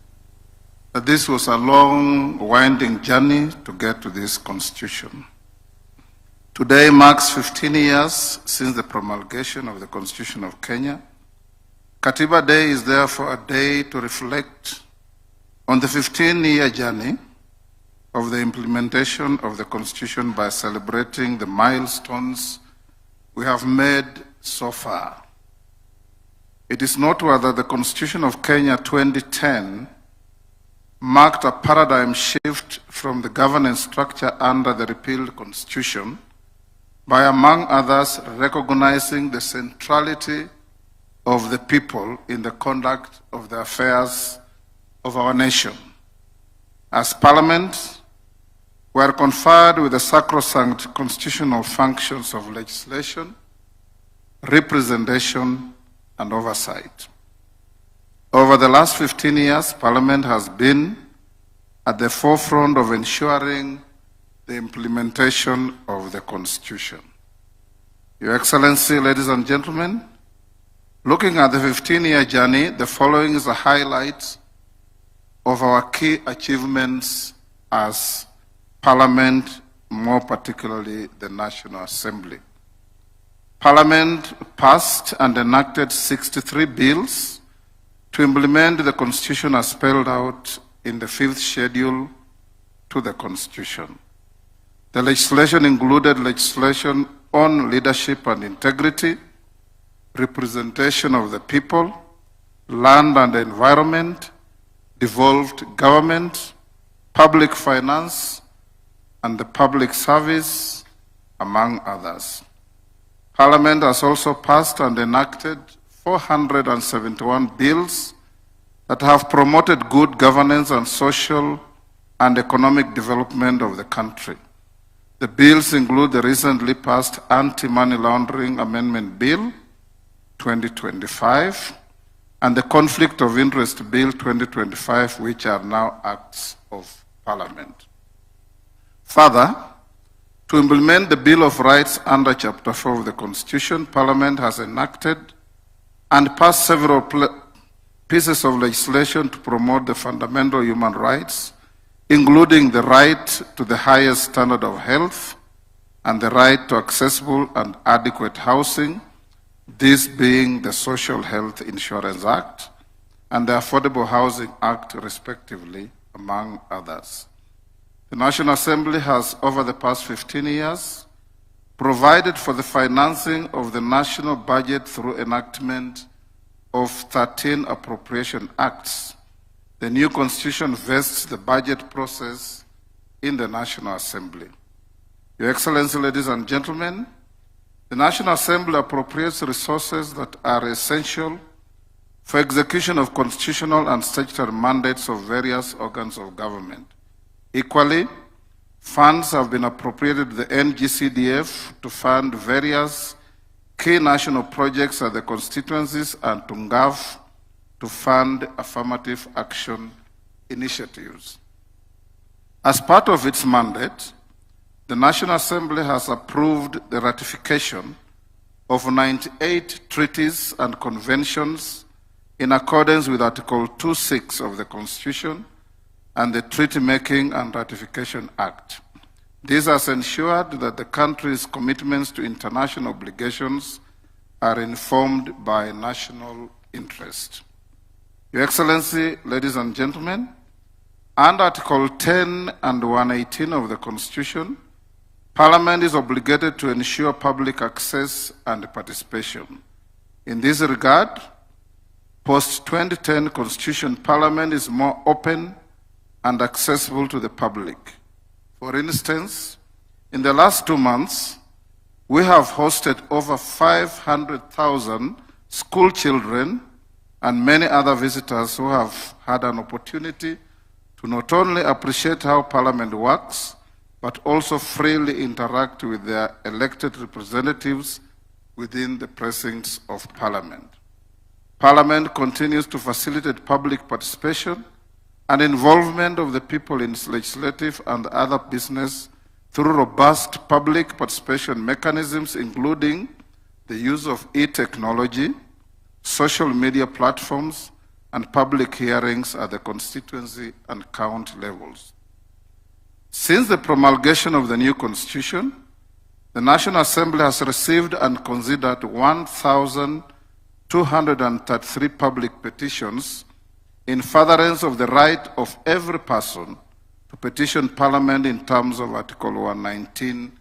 S8: that this was a long, winding journey to get to this Constitution. Today marks 15 years since the promulgation of the Constitution of Kenya. Katiba Day is therefore a day to reflect on the 15-year journey of the implementation of the Constitution by celebrating the milestones we have made so far. It is noteworthy that the Constitution of Kenya 2010 marked a paradigm shift from the governance structure under the repealed Constitution by, among others, recognizing the centrality of the people in the conduct of the affairs of our nation. As Parliament, we are conferred with the sacrosanct constitutional functions of legislation, representation, and oversight. Over the last 15 years, Parliament has been at the forefront of ensuring the implementation of the Constitution. Your Excellency, ladies and gentlemen, looking at the 15-year journey, the following is a highlight of our key achievements as Parliament, more particularly the National Assembly. Parliament passed and enacted 63 bills to implement the Constitution as spelled out in the 5th schedule to the Constitution. The legislation included legislation on leadership and integrity, representation of the people, land and environment, devolved government, public finance, and the public service, among others. Parliament has also passed and enacted 471 bills that have promoted good governance and social and economic development of the country. The bills include the recently passed Anti-Money Laundering Amendment Bill 2025 and the Conflict of Interest Bill 2025, which are now acts of Parliament. Further, to implement the Bill of Rights under Chapter 4 of the Constitution, Parliament has enacted and passed several pieces of legislation to promote the fundamental human rights, including the right to the highest standard of health and the right to accessible and adequate housing, this being the Social Health Insurance Act and the Affordable Housing Act, respectively, among others. The National Assembly has, over the past 15 years, provided for the financing of the national budget through enactment of 13 appropriation acts. The new Constitution vests the budget process in the National Assembly. Your Excellency, ladies and gentlemen, the National Assembly appropriates resources that are essential for execution of constitutional and statutory mandates of various organs of government. Equally, funds have been appropriated to the NGCDF to fund various key national projects at the constituencies and to NGAV to fund affirmative action initiatives. As part of its mandate, the National Assembly has approved the ratification of 98 treaties and conventions in accordance with Article 26 of the Constitution and the Treaty Making and Ratification Act. This has ensured that the country's commitments to international obligations are informed by national interest. Your Excellency, ladies and gentlemen, Under Article 10 and 118 of the Constitution, Parliament is obligated to ensure public access and participation. In this regard, post-2010 Constitution, Parliament is more open and accessible to the public. For instance, in the last 2 months, we have hosted over 500,000 school children and many other visitors who have had an opportunity to not only appreciate how Parliament works, but also freely interact with their elected representatives within the precincts of Parliament. Parliament continues to facilitate public participation and involvement of the people in legislative and other business through robust public participation mechanisms, including the use of e-technology, social media platforms, and public hearings at the constituency and county levels. Since the promulgation of the new Constitution, the National Assembly has received and considered 1,233 public petitions in furtherance of the right of every person to petition Parliament in terms of Article 119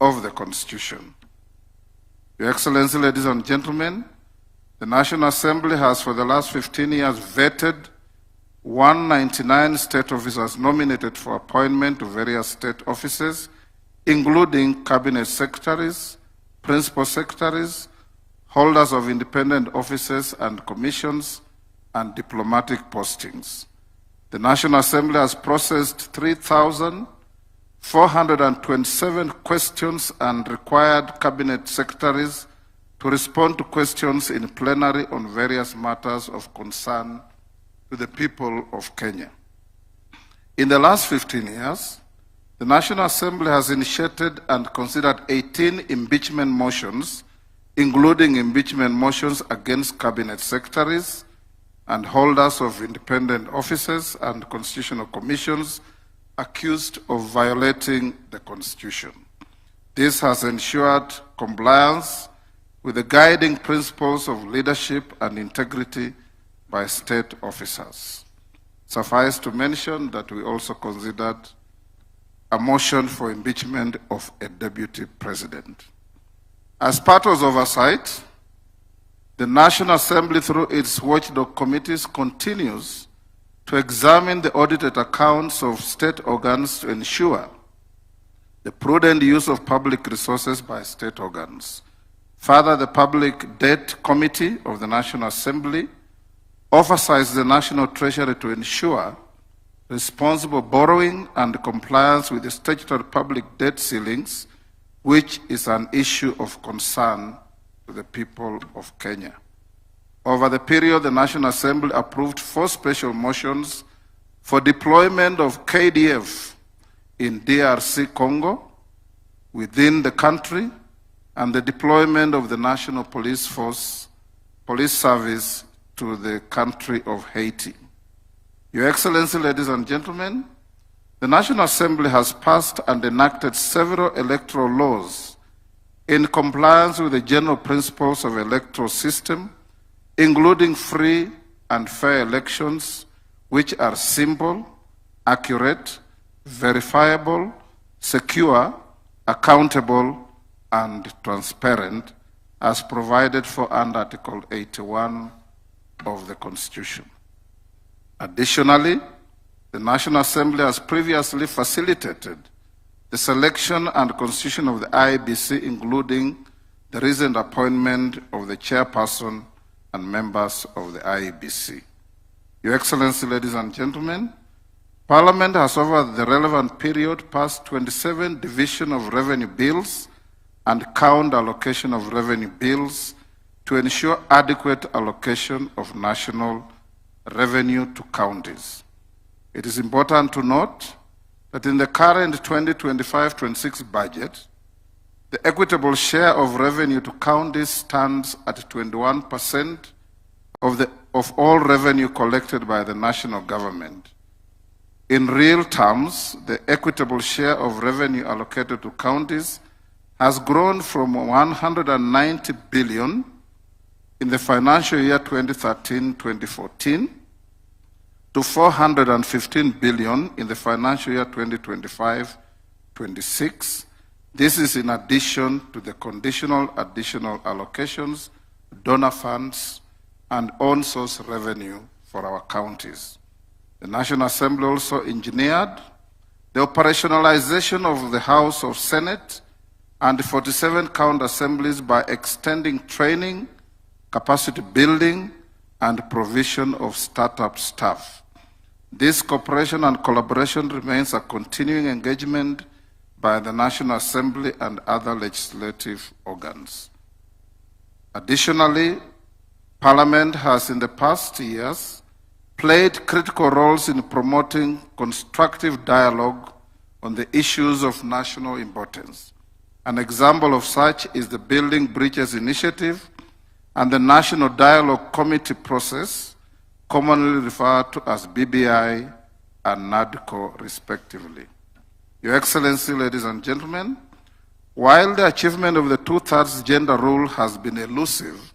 S8: of the Constitution. Your Excellency, ladies and gentlemen, the National Assembly has for the last 15 years vetted 199 state officers nominated for appointment to various state offices, including cabinet secretaries, principal secretaries, holders of independent offices and commissions, and diplomatic postings. The National Assembly has processed 3,427 questions and required cabinet secretaries to respond to questions in plenary on various matters of concern to the people of Kenya. In the last 15 years, the National Assembly has initiated and considered 18 impeachment motions, including impeachment motions against cabinet secretaries and holders of independent offices and constitutional commissions accused of violating the Constitution. This has ensured compliance with the guiding principles of leadership and integrity by state officers. Suffice to mention that we also considered a motion for impeachment of a deputy president. As part of oversight, the National Assembly, through its watchdog committees, continues to examine the audited accounts of state organs to ensure the prudent use of public resources by state organs. Further, the Public Debt Committee of the National Assembly oversights the National Treasury to ensure responsible borrowing and compliance with the statutory public debt ceilings, which is an issue of concern to the people of Kenya. Over the period, the National Assembly approved 4 special motions for deployment of KDF in DRC Congo, within the country, and the deployment of the National Police Service to the country of Haiti. Your Excellency, ladies and gentlemen, the National Assembly has passed and enacted several electoral laws in compliance with the general principles of the electoral system, including free and fair elections, which are simple, accurate, verifiable, secure, accountable, and transparent, as provided for under Article 81 of the Constitution. Additionally, the National Assembly has previously facilitated the selection and constitution of the IEBC, including the recent appointment of the chairperson and members of the IEBC. Your Excellency, ladies and gentlemen, Parliament has over the relevant period passed 27 division of revenue bills and count allocation of revenue bills to ensure adequate allocation of national revenue to counties. It is important to note that in the current 2025-26 budget, the equitable share of revenue to counties stands at 21% of all revenue collected by the national government. In real terms, the equitable share of revenue allocated to counties has grown from 190 billion in the financial year 2013-2014 to 415 billion in the financial year 2025-26. This is in addition to the conditional additional allocations, donor funds, and on-source revenue for our counties. The National Assembly also engineered the operationalization of the House of Senate and 47 county assemblies by extending training, capacity building, and provision of startup staff. This cooperation and collaboration remains a continuing engagement by the National Assembly and other legislative organs. Additionally, Parliament has in the past years played critical roles in promoting constructive dialogue on the issues of national importance. An example of such is the Building Bridges Initiative and the National Dialogue Committee process, commonly referred to as BBI and NADCO respectively. Your Excellency, ladies and gentlemen, while the achievement of the two-thirds gender rule has been elusive,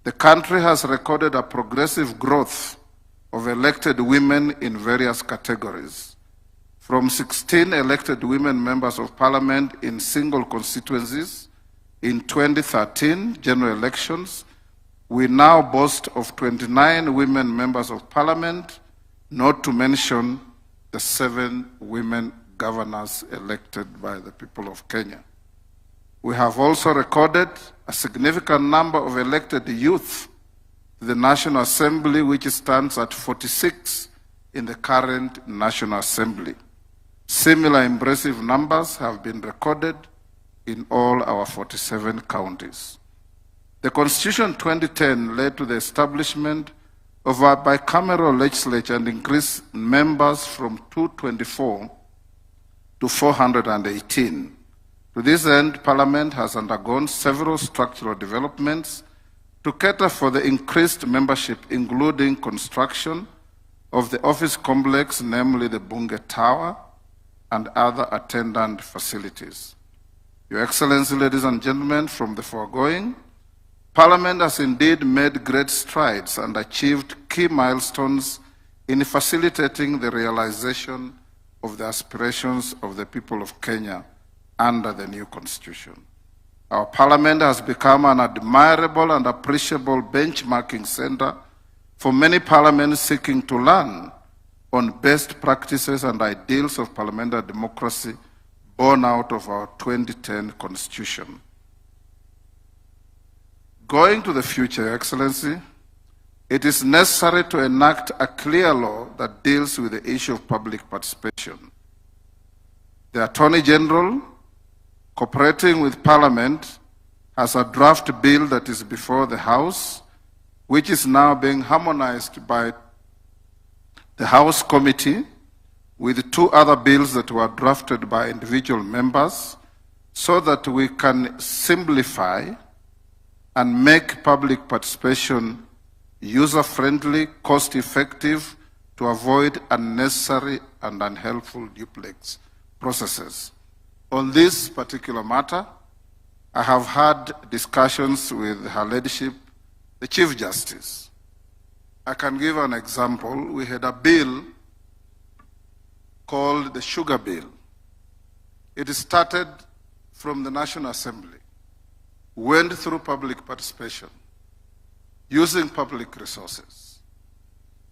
S8: the country has recorded a progressive growth of elected women in various categories. From 16 elected women members of parliament in single constituencies in 2013 general elections, we now boast of 29 women members of parliament, not to mention the 7 women governors elected by the people of Kenya. We have also recorded a significant number of elected youth to the National Assembly, which stands at 46 in the current National Assembly. Similar impressive numbers have been recorded in all our 47 counties. The Constitution 2010 led to the establishment of a bicameral legislature and increased members from 224 to 418. To this end, Parliament has undergone several structural developments to cater for the increased membership, including construction of the office complex, namely the Bunge Tower, and other attendant facilities. Your Excellency, ladies and gentlemen, from the foregoing, Parliament has indeed made great strides and achieved key milestones in facilitating the realization of the aspirations of the people of Kenya under the new Constitution. Our Parliament has become an admirable and appreciable benchmarking center for many parliaments seeking to learn on best practices and ideals of parliamentary democracy born out of our 2010 Constitution. Going to the future, Your Excellency, it is necessary to enact a clear law that deals with the issue of public participation. The Attorney General, cooperating with Parliament, has a draft bill that is before the House, which is now being harmonized by the House Committee with 2 other bills that were drafted by individual members, so that we can simplify and make public participation user-friendly, cost-effective, to avoid unnecessary and unhelpful duplex processes. On this particular matter, I have had discussions with Her Ladyship, the Chief Justice. I can give an example. We had a bill called the Sugar Bill. It started from the National Assembly, went through public participation, using public resources.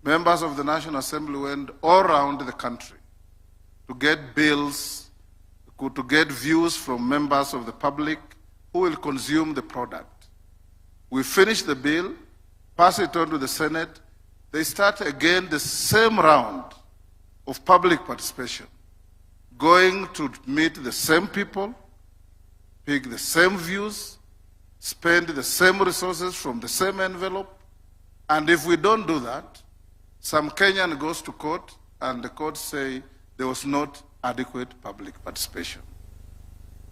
S8: Members of the National Assembly went all around the country to get bills, to get views from members of the public who will consume the product. We finish the bill, pass it on to the Senate. They start again the same round of public participation, going to meet the same people, pick the same views, spend the same resources from the same envelope, and if we don't do that, some Kenyan goes to court and the court say there was not adequate public participation.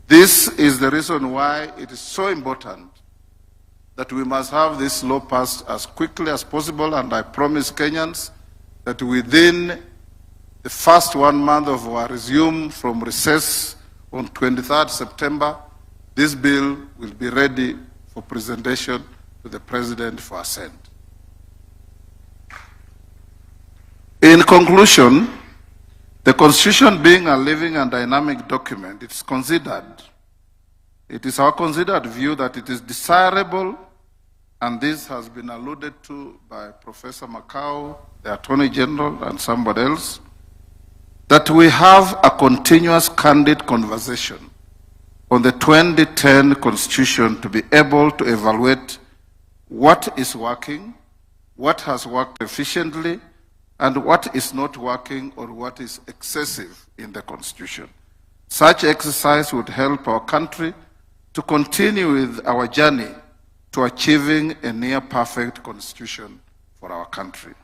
S8: This is the reason why it is so important that we must have this law passed as quickly as possible, and I promise Kenyans that within the first 1 month of our resume from recess on 23rd September, this bill will be ready for presentation to the President for assent. In conclusion, the Constitution being a living and dynamic document, it is our considered view that it is desirable, and this has been alluded to by Professor Macau, the Attorney General, and somebody else, that we have a continuous candid conversation on the 2010 Constitution to be able to evaluate what is working, what has worked efficiently, and what is not working or what is excessive in the Constitution. Such exercise would help our country to continue with our journey to achieving a near-perfect Constitution for our country.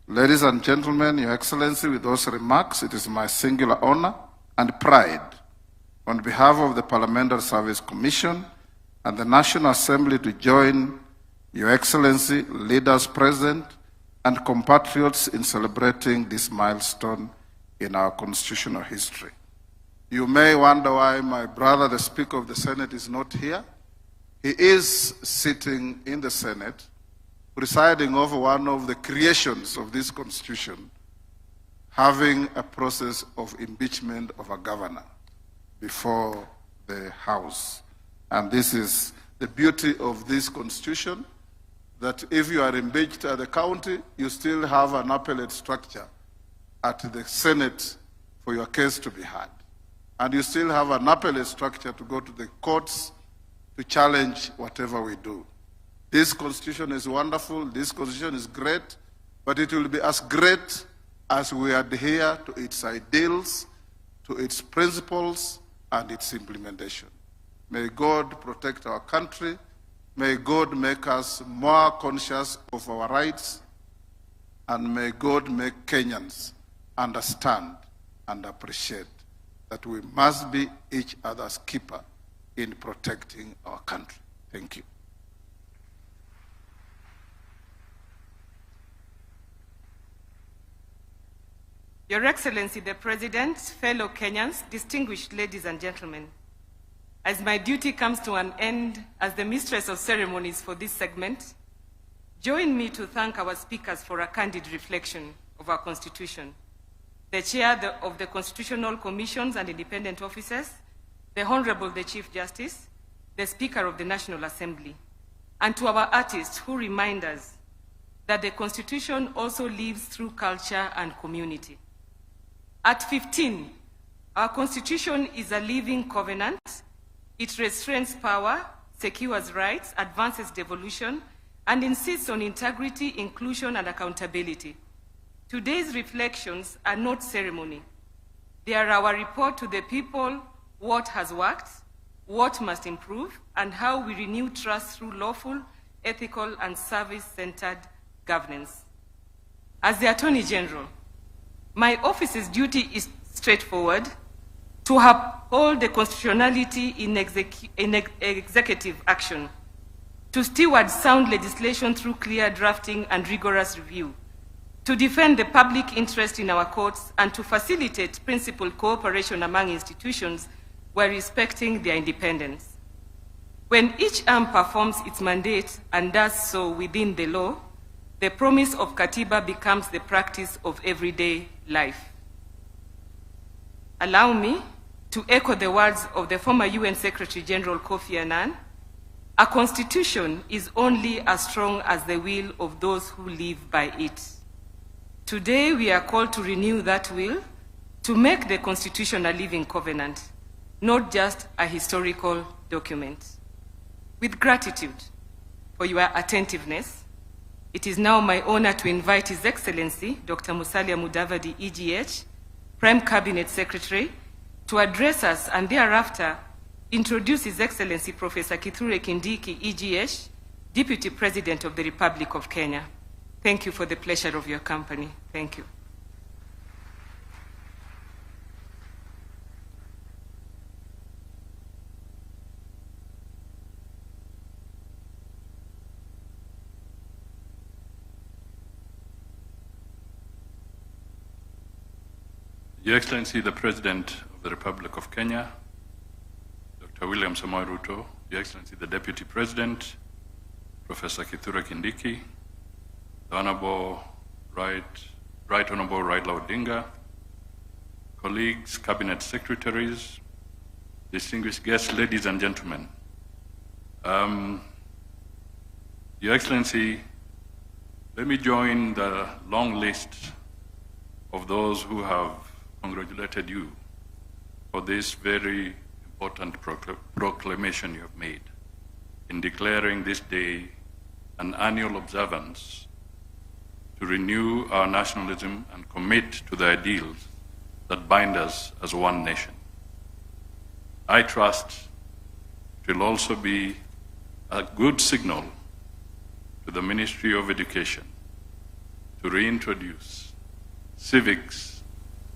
S8: Ladies and gentlemen, Your Excellency, with those remarks, it is my singular honor and pride on behalf of the Parliamentary Service Commission and the National Assembly to join Your Excellency, leaders present, and compatriots in celebrating this milestone in our constitutional history. You may wonder why my brother, the Speaker of the Senate, is not here. He is sitting in the Senate, presiding over one of the creations of this Constitution, having a process of impeachment of a governor before the House. And this is the beauty of this Constitution, that if you are impeached at the county, you still have an appellate structure at the Senate for your case to be heard. And you still have an appellate structure to go to the courts to challenge whatever we do. This Constitution is wonderful, this Constitution is great, but it will be as great as we adhere to its ideals, to its principles, and its implementation. May God protect our country. May God make us more conscious of our rights, and may God make Kenyans understand and appreciate that we must be each other's keeper in protecting our country. Thank you.
S13: Your Excellency, the President, fellow Kenyans, distinguished ladies and gentlemen, as my duty comes to an end as the mistress of ceremonies for this segment, join me to thank our speakers for a candid reflection of our Constitution, the Chair of the Constitutional Commissions and Independent Officers, the Honorable the Chief Justice, the Speaker of the National Assembly, and to our artists who remind us that the Constitution also lives through culture and community. At 15, our Constitution is a living covenant. It restrains power, secures rights, advances devolution, and insists on integrity, inclusion, and accountability. Today's reflections are not ceremony. They are our report to the people, what has worked, what must improve, and how we renew trust through lawful, ethical, and service-centered governance. As the Attorney General, my office's duty is straightforward: to uphold the constitutionality in executive action, to steward sound legislation through clear drafting and rigorous review, to defend the public interest in our courts, and to facilitate principled cooperation among institutions while respecting their independence. When each arm performs its mandate and does so within the law, the promise of Katiba becomes the practice of everyday life. Allow me to echo the words of the former UN Secretary General Kofi Annan: a constitution is only as strong as the will of those who live by it. Today we are called to renew that will, to make the Constitution a living covenant, not just a historical document. With gratitude for your attentiveness, it is now my honor to invite His Excellency Dr. Musalia Mudavadi, EGH, Prime Cabinet Secretary, to address us and thereafter introduce His Excellency Professor Kithure Kindiki, EGH, Deputy President of the Republic of Kenya. Thank you for the pleasure of your company. Thank you.
S17: Your Excellency, the President of the Republic of Kenya, Dr. William Samoei Ruto, Your Excellency, the Deputy President, Professor Kithure Kindiki, the Honorable Right Right Honorable Raila Odinga, colleagues, cabinet secretaries, distinguished guests, ladies and gentlemen. Your Excellency, let me join the long list of those who have congratulated you for this very important proclamation you have made in declaring this day an annual observance to renew our nationalism and commit to the ideals that bind us as one nation. I trust it will also be a good signal to the Ministry of Education to reintroduce civics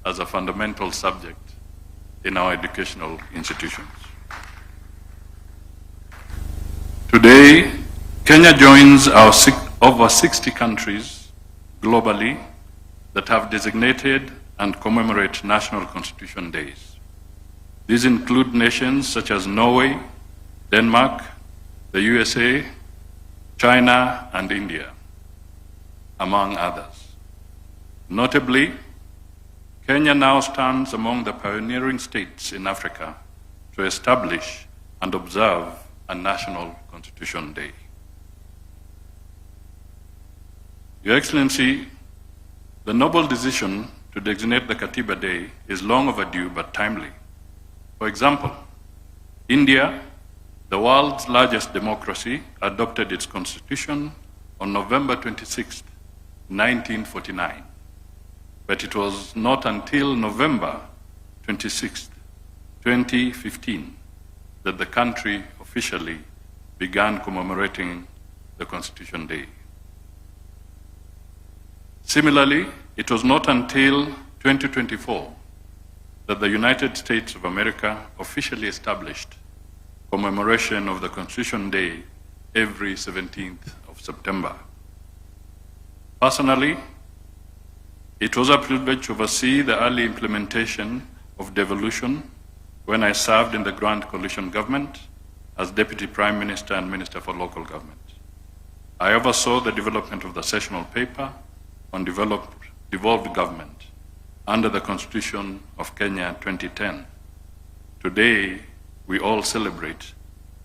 S17: as a fundamental subject in our educational institutions. Today, Kenya joins our over 60 countries globally that have designated and commemorate National Constitution Days. These include nations such as Norway, Denmark, the USA, China, and India, among others. Notably, Kenya now stands among the pioneering states in Africa to establish and observe a National Constitution Day. Your Excellency, the noble decision to designate the Katiba Day is long overdue but timely. For example, India, the world's largest democracy, adopted its constitution on November 26, 1949. But it was not until November 26, 2015, that the country officially began commemorating the Constitution Day. Similarly, it was not until 2024 that the United States of America officially established commemoration of the Constitution Day every 17th of September. Personally, it was a privilege to oversee the early implementation of devolution when I served in the Grand Coalition government as Deputy Prime Minister and Minister for Local Government. I oversaw the development of the sessional paper on devolved government under the Constitution of Kenya 2010. Today, we all celebrate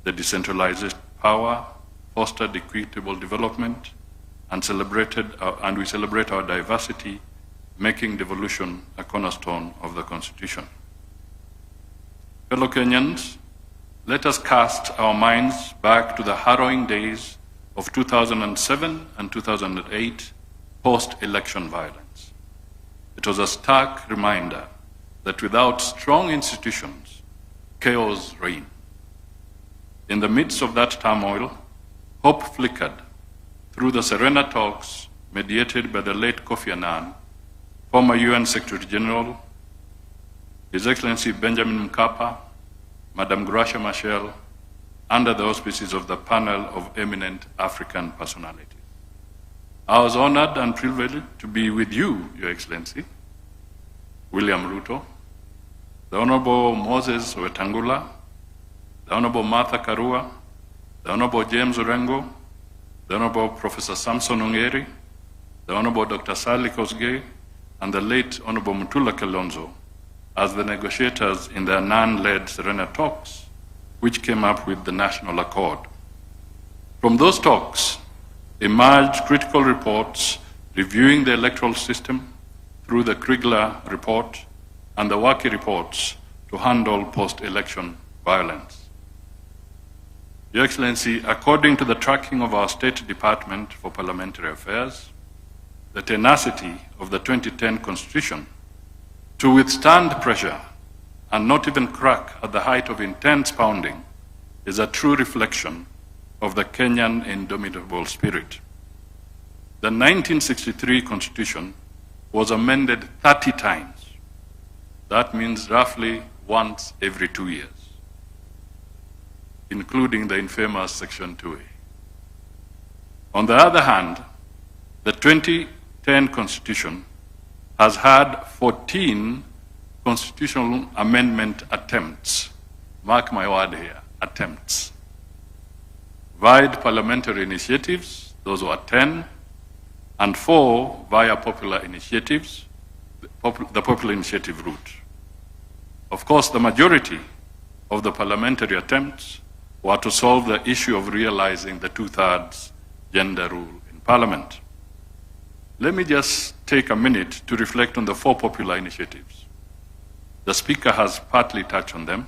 S17: the decentralized power, fostered equitable development, and we celebrate our diversity, making devolution a cornerstone of the Constitution. Fellow Kenyans, let us cast our minds back to the harrowing days of 2007 and 2008 post-election violence. It was a stark reminder that without strong institutions, chaos reigned. In the midst of that turmoil, hope flickered through the Serena talks mediated by the late Kofi Annan, former UN Secretary General, His Excellency Benjamin Mkapa, Madam Gracia Machel, under the auspices of the panel of eminent African personalities. I was honored and privileged to be with you, Your Excellency, William Ruto, the Honorable Moses Wetangula, the Honorable Martha Karua, the Honorable James Orengo, the Honorable Professor Samson Ongeri, the Honorable Dr. Sally Kosgei, and the late Honorable Mutula Kilonzo as the negotiators in the Annan-led Serena talks, which came up with the National Accord. From those talks emerged critical reports reviewing the electoral system through the Kriegler report and the Waki reports to handle post-election violence. Your Excellency, according to the tracking of our State Department for Parliamentary Affairs, the tenacity of the 2010 Constitution to withstand pressure and not even crack at the height of intense pounding is a true reflection of the Kenyan indomitable spirit. The 1963 Constitution was amended 30 times. That means roughly once every 2 years, including the infamous Section 2A. On the other hand, the 2010 Constitution has had 14 constitutional amendment attempts. Mark my word here, attempts. Vide parliamentary initiatives, those were 10, and 4 via popular initiatives, the popular initiative route. Of course, the majority of the parliamentary attempts were to solve the issue of realizing the 2/3 gender rule in Parliament. Let me just take a minute to reflect on the 4 popular initiatives. The Speaker has partly touched on them.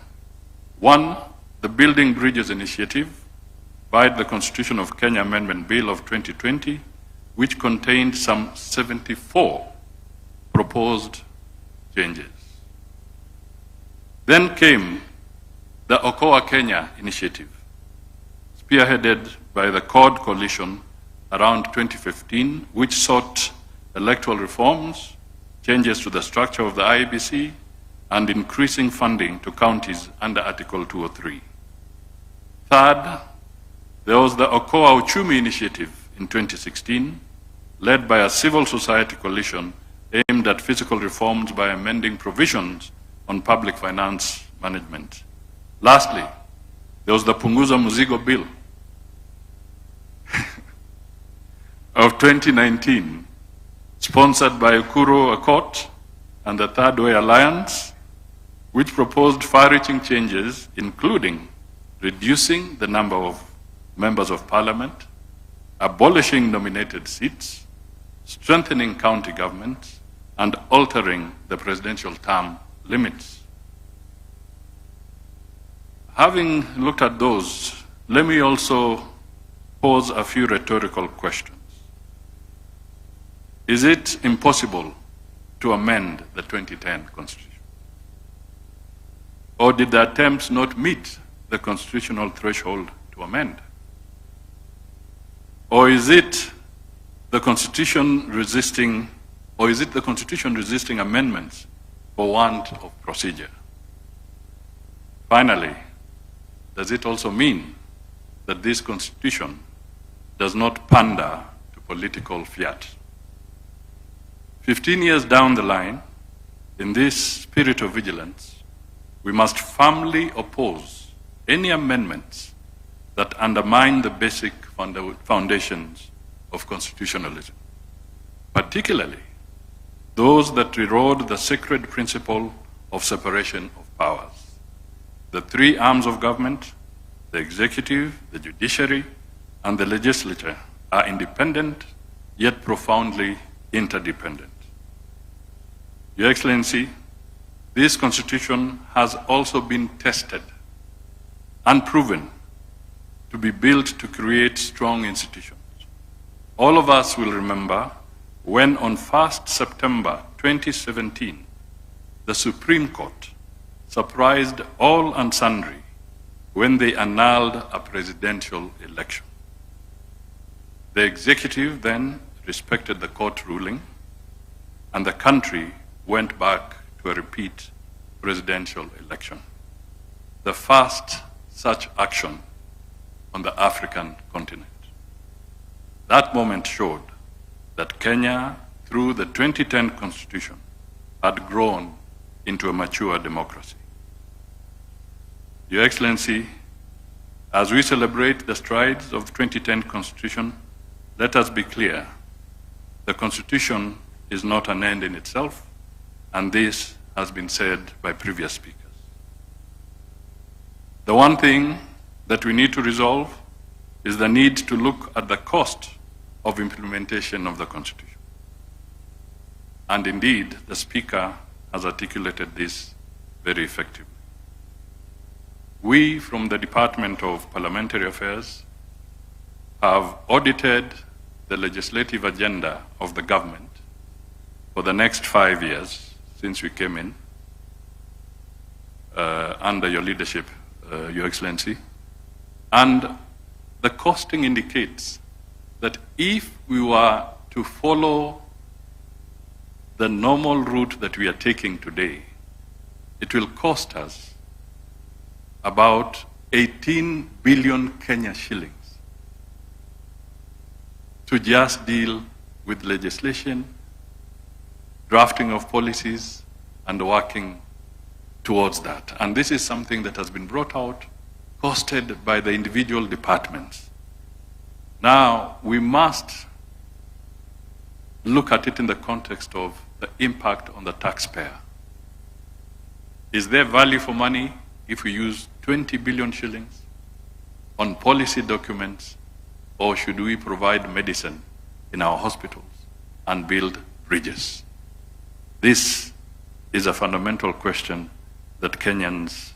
S17: 1, the Building Bridges Initiative via the Constitution of Kenya Amendment Bill of 2020, which contained some 74 proposed changes. Then came the Okoa Kenya initiative, spearheaded by the COG coalition around 2015, which sought electoral reforms, changes to the structure of the IEBC, and increasing funding to counties under Article 203. Third, there was the Okoa Uchumi initiative in 2016, led by a civil society coalition aimed at physical reforms by amending provisions on public finance management. Lastly, there was the Punguza Muzigo Bill of 2019, sponsored by Ukuru Akot and the Third Way Alliance, which proposed far-reaching changes, including reducing the number of members of parliament, abolishing nominated seats, strengthening county governments, and altering the presidential term limits. Having looked at those, let me also pose a few rhetorical questions. Is it impossible to amend the 2010 Constitution? Or did the attempts not meet the constitutional threshold to amend? Or is it the Constitution resisting, amendments for want of procedure? Finally, does it also mean that this Constitution does not pander to political fiat? 15 years down the line, in this spirit of vigilance, we must firmly oppose any amendments that undermine the basic foundations of constitutionalism, particularly those that erode the sacred principle of separation of powers. The 3 arms of government, the executive, the judiciary, and the legislature, are independent, yet profoundly interdependent. Your Excellency, this Constitution has also been tested and proven to be built to create strong institutions. All of us will remember when on 1st September 2017, the Supreme Court surprised all and sundry when they annulled a presidential election. The executive then respected the court ruling, and the country went back to a repeat presidential election, the first such action on the African continent. That moment showed that Kenya, through the 2010 Constitution, had grown into a mature democracy. Your Excellency, as we celebrate the strides of the 2010 Constitution, let us be clear, the Constitution is not an end in itself, and this has been said by previous speakers. The one thing that we need to resolve is the need to look at the cost of implementation of the Constitution. And indeed, the Speaker has articulated this very effectively. We, from the Department of Parliamentary Affairs, have audited the legislative agenda of the government for the next 5 years since we came in under your leadership, Your Excellency. And the costing indicates that if we were to follow the normal route that we are taking today, it will cost us about 18 billion Kenya shillings to just deal with legislation, drafting of policies, and working towards that. And this is something that has been brought out, costed by the individual departments. Now, we must look at it in the context of the impact on the taxpayer. Is there value for money if we use 20 billion shillings on policy documents, or should we provide medicine in our hospitals and build bridges? This is a fundamental question that Kenyans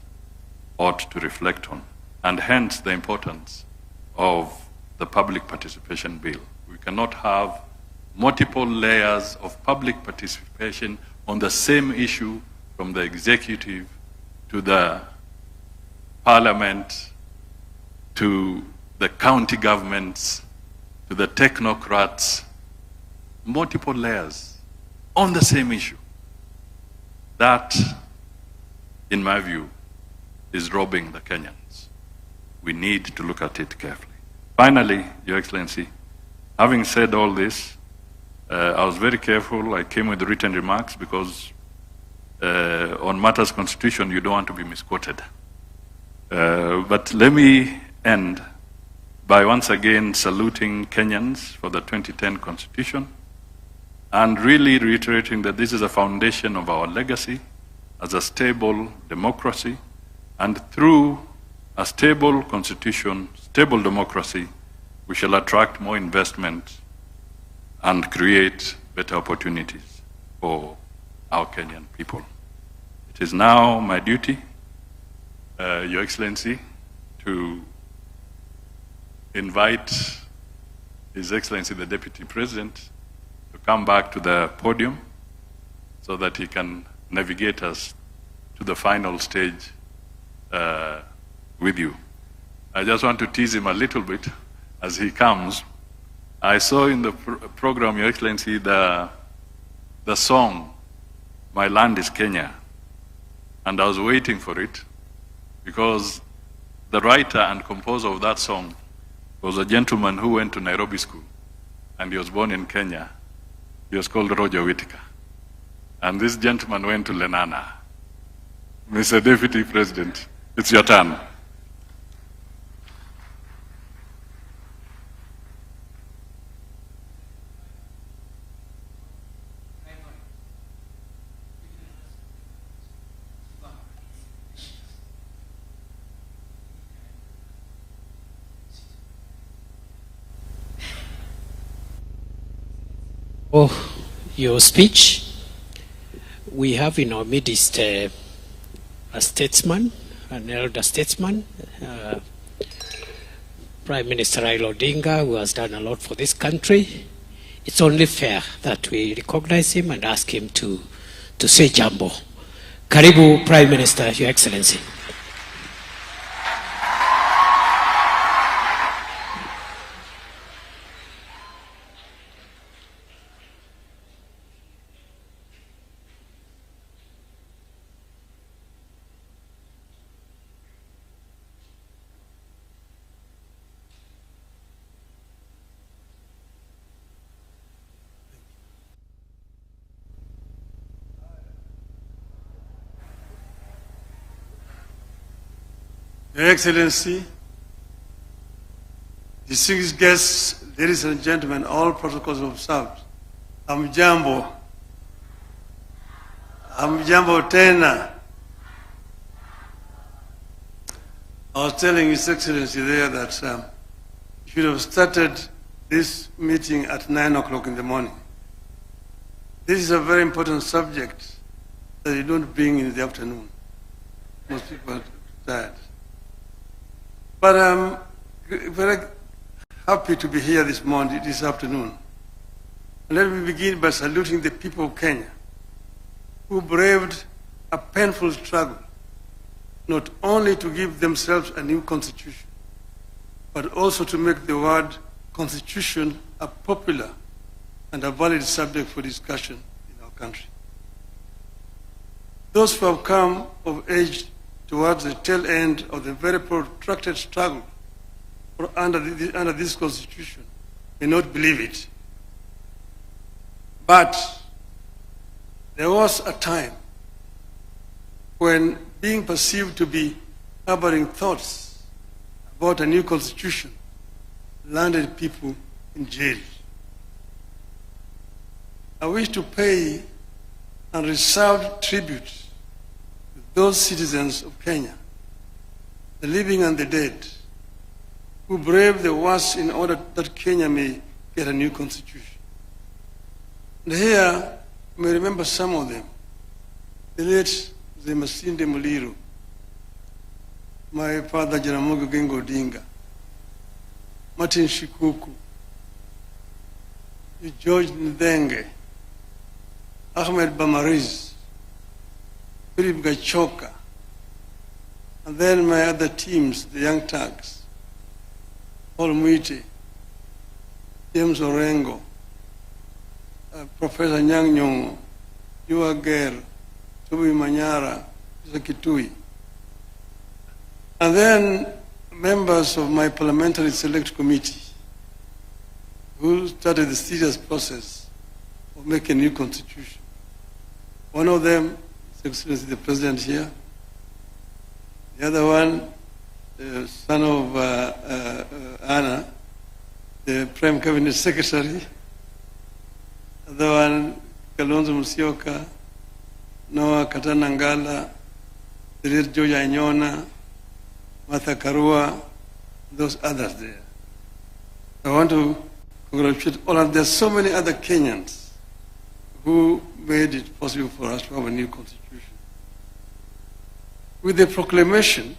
S17: ought to reflect on, and hence the importance of the public participation bill. We cannot have multiple layers of public participation on the same issue, from the executive to the parliament to the county governments to the technocrats, multiple layers on the same issue. That, in my view, is robbing the Kenyans. We need to look at it carefully. Finally, Your Excellency, having said all this, I was very careful. I came with written remarks because on matters constitution, you don't want to be misquoted. But let me end by once again saluting Kenyans for the 2010 Constitution and really reiterating that this is a foundation of our legacy as a stable democracy, and through a stable constitution, stable democracy, we shall attract more investment and create better opportunities for our Kenyan people. It is now my duty, Your Excellency, to invite His Excellency the Deputy President to come back to the podium so that he can navigate us to the final stage with you. I just want to tease him a little bit as he comes. I saw in the program, Your Excellency, the song, My Land is Kenya, and I was waiting for it because the writer and composer of that song was a gentleman who went to Nairobi School, and he was born in Kenya. He was called Roger Whittaker. And this gentleman went to Lenana. Mr. Deputy President, it's your turn.
S4: Oh, your speech. We have in our midst a statesman, an elder statesman, Prime Minister Raila Odinga, who has done a lot for this country. It's only fair that we recognize him and ask him to say jambo. Karibu, Prime Minister, Your Excellency.
S18: Your Excellency, distinguished guests, ladies and gentlemen, all protocols observed. Hamjambo. Hamjambo tena. I was telling His Excellency there that you should have started this meeting at 9 o'clock in the morning. This is a very important subject that you don't bring in the afternoon. Most people are tired. But I'm very happy to be here this morning, this afternoon. And let me begin by saluting the people of Kenya who braved a painful struggle, not only to give themselves a new constitution, but also to make the word constitution a popular and a valid subject for discussion in our country. Those who have come of age towards the tail end of the very protracted struggle under this constitution may not believe it. But there was a time when being perceived to be harboring thoughts about a new constitution landed people in jail. I wish to pay and reserve tribute to those citizens of Kenya, the living and the dead, who braved the worst in order that Kenya may get a new constitution. And here, you may remember some of them. The late Masinde Muliro, my father Jaramogi Oginga Odinga, Martin Shikuku, George Ndenge, Ahmed Bamariz, Philip Gachoka, and then my other teams, the Young Turks, Paul Mwite, James Orengo, Professor Nyang Nyongo, Yua Ger, Tubi Manyara, Kitui. And then members of my parliamentary select committee who started the serious process of making a new constitution. One of them, His Excellency the President here. The other one, the son of Anna, the Prime Cabinet Secretary. The other one, Kalonzo Musyoka, Noah Katanangala, the late George Anyona, Martha Karua, those others there. I want to congratulate all of them. There are so many other Kenyans who made it possible for us to have a new constitution. With the proclamation,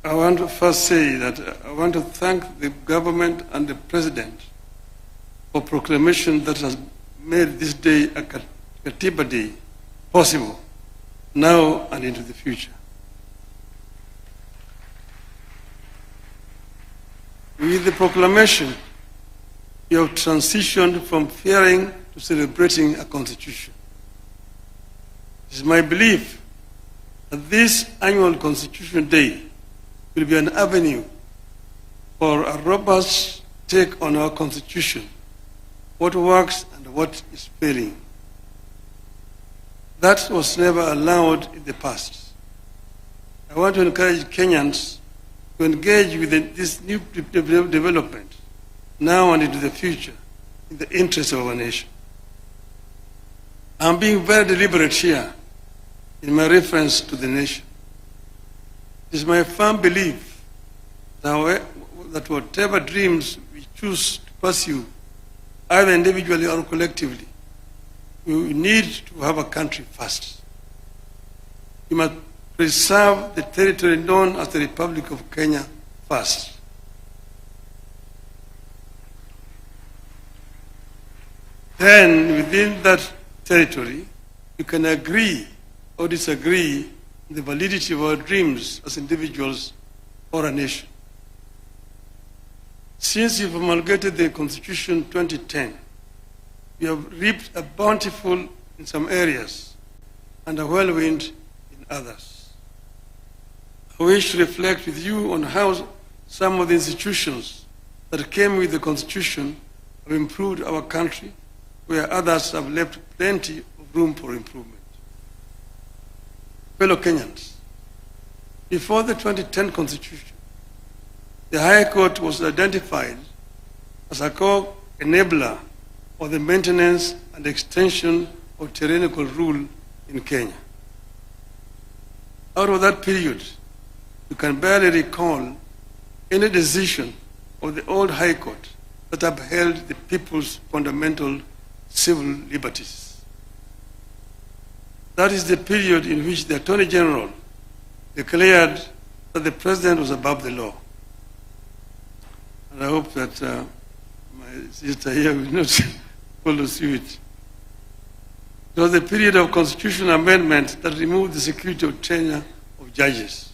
S18: I want to first say that I want to thank the government and the president for proclamation that has made this day a Katiba Day possible now and into the future. With the proclamation, you have transitioned from fearing to celebrating a constitution. It is my belief that this annual Constitution Day will be an avenue for a robust take on our constitution, what works and what is failing. That was never allowed in the past. I want to encourage Kenyans to engage with this new development now and into the future in the interest of our nation. I'm being very deliberate here in my reference to the nation. It is my firm belief that whatever dreams we choose to pursue, either individually or collectively, we need to have a country first. We must preserve the territory known as the Republic of Kenya first. Then, within that territory, you can agree or disagree on the validity of our dreams as individuals or a nation. Since you promulgated the Constitution 2010, we have reaped a bountiful in some areas and a whirlwind in others. I wish to reflect with you on how some of the institutions that came with the Constitution have improved our country, where others have left plenty of room for improvement. Fellow Kenyans, before the 2010 Constitution, the High Court was identified as a core enabler of the maintenance and extension of tyrannical rule in Kenya. Out of that period, you can barely recall any decision of the old High Court that upheld the people's fundamental civil liberties. That is the period in which the Attorney General declared that the President was above the law. And I hope that my sister here will not follow suit. It was the period of constitutional amendment that removed the security of tenure of judges.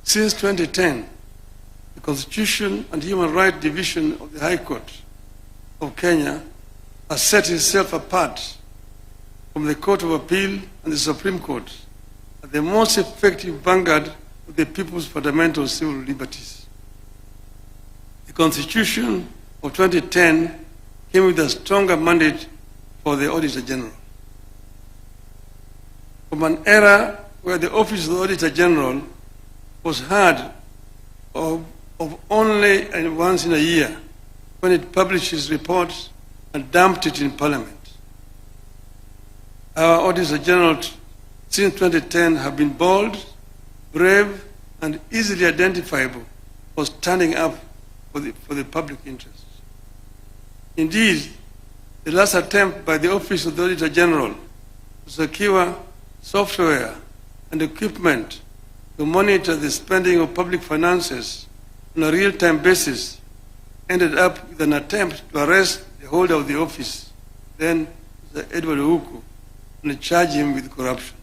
S18: Since 2010, the Constitution and Human Rights Division of the High Court of Kenya has set itself apart from the Court of Appeal and the Supreme Court as the most effective vanguard of the people's fundamental civil liberties. The Constitution of 2010 came with a stronger mandate for the Auditor General. From an era where the Office of the Auditor General was heard of only once in a year, when it publishes reports and dumped it in Parliament. Our Auditor General since 2010 have been bold, brave, and easily identifiable for standing up for the public interest. Indeed, the last attempt by the Office of the Auditor General to secure software and equipment to monitor the spending of public finances on a real-time basis ended up with an attempt to arrest the holder of the office, then Edward Ouko, and charge him with corruption.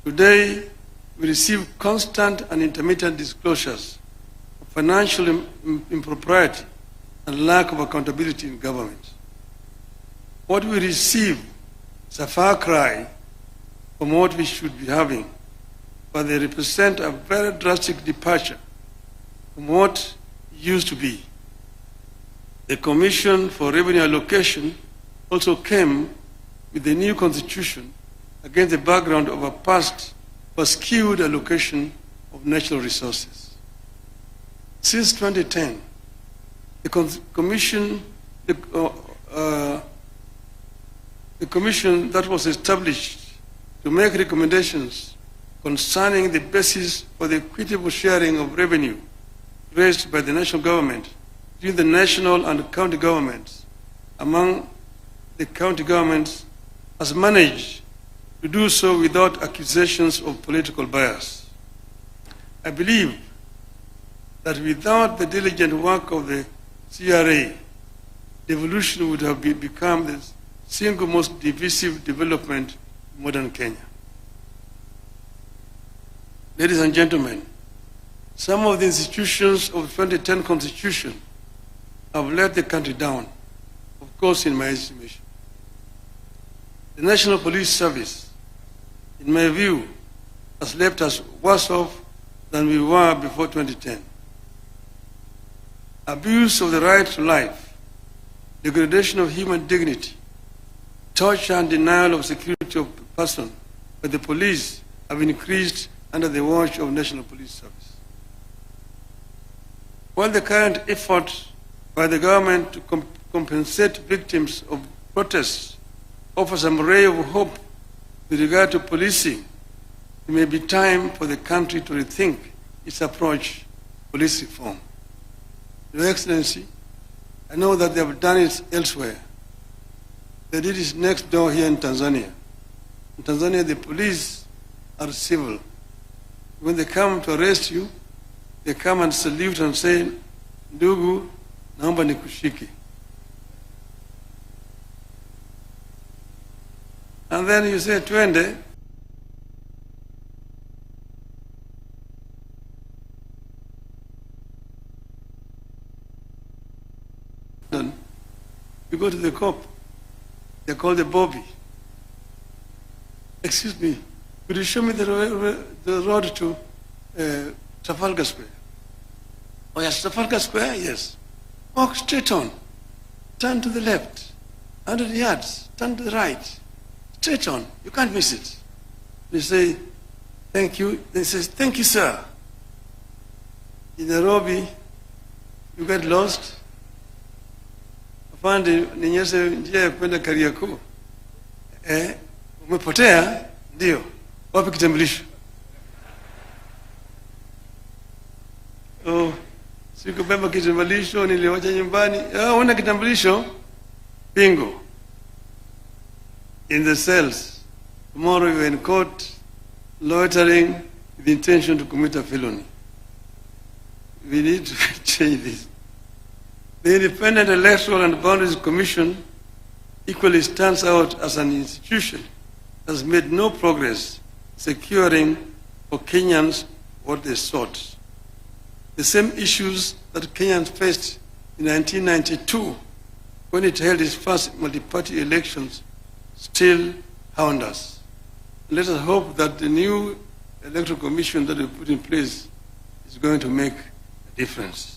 S18: Today, we receive constant and intermittent disclosures of financial impropriety and lack of accountability in government. What we receive is a far cry from what we should be having, but they represent a very drastic departure from what used to be. The Commission for Revenue Allocation also came with the new constitution against the background of a past skewed allocation of natural resources. Since 2010, the commission that was established to make recommendations concerning the basis for the equitable sharing of revenue raised by the national government between the national and county governments among the county governments has managed to do so without accusations of political bias. I believe that without the diligent work of the CRA, devolution would have become the single most divisive development in modern Kenya. Ladies and gentlemen, some of the institutions of the 2010 Constitution have let the country down, of course, in my estimation. The National Police Service, in my view, has left us worse off than we were before 2010. Abuse of the right to life, degradation of human dignity, torture and denial of security of person by the police have increased under the watch of National Police Service. While the current effort by the government to compensate victims of protests offers some ray of hope with regard to policing, it may be time for the country to rethink its approach to police reform. Your Excellency, I know that they have done it elsewhere. They did it next door here in Tanzania. In Tanzania, the police are civil. When they come to arrest you, they come and salute and say, "Ndugu, naomba nikushike." And then you say, "Twende." You go to the cop. They call the Bobby. "Excuse me, could you show me the road to Trafalgar Square?" "Oh yes, Trafalgar Square, yes. Walk straight on. Turn to the left. 100 yards. Turn to the right. Straight on. You can't miss it." They say, "Thank you." They say, "Thank you, sir." In Nairobi, you get lost. Afande, ninyeshe njia ya kwenda Kariakoo. Umepotea? Ndio. Wapi kitambulisho? "Oh, sikubeba kitambulisho, niliwacha nyumbani." "Una kitambulisho?" Bingo. In the cells. Tomorrow you are in court, loitering with the intention to commit a felony. We need to change this. The Independent Electoral and Boundaries Commission equally stands out as an institution that has made no progress securing for Kenyans what they sought. The same issues that Kenyans faced in 1992 when it held its first multi-party elections still hound us. Let us hope that the new electoral commission that we put in place is going to make a difference.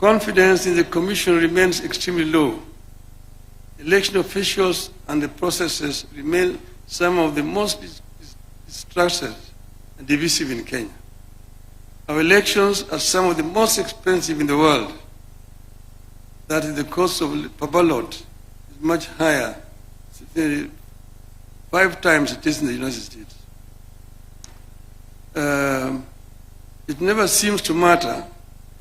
S18: Confidence in the commission remains extremely low. Election officials and the processes remain some of the most distrusted and divisive in Kenya. Our elections are some of the most expensive in the world. that the cost of per ballot is much higher, 5 times it is in the United States. It never seems to matter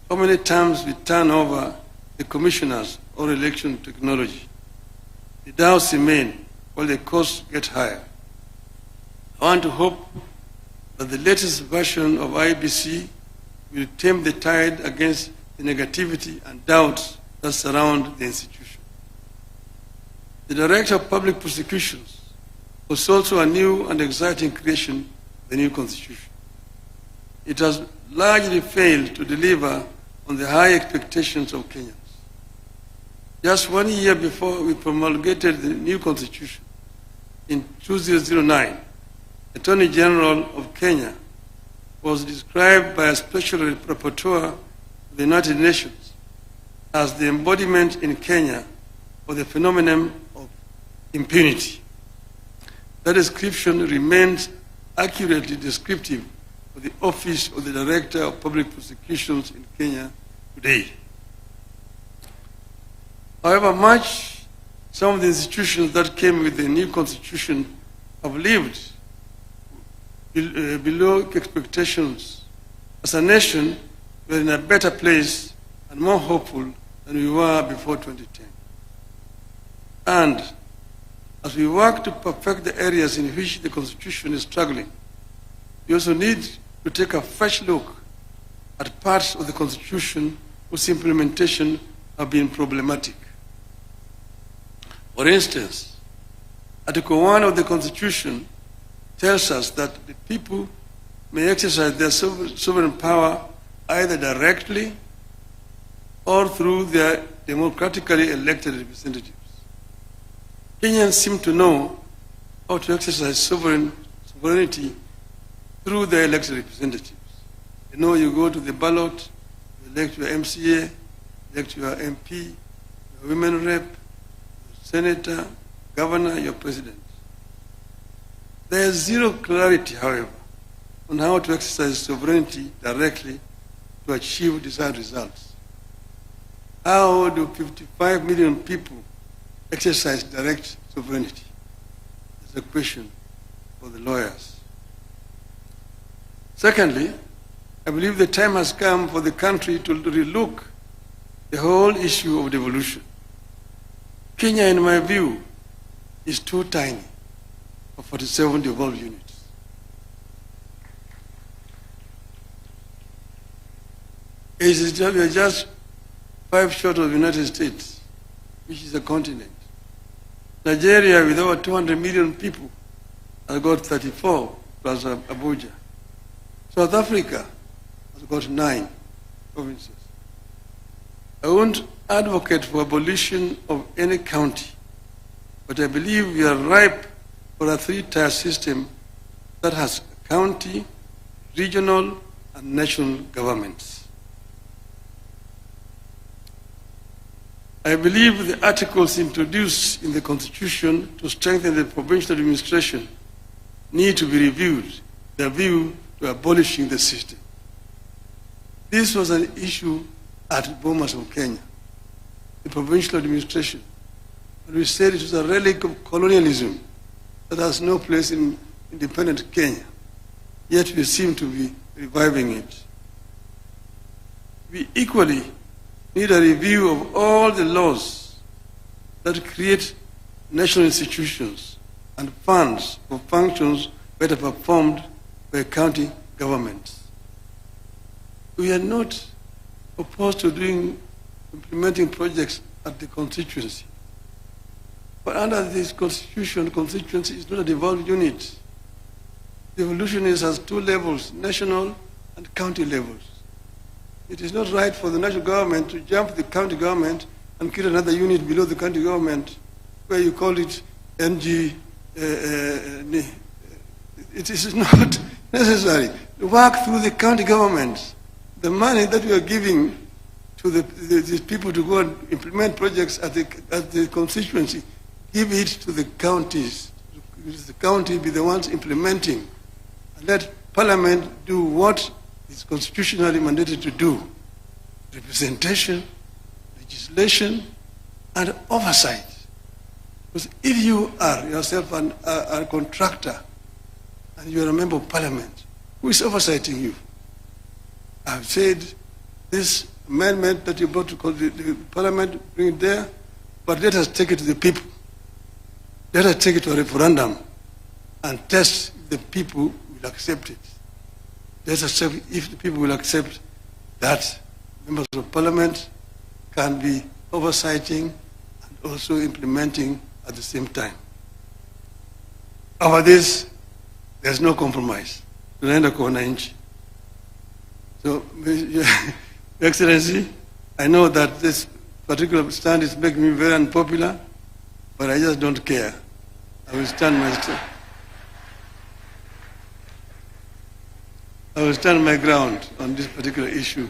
S18: how many times we turn over the commissioners or election technology. The doubts remain while the costs get higher. I want to hope that the latest version of IBC will tame the tide against the negativity and doubts that surround the institution. The Director of Public Prosecutions was also a new and exciting creation of the new Constitution. It has largely failed to deliver on the high expectations of Kenyans. Just 1 year before we promulgated the new Constitution, in 2009, Attorney General of Kenya was described by a special rapporteur of the United Nations as the embodiment in Kenya of the phenomenon of impunity. That description remains accurately descriptive of the Office of the Director of Public Prosecutions in Kenya today. However, some of the institutions that came with the new constitution have lived below expectations. As a nation, we are in a better place and more hopeful than we were before 2010. And as we work to perfect the areas in which the Constitution is struggling, we also need to take a fresh look at parts of the Constitution whose implementation have been problematic. For instance, Article 1 of the Constitution tells us that the people may exercise their sovereign power either directly or through their democratically elected representatives. Kenyans seem to know how to exercise sovereignty through their elected representatives. You know, you go to the ballot, you elect your MCA, elect your MP, your women rep, your senator, governor, your president. There is zero clarity, however, on how to exercise sovereignty directly to achieve desired results. How do 55 million people exercise direct sovereignty? That's a question for the lawyers. Secondly, I believe the time has come for the country to relook the whole issue of devolution. Kenya, in my view, is too tiny for 47 devolved units. We are just 5 short of the United States, which is a continent. Nigeria, with over 200 million people, has got 34 plus Abuja. South Africa has got 9 provinces. I won't advocate for abolition of any county, but I believe we are ripe for a 3-tier system that has county, regional, and national governments. I believe the articles introduced in the Constitution to strengthen the provincial administration need to be reviewed with a view to abolishing the system. This was an issue at Bomas of Kenya, the provincial administration. And we said it was a relic of colonialism that has no place in independent Kenya, yet we seem to be reviving it. We equally need a review of all the laws that create national institutions and funds for functions better performed by county governments. We are not opposed to implementing projects at the constituency. But under this constitution, constituency is not a devolved unit. Devolution has 2 levels, national and county levels. It is not right for the national government to jump the county government and create another unit below the county government where you call it NG. It is not necessary. Work through the county government. The money that we are giving to these people to go and implement projects at the constituency, give it to the counties. The county be the ones implementing. And let Parliament do what is constitutionally mandated to do. Representation, legislation, and oversight. Because if you are yourself a contractor and you are a member of parliament, who is oversighting you? I've said this amendment that you brought to the parliament, bring it there, but let us take it to the people. Let us take it to a referendum and test if the people will accept it. Let us check if the people will accept that members of parliament can be oversighting and also implementing at the same time. Over this, there's no compromise. So, Your Excellency, I know that this particular stand is making me very unpopular, but I just don't care. I will stand my ground on this particular issue.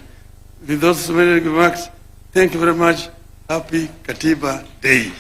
S18: With those many remarks, thank you very much. Happy Katiba Day.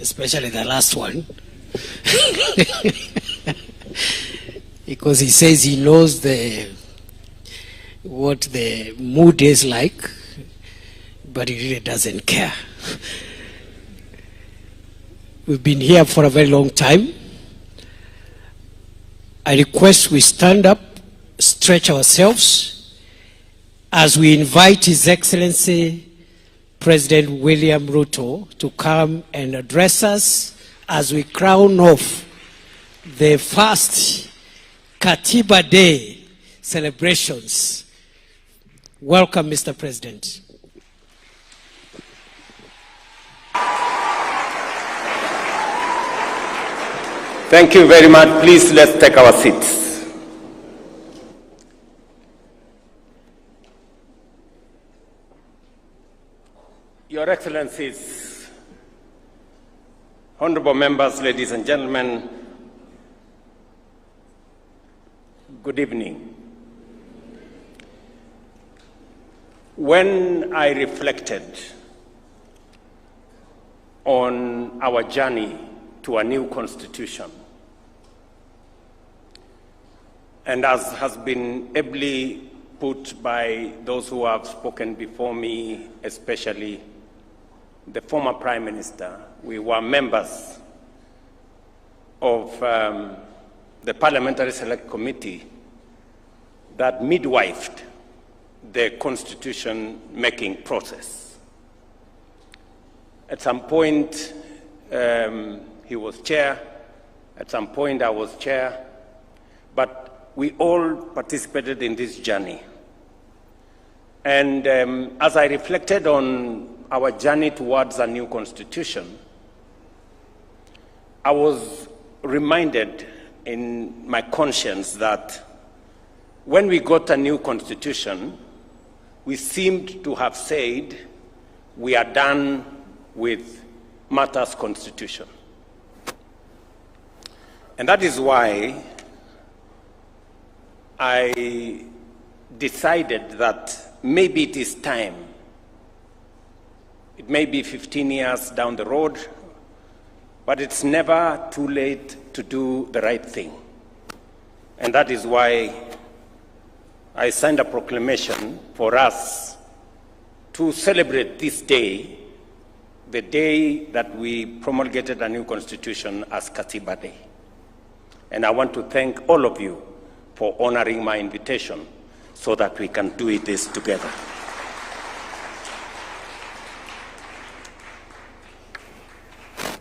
S4: Especially the last one, because he says he knows what the mood is like, but he really doesn't care. We've been here for a very long time. I request we stand up, stretch ourselves, as we invite His Excellency President William Ruto to come and address us as we crown off the first Katiba Day celebrations. Welcome, Mr. President.
S19: Thank you very much. Please, let's take our seats. Your Excellencies, honorable members, ladies and gentlemen, good evening. When I reflected on our journey to a new constitution, and as has been ably put by those who have spoken before me, especially the former Prime Minister, we were members of the Parliamentary Select Committee that midwifed the constitution-making process. At some point, he was chair. At some point, I was chair. But we all participated in this journey. And as I reflected on our journey towards a new constitution, I was reminded in my conscience that when we got a new constitution, we seemed to have said we are done with matters constitution. And that is why I decided that maybe it is time. It may be 15 years down the road, but it's never too late to do the right thing. And that is why I signed a proclamation for us to celebrate this day, the day that we promulgated a new constitution, as Katiba Day. And I want to thank all of you for honoring my invitation so that we can do this together.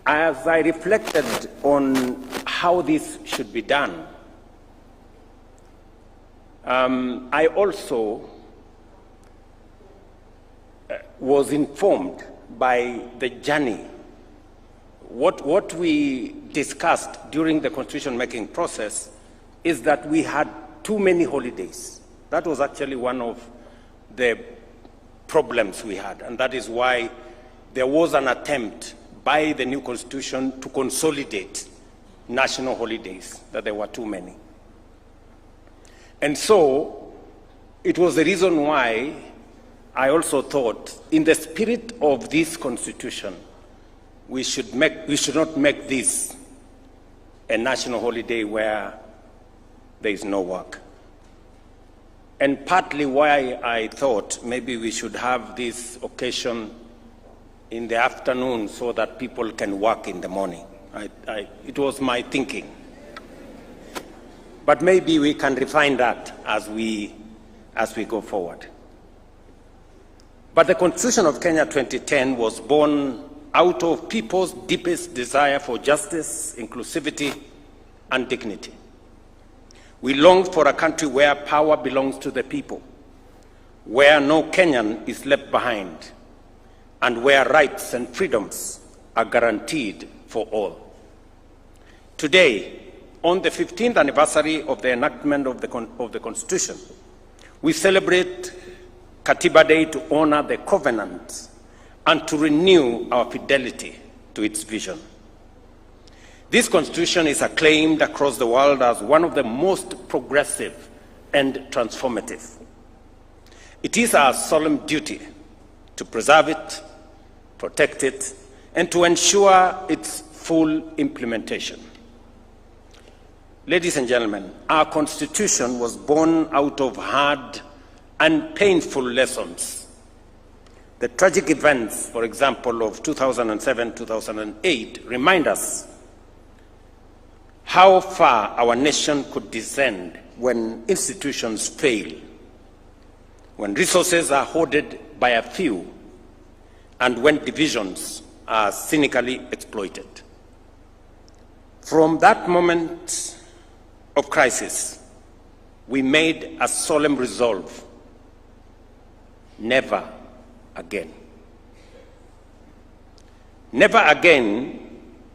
S19: As I reflected on how this should be done, I also was informed by the journey. What we discussed during the constitution-making process is that we had too many holidays. That was actually one of the problems we had. And that is why there was an attempt by the new constitution to consolidate national holidays, that there were too many. And so it was the reason why I also thought, in the spirit of this constitution, we should not make this a national holiday where there is no work. And partly why I thought maybe we should have this occasion in the afternoon so that people can work in the morning. It was my thinking. But maybe we can refine that as we go forward. But the Constitution of Kenya 2010 was born out of people's deepest desire for justice, inclusivity, and dignity. We longed for a country where power belongs to the people, where no Kenyan is left behind, and where rights and freedoms are guaranteed for all. Today, on the 15th anniversary of the enactment of the Constitution, we celebrate Katiba Day to honor the covenant and to renew our fidelity to its vision. This Constitution is acclaimed across the world as one of the most progressive and transformative. It is our solemn duty to preserve it, protect it, and to ensure its full implementation. Ladies and gentlemen, our Constitution was born out of hard and painful lessons. The tragic events, for example, of 2007-2008 remind us how far our nation could descend when institutions fail, when resources are hoarded by a few, and when divisions are cynically exploited. From that moment of crisis, we made a solemn resolve: never again. Never again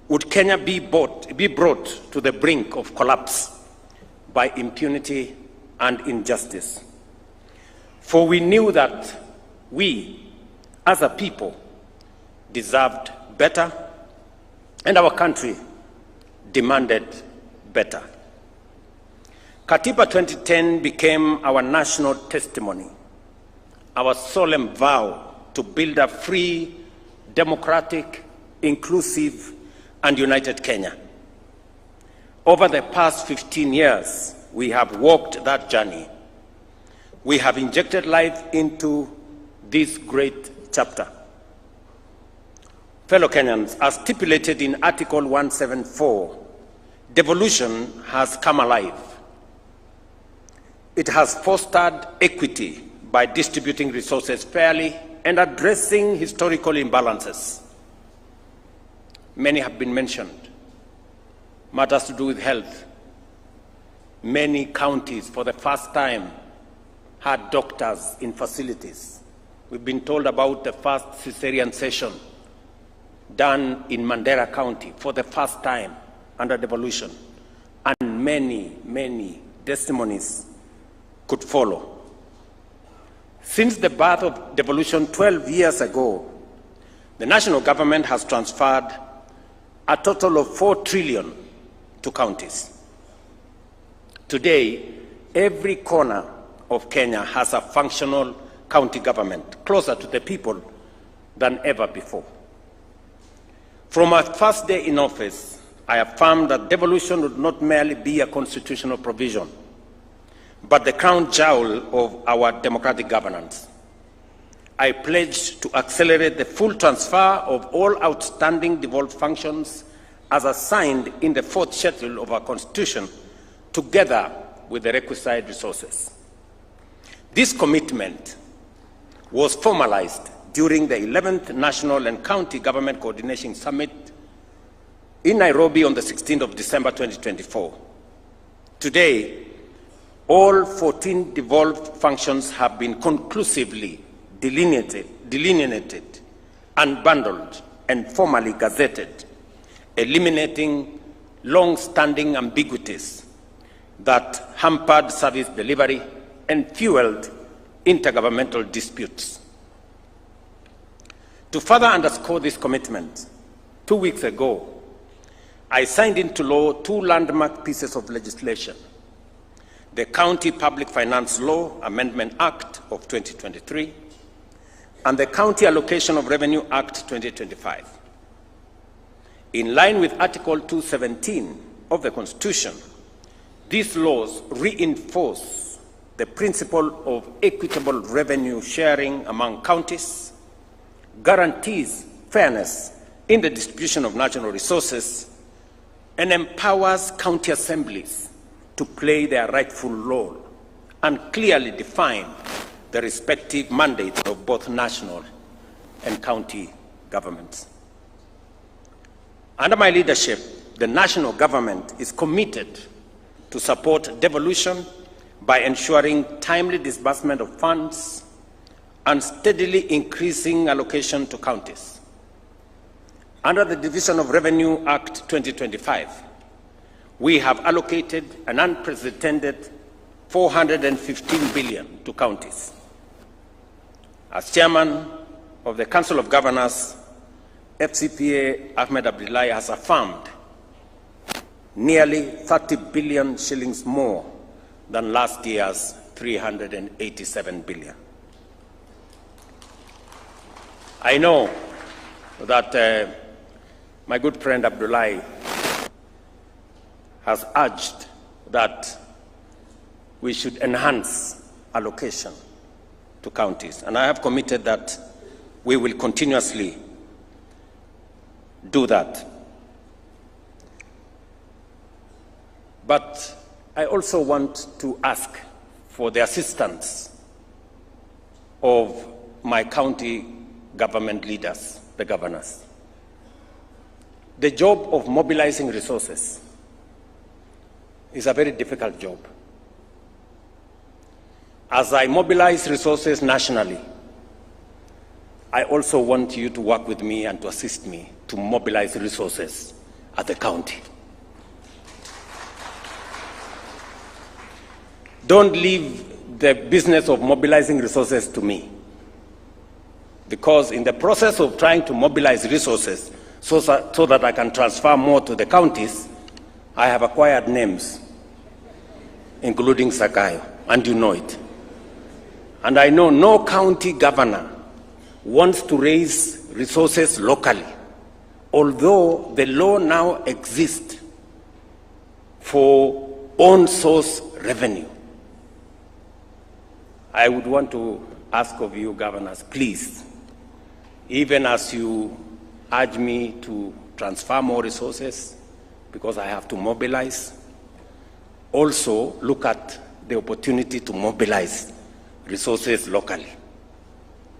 S19: would Kenya be brought to the brink of collapse by impunity and injustice. For we knew that we, as a people, deserved better, and our country demanded better. Katiba 2010 became our national testimony, our solemn vow to build a free, democratic, inclusive, and united Kenya. Over the past 15 years, we have walked that journey. We have injected life into this great chapter. Fellow Kenyans, as stipulated in Article 174, devolution has come alive. It has fostered equity by distributing resources fairly and addressing historical imbalances. Many have been mentioned. Matters to do with health. Many counties, for the first time, had doctors in facilities. We've been told about the first cesarean session done in Mandera County for the first time under devolution. And many, many testimonies could follow. Since the birth of devolution 12 years ago, the national government has transferred a total of 4 trillion to counties. Today, every corner of Kenya has a functional county government, closer to the people than ever before. From our first day in office, I affirmed that devolution would not merely be a constitutional provision, but the crown jewel of our democratic governance. I pledged to accelerate the full transfer of all outstanding devolved functions as assigned in the 4th schedule of our Constitution, together with the requisite resources. This commitment was formalized during the 11th National and County Government Coordination Summit in Nairobi on the 16th of December 2024. Today, all 14 devolved functions have been conclusively delineated, unbundled, and formally gazetted, eliminating long-standing ambiguities that hampered service delivery and fueled intergovernmental disputes. To further underscore this commitment, 2 weeks ago, I signed into law 2 landmark pieces of legislation: the County Public Finance Law Amendment Act of 2023 and the County Allocation of Revenue Act 2025. In line with Article 217 of the Constitution, these laws reinforce the principle of equitable revenue sharing among counties, guarantees fairness in the distribution of national resources, and empowers county assemblies to play their rightful role and clearly define the respective mandates of both national and county governments. Under my leadership, the national government is committed to support devolution by ensuring timely disbursement of funds and steadily increasing allocation to counties. Under the Division of Revenue Act 2025, we have allocated an unprecedented 415 billion to counties. As chairman of the Council of Governors, FCPA Ahmed Abdullahi has affirmed nearly 30 billion shillings more than last year's 387 billion. I know that my good friend Abdullahi has urged that we should enhance allocation to counties, and I have committed that we will continuously do that. But I also want to ask for the assistance of my county government leaders, the governors. The job of mobilizing resources is a very difficult job. As I mobilize resources nationally, I also want you to work with me and to assist me to mobilize resources at the county. Don't leave the business of mobilizing resources to me, because in the process of trying to mobilize resources so that I can transfer more to the counties, I have acquired names, including Sakayo, and you know it. And I know no county governor wants to raise resources locally, although the law now exists for own source revenue. I would want to ask of you, governors, please, even as you urge me to transfer more resources because I have to mobilize, also look at the opportunity to mobilize resources locally.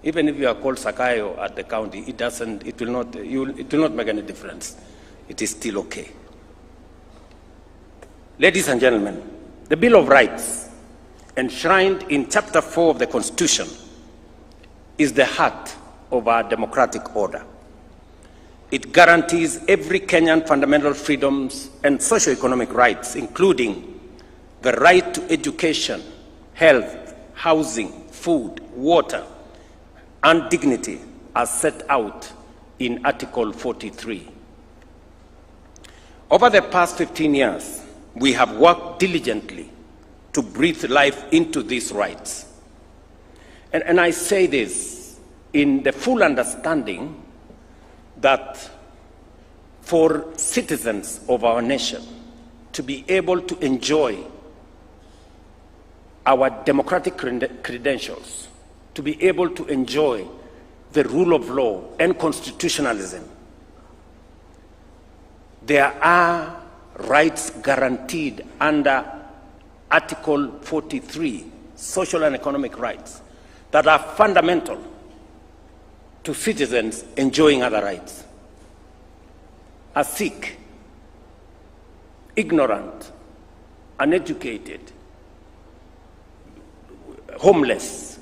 S19: Even if you are called Sakayo at the county, it will not make any difference. It is still okay. Ladies and gentlemen, the Bill of Rights, enshrined in Chapter 4 of the Constitution, is the heart of our democratic order. It guarantees every Kenyan fundamental freedoms and socio-economic rights, including the right to education, health, housing, food, water, and dignity, as set out in Article 43. Over the past 15 years, we have worked diligently to breathe life into these rights. And I say this in the full understanding that for citizens of our nation to be able to enjoy our democratic credentials, to be able to enjoy the rule of law and constitutionalism, there are rights guaranteed under Article 43, social and economic rights, that are fundamental to citizens enjoying other rights. A Sikh, ignorant, uneducated, homeless,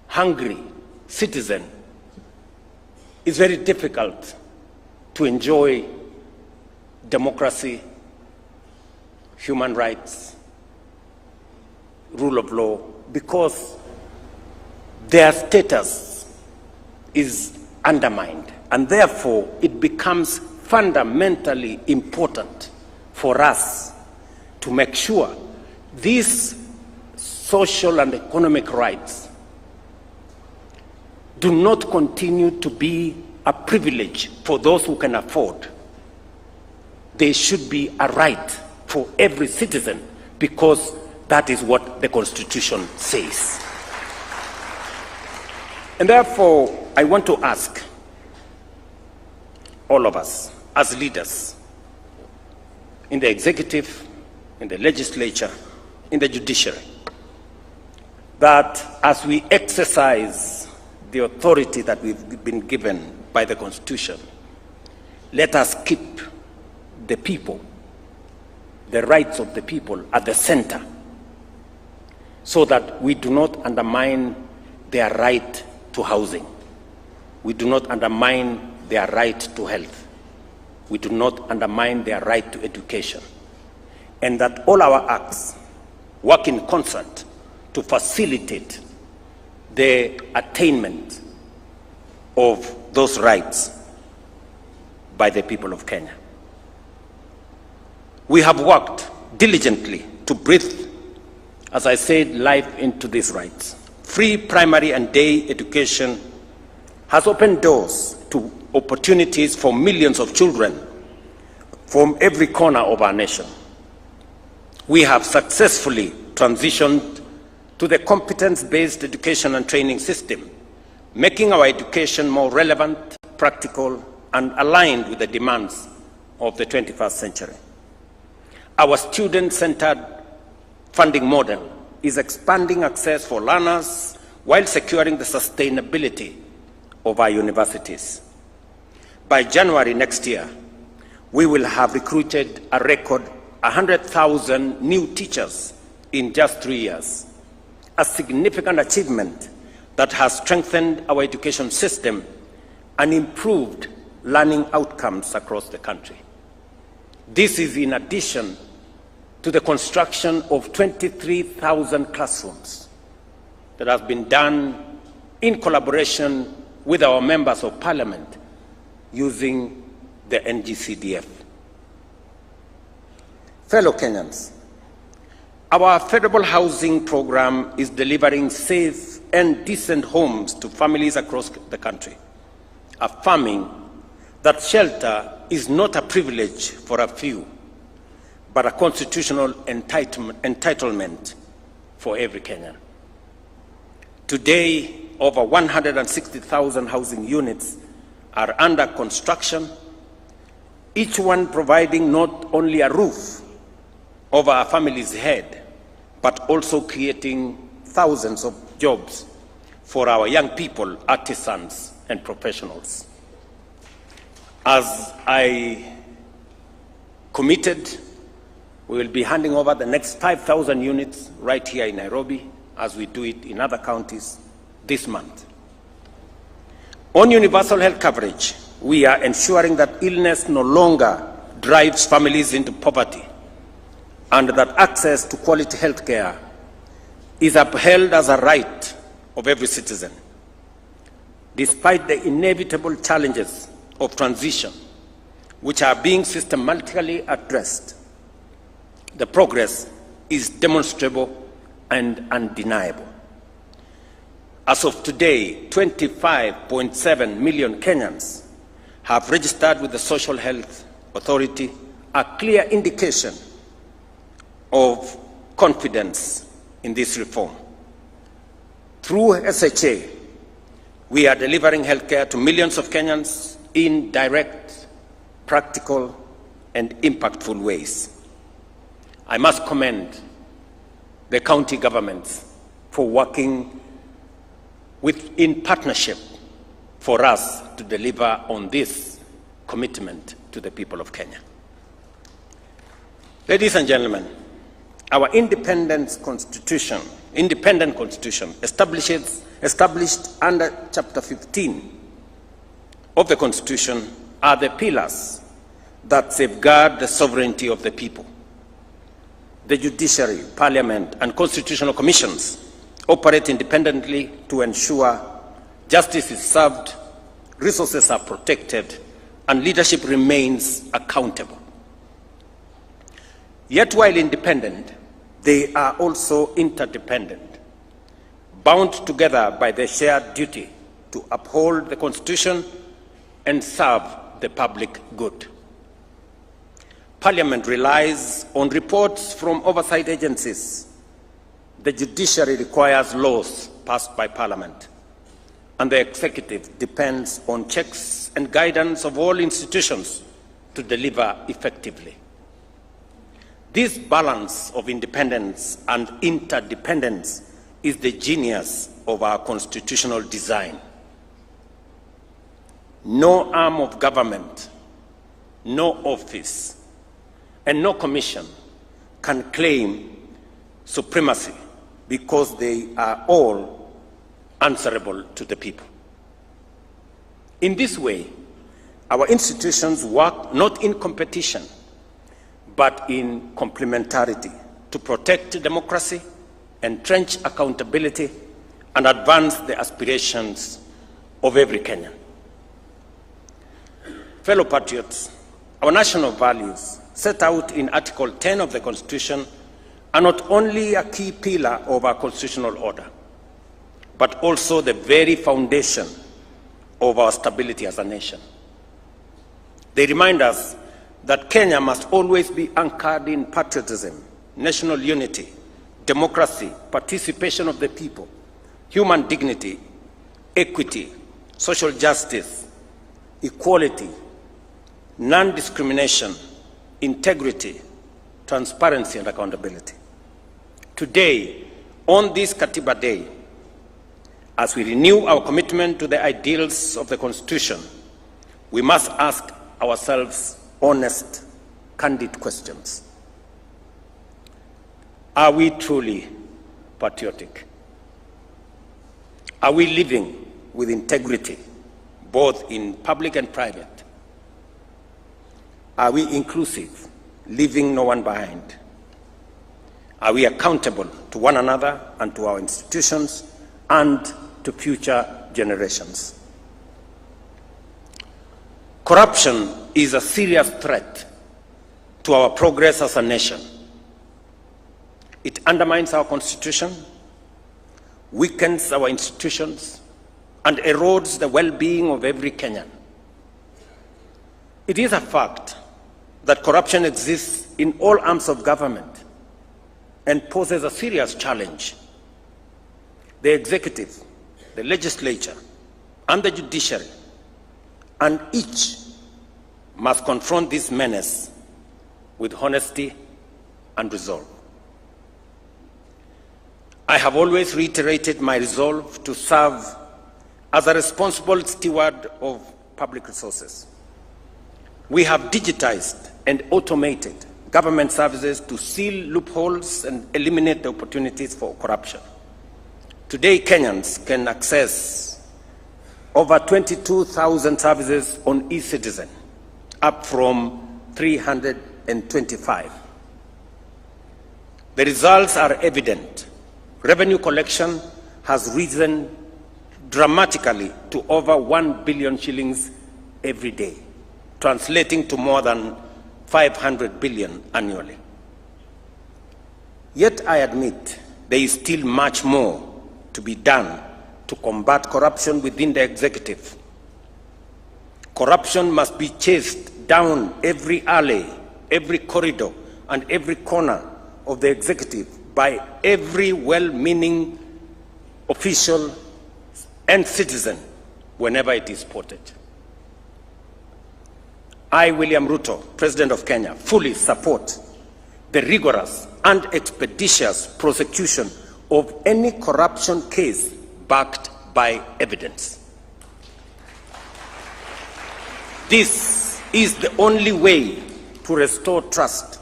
S19: hungry citizen is very difficult to enjoy democracy, human rights, rule of law, because their status is undermined. And therefore, it becomes fundamentally important for us to make sure these social and economic rights do not continue to be a privilege for those who can afford. They should be a right for every citizen, because that is what the Constitution says. And therefore, I want to ask all of us as leaders in the executive, in the legislature, in the judiciary, that as we exercise the authority that we've been given by the Constitution, let us keep the people, the rights of the people at the center, so that we do not undermine their right to housing. We do not undermine their right to health. We do not undermine their right to education. And that all our acts work in concert to facilitate the attainment of those rights by the people of Kenya. We have worked diligently to breathe, as I said, life into these rights. Free primary and day education has opened doors to opportunities for millions of children from every corner of our nation. We have successfully transitioned to the competence-based education and training system, making our education more relevant, practical, and aligned with the demands of the 21st century. Our student-centered funding model is expanding access for learners while securing the sustainability of our universities. By January next year, we will have recruited a record 100,000 new teachers in just 3 years, a significant achievement that has strengthened our education system and improved learning outcomes across the country. This is in addition to the construction of 23,000 classrooms that has been done in collaboration with our members of parliament using the NGCDF. Fellow Kenyans, our affordable housing program is delivering safe and decent homes to families across the country, affirming that shelter is not a privilege for a few, but a constitutional entitlement for every Kenyan. Today, over 160,000 housing units are under construction, each one providing not only a roof over a family's head, but also creating thousands of jobs for our young people, artisans, and professionals. As I committed, we will be handing over the next 5,000 units right here in Nairobi, as we do it in other counties this month. On universal health coverage, we are ensuring that illness no longer drives families into poverty, and that access to quality health care is upheld as a right of every citizen. Despite the inevitable challenges of transition, which are being systematically addressed, the progress is demonstrable and undeniable. As of today, 25.7 million Kenyans have registered with the Social Health Authority, a clear indication of confidence in this reform. Through SHA, we are delivering healthcare to millions of Kenyans in direct, practical, and impactful ways. I must commend the county governments for working in partnership for us to deliver on this commitment to the people of Kenya. Ladies and gentlemen, our independent constitution established under Chapter 15 of the Constitution are the pillars that safeguard the sovereignty of the people. The judiciary, parliament, and constitutional commissions operate independently to ensure justice is served resources are protected, and leadership remains accountable. Yet while independent, they are also interdependent, bound together by the shared duty to uphold the Constitution and serve the public good. Parliament relies on reports from oversight agencies. The judiciary requires laws passed by Parliament, and the executive depends on checks and guidance of all institutions to deliver effectively. This balance of independence and interdependence is the genius of our constitutional design. No arm of government, no office, and no commission can claim supremacy because they are all answerable to the people. In this way, our institutions work not in competition, but in complementarity to protect democracy, entrench accountability, and advance the aspirations of every Kenyan. Fellow patriots, our national values set out in Article 10 of the Constitution are not only a key pillar of our constitutional order, but also the very foundation of our stability as a nation. They remind us that Kenya must always be anchored in patriotism, national unity, democracy, participation of the people, human dignity, equity, social justice, equality, non-discrimination, integrity, transparency, and accountability. Today, on this Katiba Day, as we renew our commitment to the ideals of the Constitution, we must ask ourselves honest, candid questions. Are we truly patriotic? Are we living with integrity, both in public and private? Are we inclusive, leaving no one behind? Are we accountable to one another and to our institutions and to future generations? Corruption is a serious threat to our progress as a nation. It undermines our Constitution, weakens our institutions, and erodes the well-being of every Kenyan. It is a fact that corruption exists in all arms of government and poses a serious challenge. The executive, the legislature, and the judiciary, and each must confront this menace with honesty and resolve. I have always reiterated my resolve to serve as a responsible steward of public resources. We have digitized and automated government services to seal loopholes and eliminate the opportunities for corruption. Today, Kenyans can access over 22,000 services on e-Citizen, up from 325. The results are evident. Revenue collection has risen dramatically to over 1 billion shillings every day, translating to more than 500 billion annually. Yet I admit there is still much more to be done to combat corruption within the executive. Corruption must be chased down every alley, every corridor, and every corner of the executive by every well-meaning official and citizen whenever it is spotted. I, William Ruto, President of Kenya, fully support the rigorous and expeditious prosecution of any corruption case backed by evidence. This is the only way to restore trust,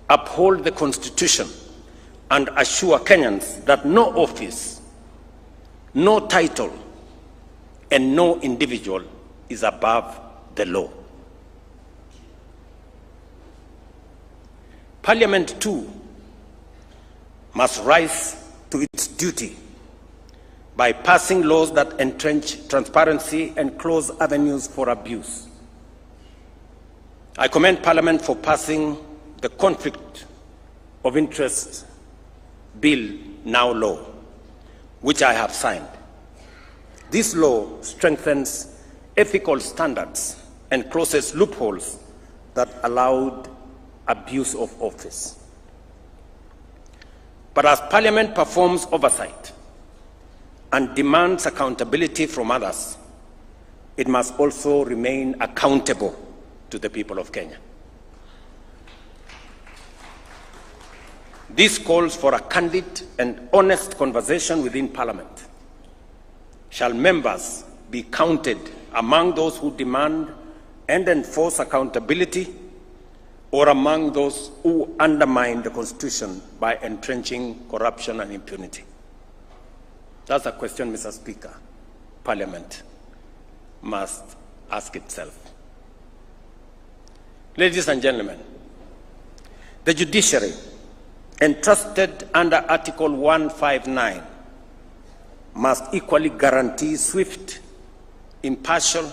S19: uphold the Constitution, and assure Kenyans that no office, no title, and no individual is above the law. Parliament, too, must rise to its duty by passing laws that entrench transparency and close avenues for abuse. I commend Parliament for passing the Conflict of Interest Bill, now law, which I have signed. This law strengthens ethical standards and closes loopholes that allowed abuse of office. But as Parliament performs oversight and demands accountability from others, it must also remain accountable to the people of Kenya. This calls for a candid and honest conversation within Parliament. Shall members be counted among those who demand and enforce accountability, or among those who undermine the Constitution by entrenching corruption and impunity? That's a question, Mr. Speaker, Parliament must ask itself. Ladies and gentlemen, the judiciary, entrusted under Article 159, must equally guarantee swift, impartial,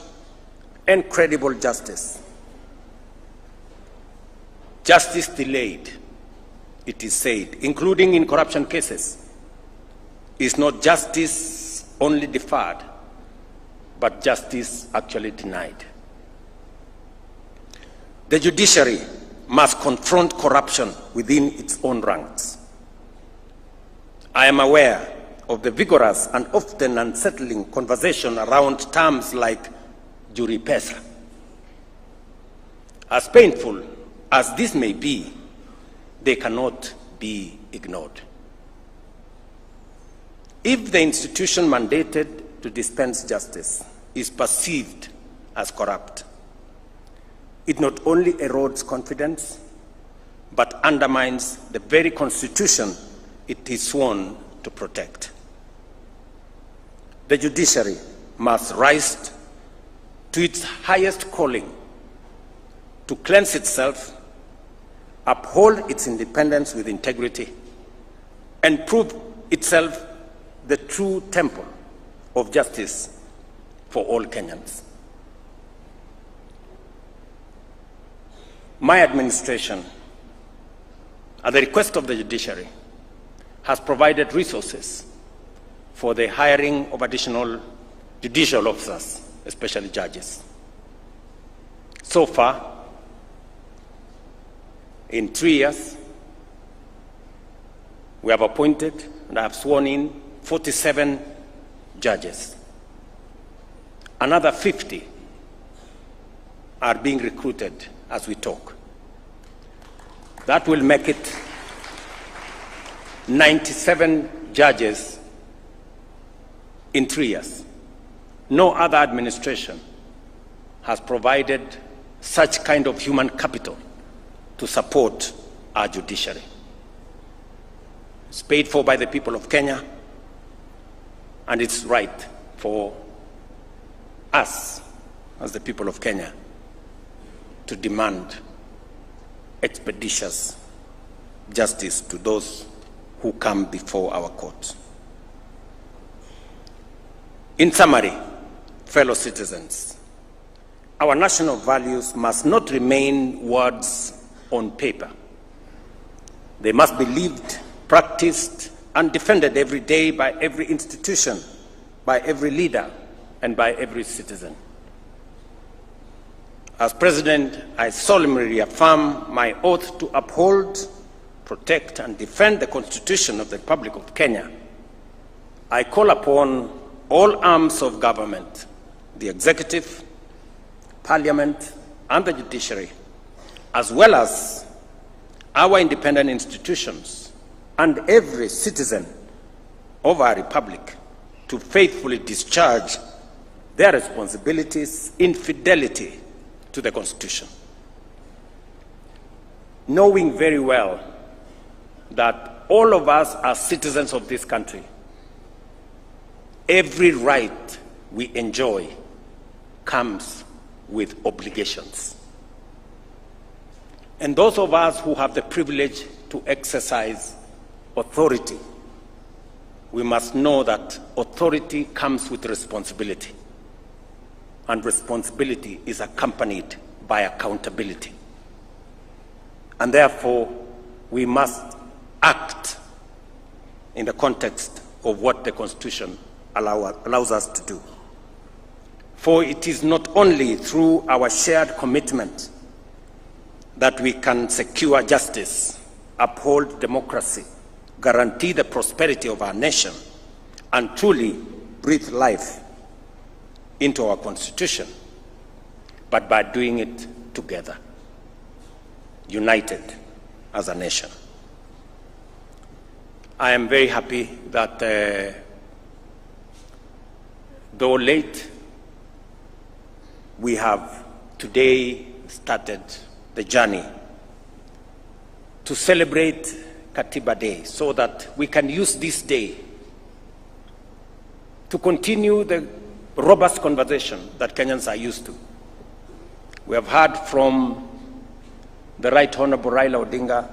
S19: and credible justice. Justice delayed, it is said, including in corruption cases, is not justice only deferred, but justice actually denied. The judiciary must confront corruption within its own ranks. I am aware of the vigorous and often unsettling conversation around terms like jury pesa. As painful as this may be, they cannot be ignored. If the institution mandated to dispense justice is perceived as corrupt, it not only erodes confidence, but undermines the very Constitution it is sworn to protect. The judiciary must rise to its highest calling to cleanse itself, uphold its independence with integrity, and prove itself the true temple of justice for all Kenyans. My administration, at the request of the judiciary, has provided resources for the hiring of additional judicial officers, especially judges. So far, in 3 years, we have appointed and I have sworn in 47 judges. Another 50 are being recruited as we talk. That will make it 97 judges in 3 years. No other administration has provided such kind of human capital to support our judiciary. It's paid for by the people of Kenya, and it's right for us, as the people of Kenya, to demand expeditious justice to those who come before our courts. In summary, fellow citizens, our national values must not remain words on paper. They must be lived, practiced, and defended every day by every institution, by every leader, and by every citizen. As President, I solemnly reaffirm my oath to uphold, protect, and defend the Constitution of the Republic of Kenya. I call upon all arms of government, the executive, Parliament, and the judiciary, as well as our independent institutions and every citizen of our republic, to faithfully discharge their responsibilities in fidelity to the Constitution, knowing very well that all of us are citizens of this country. Every right we enjoy comes with obligations. And those of us who have the privilege to exercise authority we must know that authority comes with responsibility, and responsibility is accompanied by accountability. And therefore, we must act in the context of what the Constitution allows us to do. For it is not only through our shared commitment that we can secure justice, uphold democracy, guarantee the prosperity of our nation, and truly breathe life into our Constitution, but by doing it together, united as a nation. I am very happy that, though late, we have today started the journey to celebrate Katiba Day, so that we can use this day to continue the robust conversation that Kenyans are used to. We have heard from the Right Honorable Raila Odinga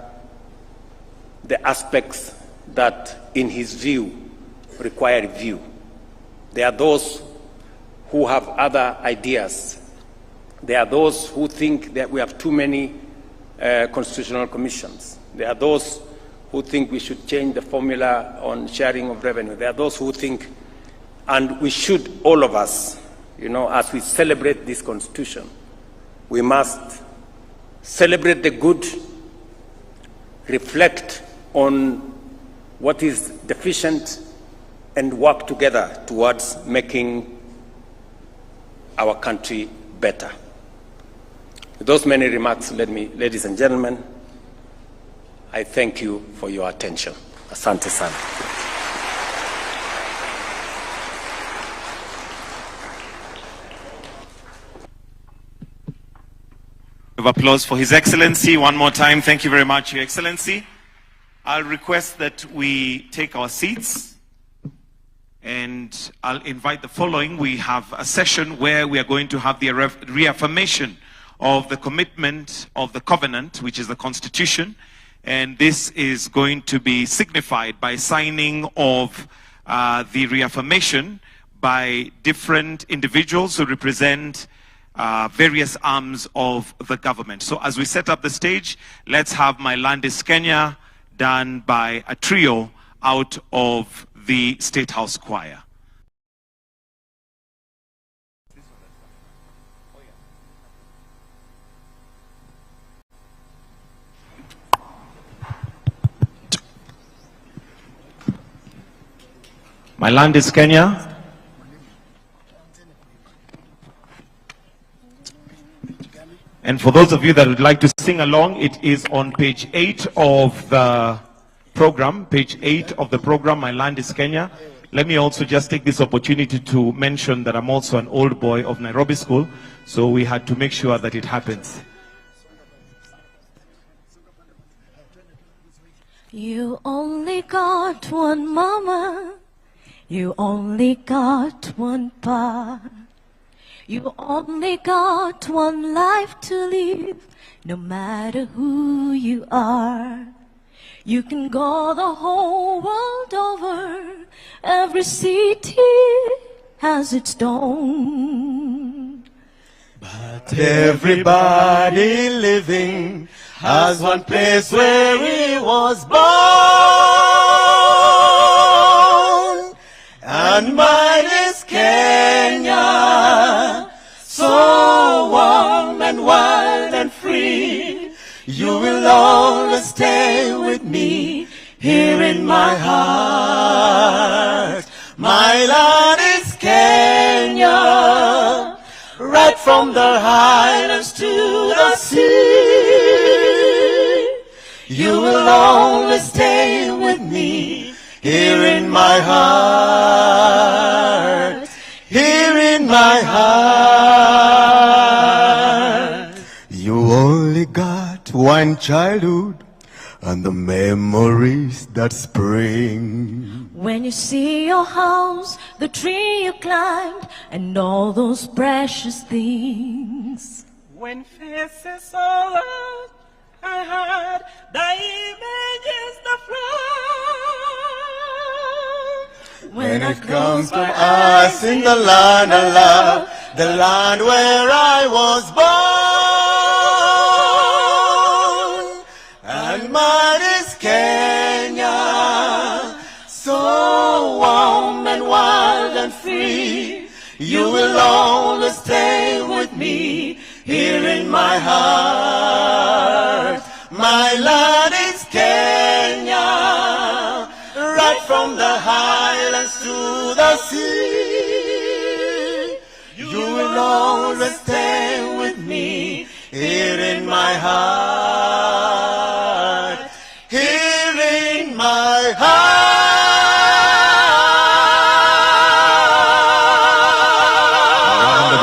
S19: the aspects that, in his view, require review. There are those who have other ideas. There are those who think that we have too many constitutional commissions. There are those who think we should change the formula on sharing of revenue. There are those who think, and we should, all of us, as we celebrate this Constitution, we must celebrate the good, reflect on what is deficient, and work together towards making our country better. With those many remarks, ladies and gentlemen, I thank you for your attention. Asante sana.
S11: Of applause for His Excellency. One more time, thank you very much, Your Excellency. I'll request that we take our seats, and I'll invite the following. We have a session where we are going to have the reaffirmation of the commitment of the covenant, which is the Constitution, and this is going to be signified by signing of the reaffirmation by different individuals who represent various arms of the government. So as we set up the stage, let's have My Land is Kenya done by a trio out of the State House Choir. My Land is Kenya. And for those of you that would like to sing along, it is on page 8 of the program. Page 8 of the program, My Land is Kenya. Let me also just take this opportunity to mention that I'm also an old boy of Nairobi School, so we had to make sure that it happens.
S20: You only got one mama, you only got one pa. You only got one life to live, no matter who you are. You can go the whole world over, every city has its dawn.
S21: But everybody living has one place where he was born, and mine is Kenya. So warm and wild and free, you will always stay with me here in my heart. My land is Kenya, right from the highlands to the sea. You will always stay with me here in my heart, here in my heart. You only got one childhood and the memories that spring.
S20: When you see your house, the tree you climbed, and all those precious things.
S21: When faces saw us, I had the images that fly. when it comes to us in the land of love, the land where I was born. And mine is Kenya, so warm and wild and free. You will always stay with me here in my heart. My land is Kenya, right from the highlands to the sea. You will always stay with me here in my heart. Here in my heart.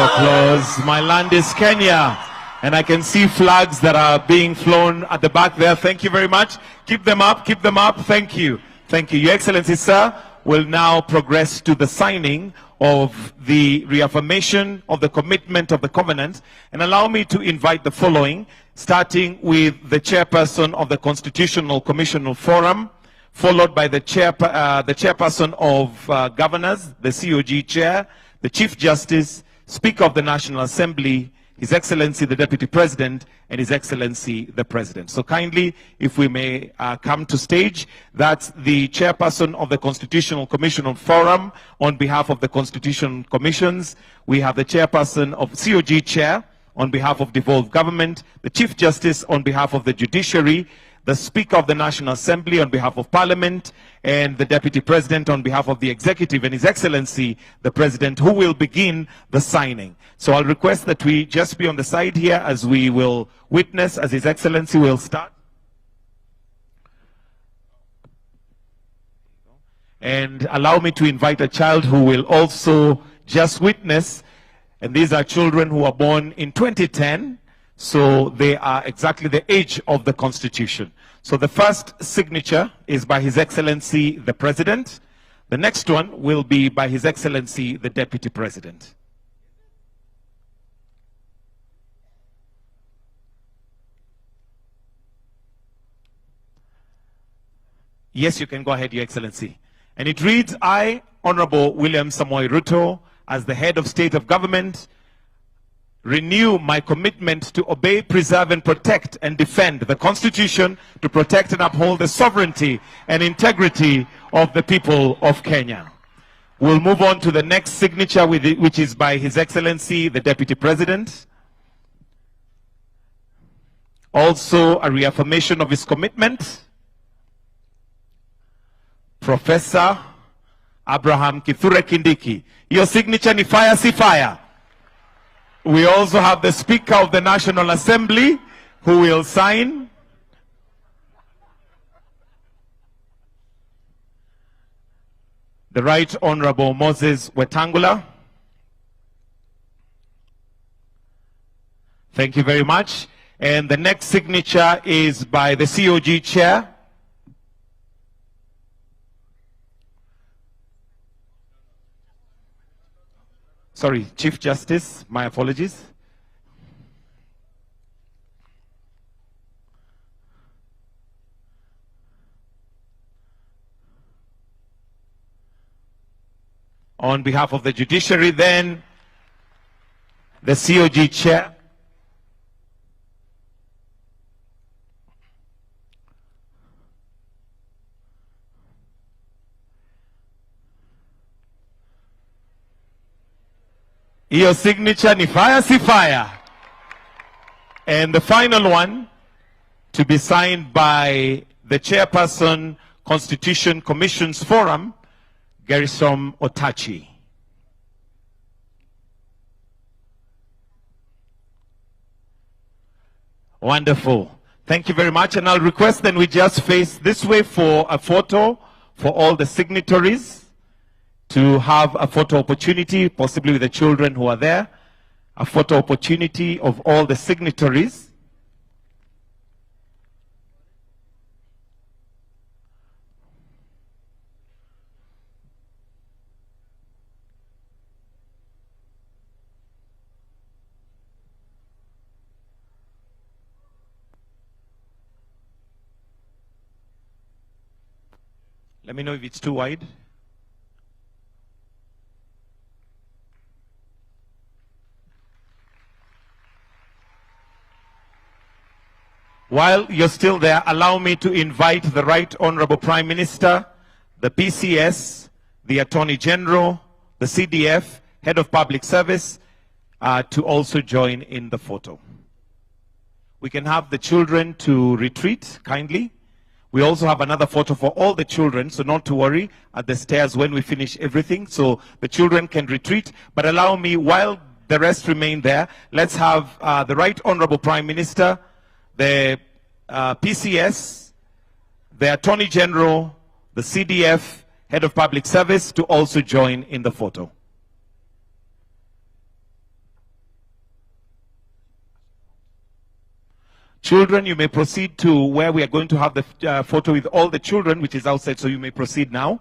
S11: Applause. My land is Kenya. And I can see flags that are being flown at the back there. Thank you very much. Keep them up, keep them up. Thank you. Thank you. Your Excellency, sir, will now progress to the signing of the reaffirmation of the commitment of the covenant. And allow me to invite the following, starting with the chairperson of the Constitutional Commissional Forum, followed by the chairperson of governors, the COG Chair, the Chief Justice, Speaker of the National Assembly, His Excellency the Deputy President, and His Excellency the President. So kindly, if we may come to stage, that's the chairperson of the Constitutional Commissional Forum on behalf of the Constitutional Commissions. We have the chairperson of COG Chair on behalf of devolved government, the Chief Justice on behalf of the Judiciary, the Speaker of the National Assembly on behalf of Parliament, and the Deputy President on behalf of the Executive, and His Excellency the President, who will begin the signing. So I'll request that we just be on the side here as we will witness as His Excellency will start. And allow me to invite a child who will also just witness, and these are children who were born in 2010, so they are exactly the age of the Constitution. So the first signature is by His Excellency the President. The next one will be by His Excellency the Deputy President. Yes, you can go ahead, Your Excellency. And it reads, I, Honorable William Samoei Ruto, as the head of state of government, renew my commitment to obey, preserve, and protect and defend the Constitution, to protect and uphold the sovereignty and integrity of the people of Kenya. We'll move on to the next signature, which is by His Excellency, the Deputy President. Also, a reaffirmation of his commitment. Professor Abraham Kithure Kindiki. Your signature ni fire, si fire. We also have the Speaker of the National Assembly who will sign. The Right Honorable Moses Wetangula. Thank you very much. And the next signature is by the COG Chair. Sorry, Chief Justice, my apologies. On behalf of the Judiciary, then, the COG Chair. Your signature ni fire, si fire. And the final one to be signed by the Chairperson, Constitution Commissions Forum, Gerisom Otachi. Wonderful. Thank you very much. And I'll request then we just face this way for a photo for all the signatories, to have a photo opportunity, possibly with the children who are there, a photo opportunity of all the signatories. Let me know if it's too wide. While you're still there, allow me to invite the Right Honorable Prime Minister, the PCS, the Attorney General, the CDF, Head of Public Service, to also join in the photo. We can have the children to retreat kindly. We also have another photo for all the children, so not to worry, at the stairs when we finish everything, so the children can retreat. But allow me, while the rest remain there, let's have the Right Honorable Prime Minister, the PCS, the Attorney General, the CDF, Head of Public Service, to also join in the photo. Children, you may proceed to where we are going to have the photo with all the children, which is outside, so you may proceed now.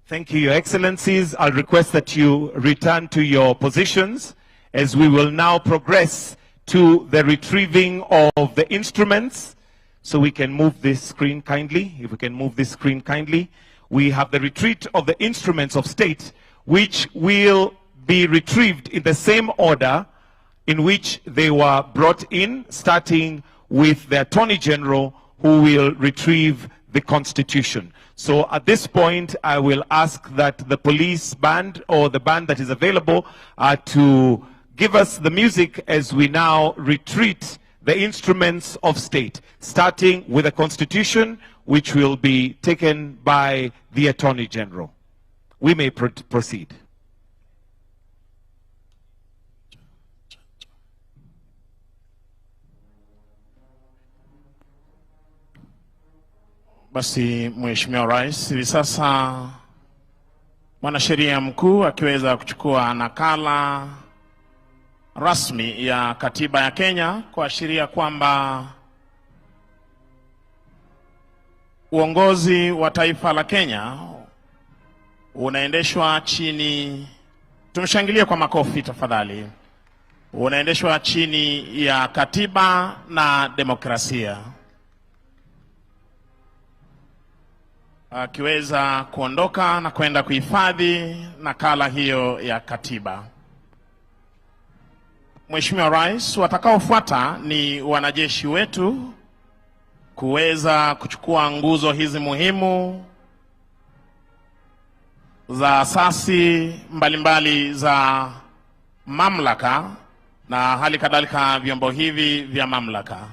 S11: Thank you, Your Excellencies. I'll request that you return to your positions as we will now progress to the retrieving of the instruments. So we can move this screen kindly. If we can move this screen kindly. We have the retreat of the instruments of state, which will be retrieved in the same order in which they were brought in, starting with the Attorney General, who will retrieve the Constitution. So at this point, I will ask that the police band or the band that is available to give us the music as we now retreat the instruments of state, starting with the Constitution, which will be taken by the Attorney General. We may proceed.
S2: Basi Mheshimiwa Rais, hivi sasa mwanasheria mkuu akiweza kuchukua nakala rasmi ya katiba ya Kenya kuashiria kwamba uongozi wa taifa la Kenya unaendeshwa chini, tumshangilie kwa makofi tafadhali, unaendeshwa chini ya katiba na demokrasia. Akiweza kuondoka na kwenda kuhifadhi nakala hiyo ya katiba. Mheshimiwa Rais, watakaofuata ni wanajeshi wetu kuweza kuchukua nguzo hizi muhimu za asasi mbalimbali za mamlaka na hali kadhalika vyombo hivi vya mamlaka.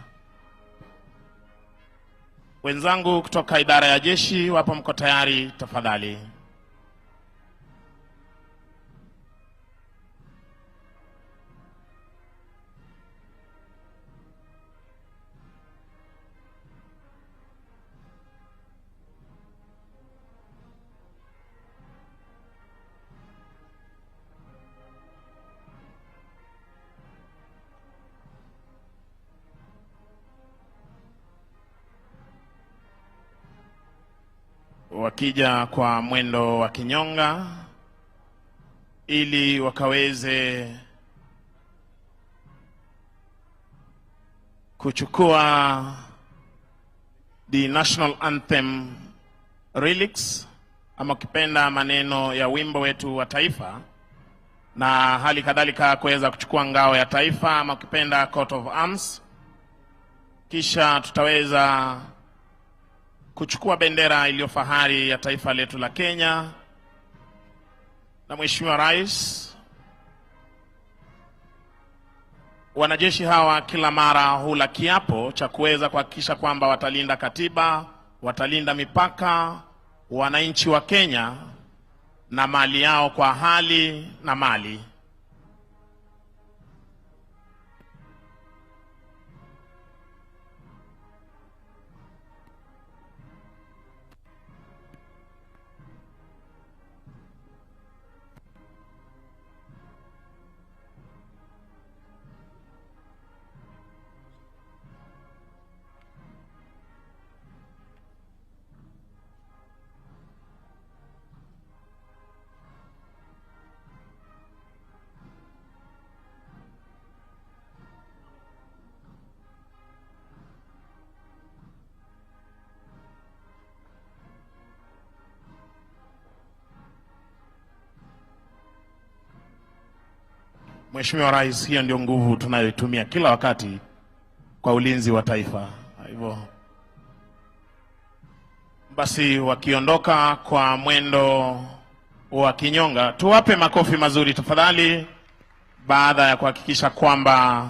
S2: Wenzangu kutoka idara ya jeshi, wapo mko tayari tafadhali? Wakija kwa mwendo wa kinyonga ili wakaweze kuchukua the national anthem lyrics, ama kipenda maneno ya wimbo wetu wa taifa, na hali kadhalika kuweza kuchukua ngao ya taifa ama kipenda coat of arms. Kisha tutaweza kuchukua bendera iliyo fahari ya taifa letu la Kenya. Na Mheshimiwa Rais, wanajeshi hawa kila mara hula kiapo cha kuweza kuhakikisha kwamba watalinda katiba, watalinda mipaka, wananchi wa Kenya na mali yao kwa hali na mali. Mheshimiwa Rais, hiyo ndio nguvu tunayoitumia kila wakati kwa ulinzi wa taifa. Hivyo basi, wakiondoka kwa mwendo wa kinyonga, tuwape makofi mazuri tafadhali, baada ya kuhakikisha kwamba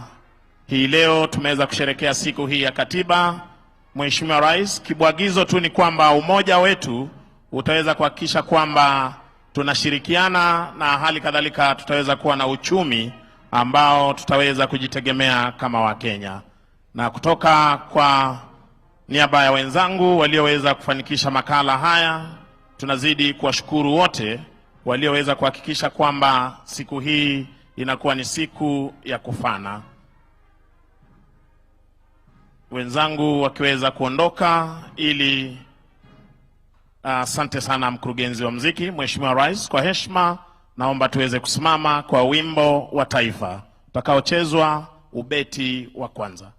S2: hii leo tumeweza kusherehekea siku hii ya Katiba. Mheshimiwa Rais, kibwagizo tu ni kwamba umoja wetu utaweza kuhakikisha kwamba tunashirikiana na hali kadhalika tutaweza kuwa na uchumi ambao tutaweza kujitegemea kama Wakenya. Na kutoka kwa niaba ya wenzangu walioweza kufanikisha makala haya, tunazidi kuwashukuru wote walioweza kuhakikisha kwamba siku hii inakuwa ni siku ya kufana. Wenzangu wakiweza kuondoka ili asante sana mkurugenzi wa muziki. Mheshimiwa Rais, kwa heshima naomba tuweze kusimama kwa wimbo wa taifa utakaochezwa ubeti wa kwanza.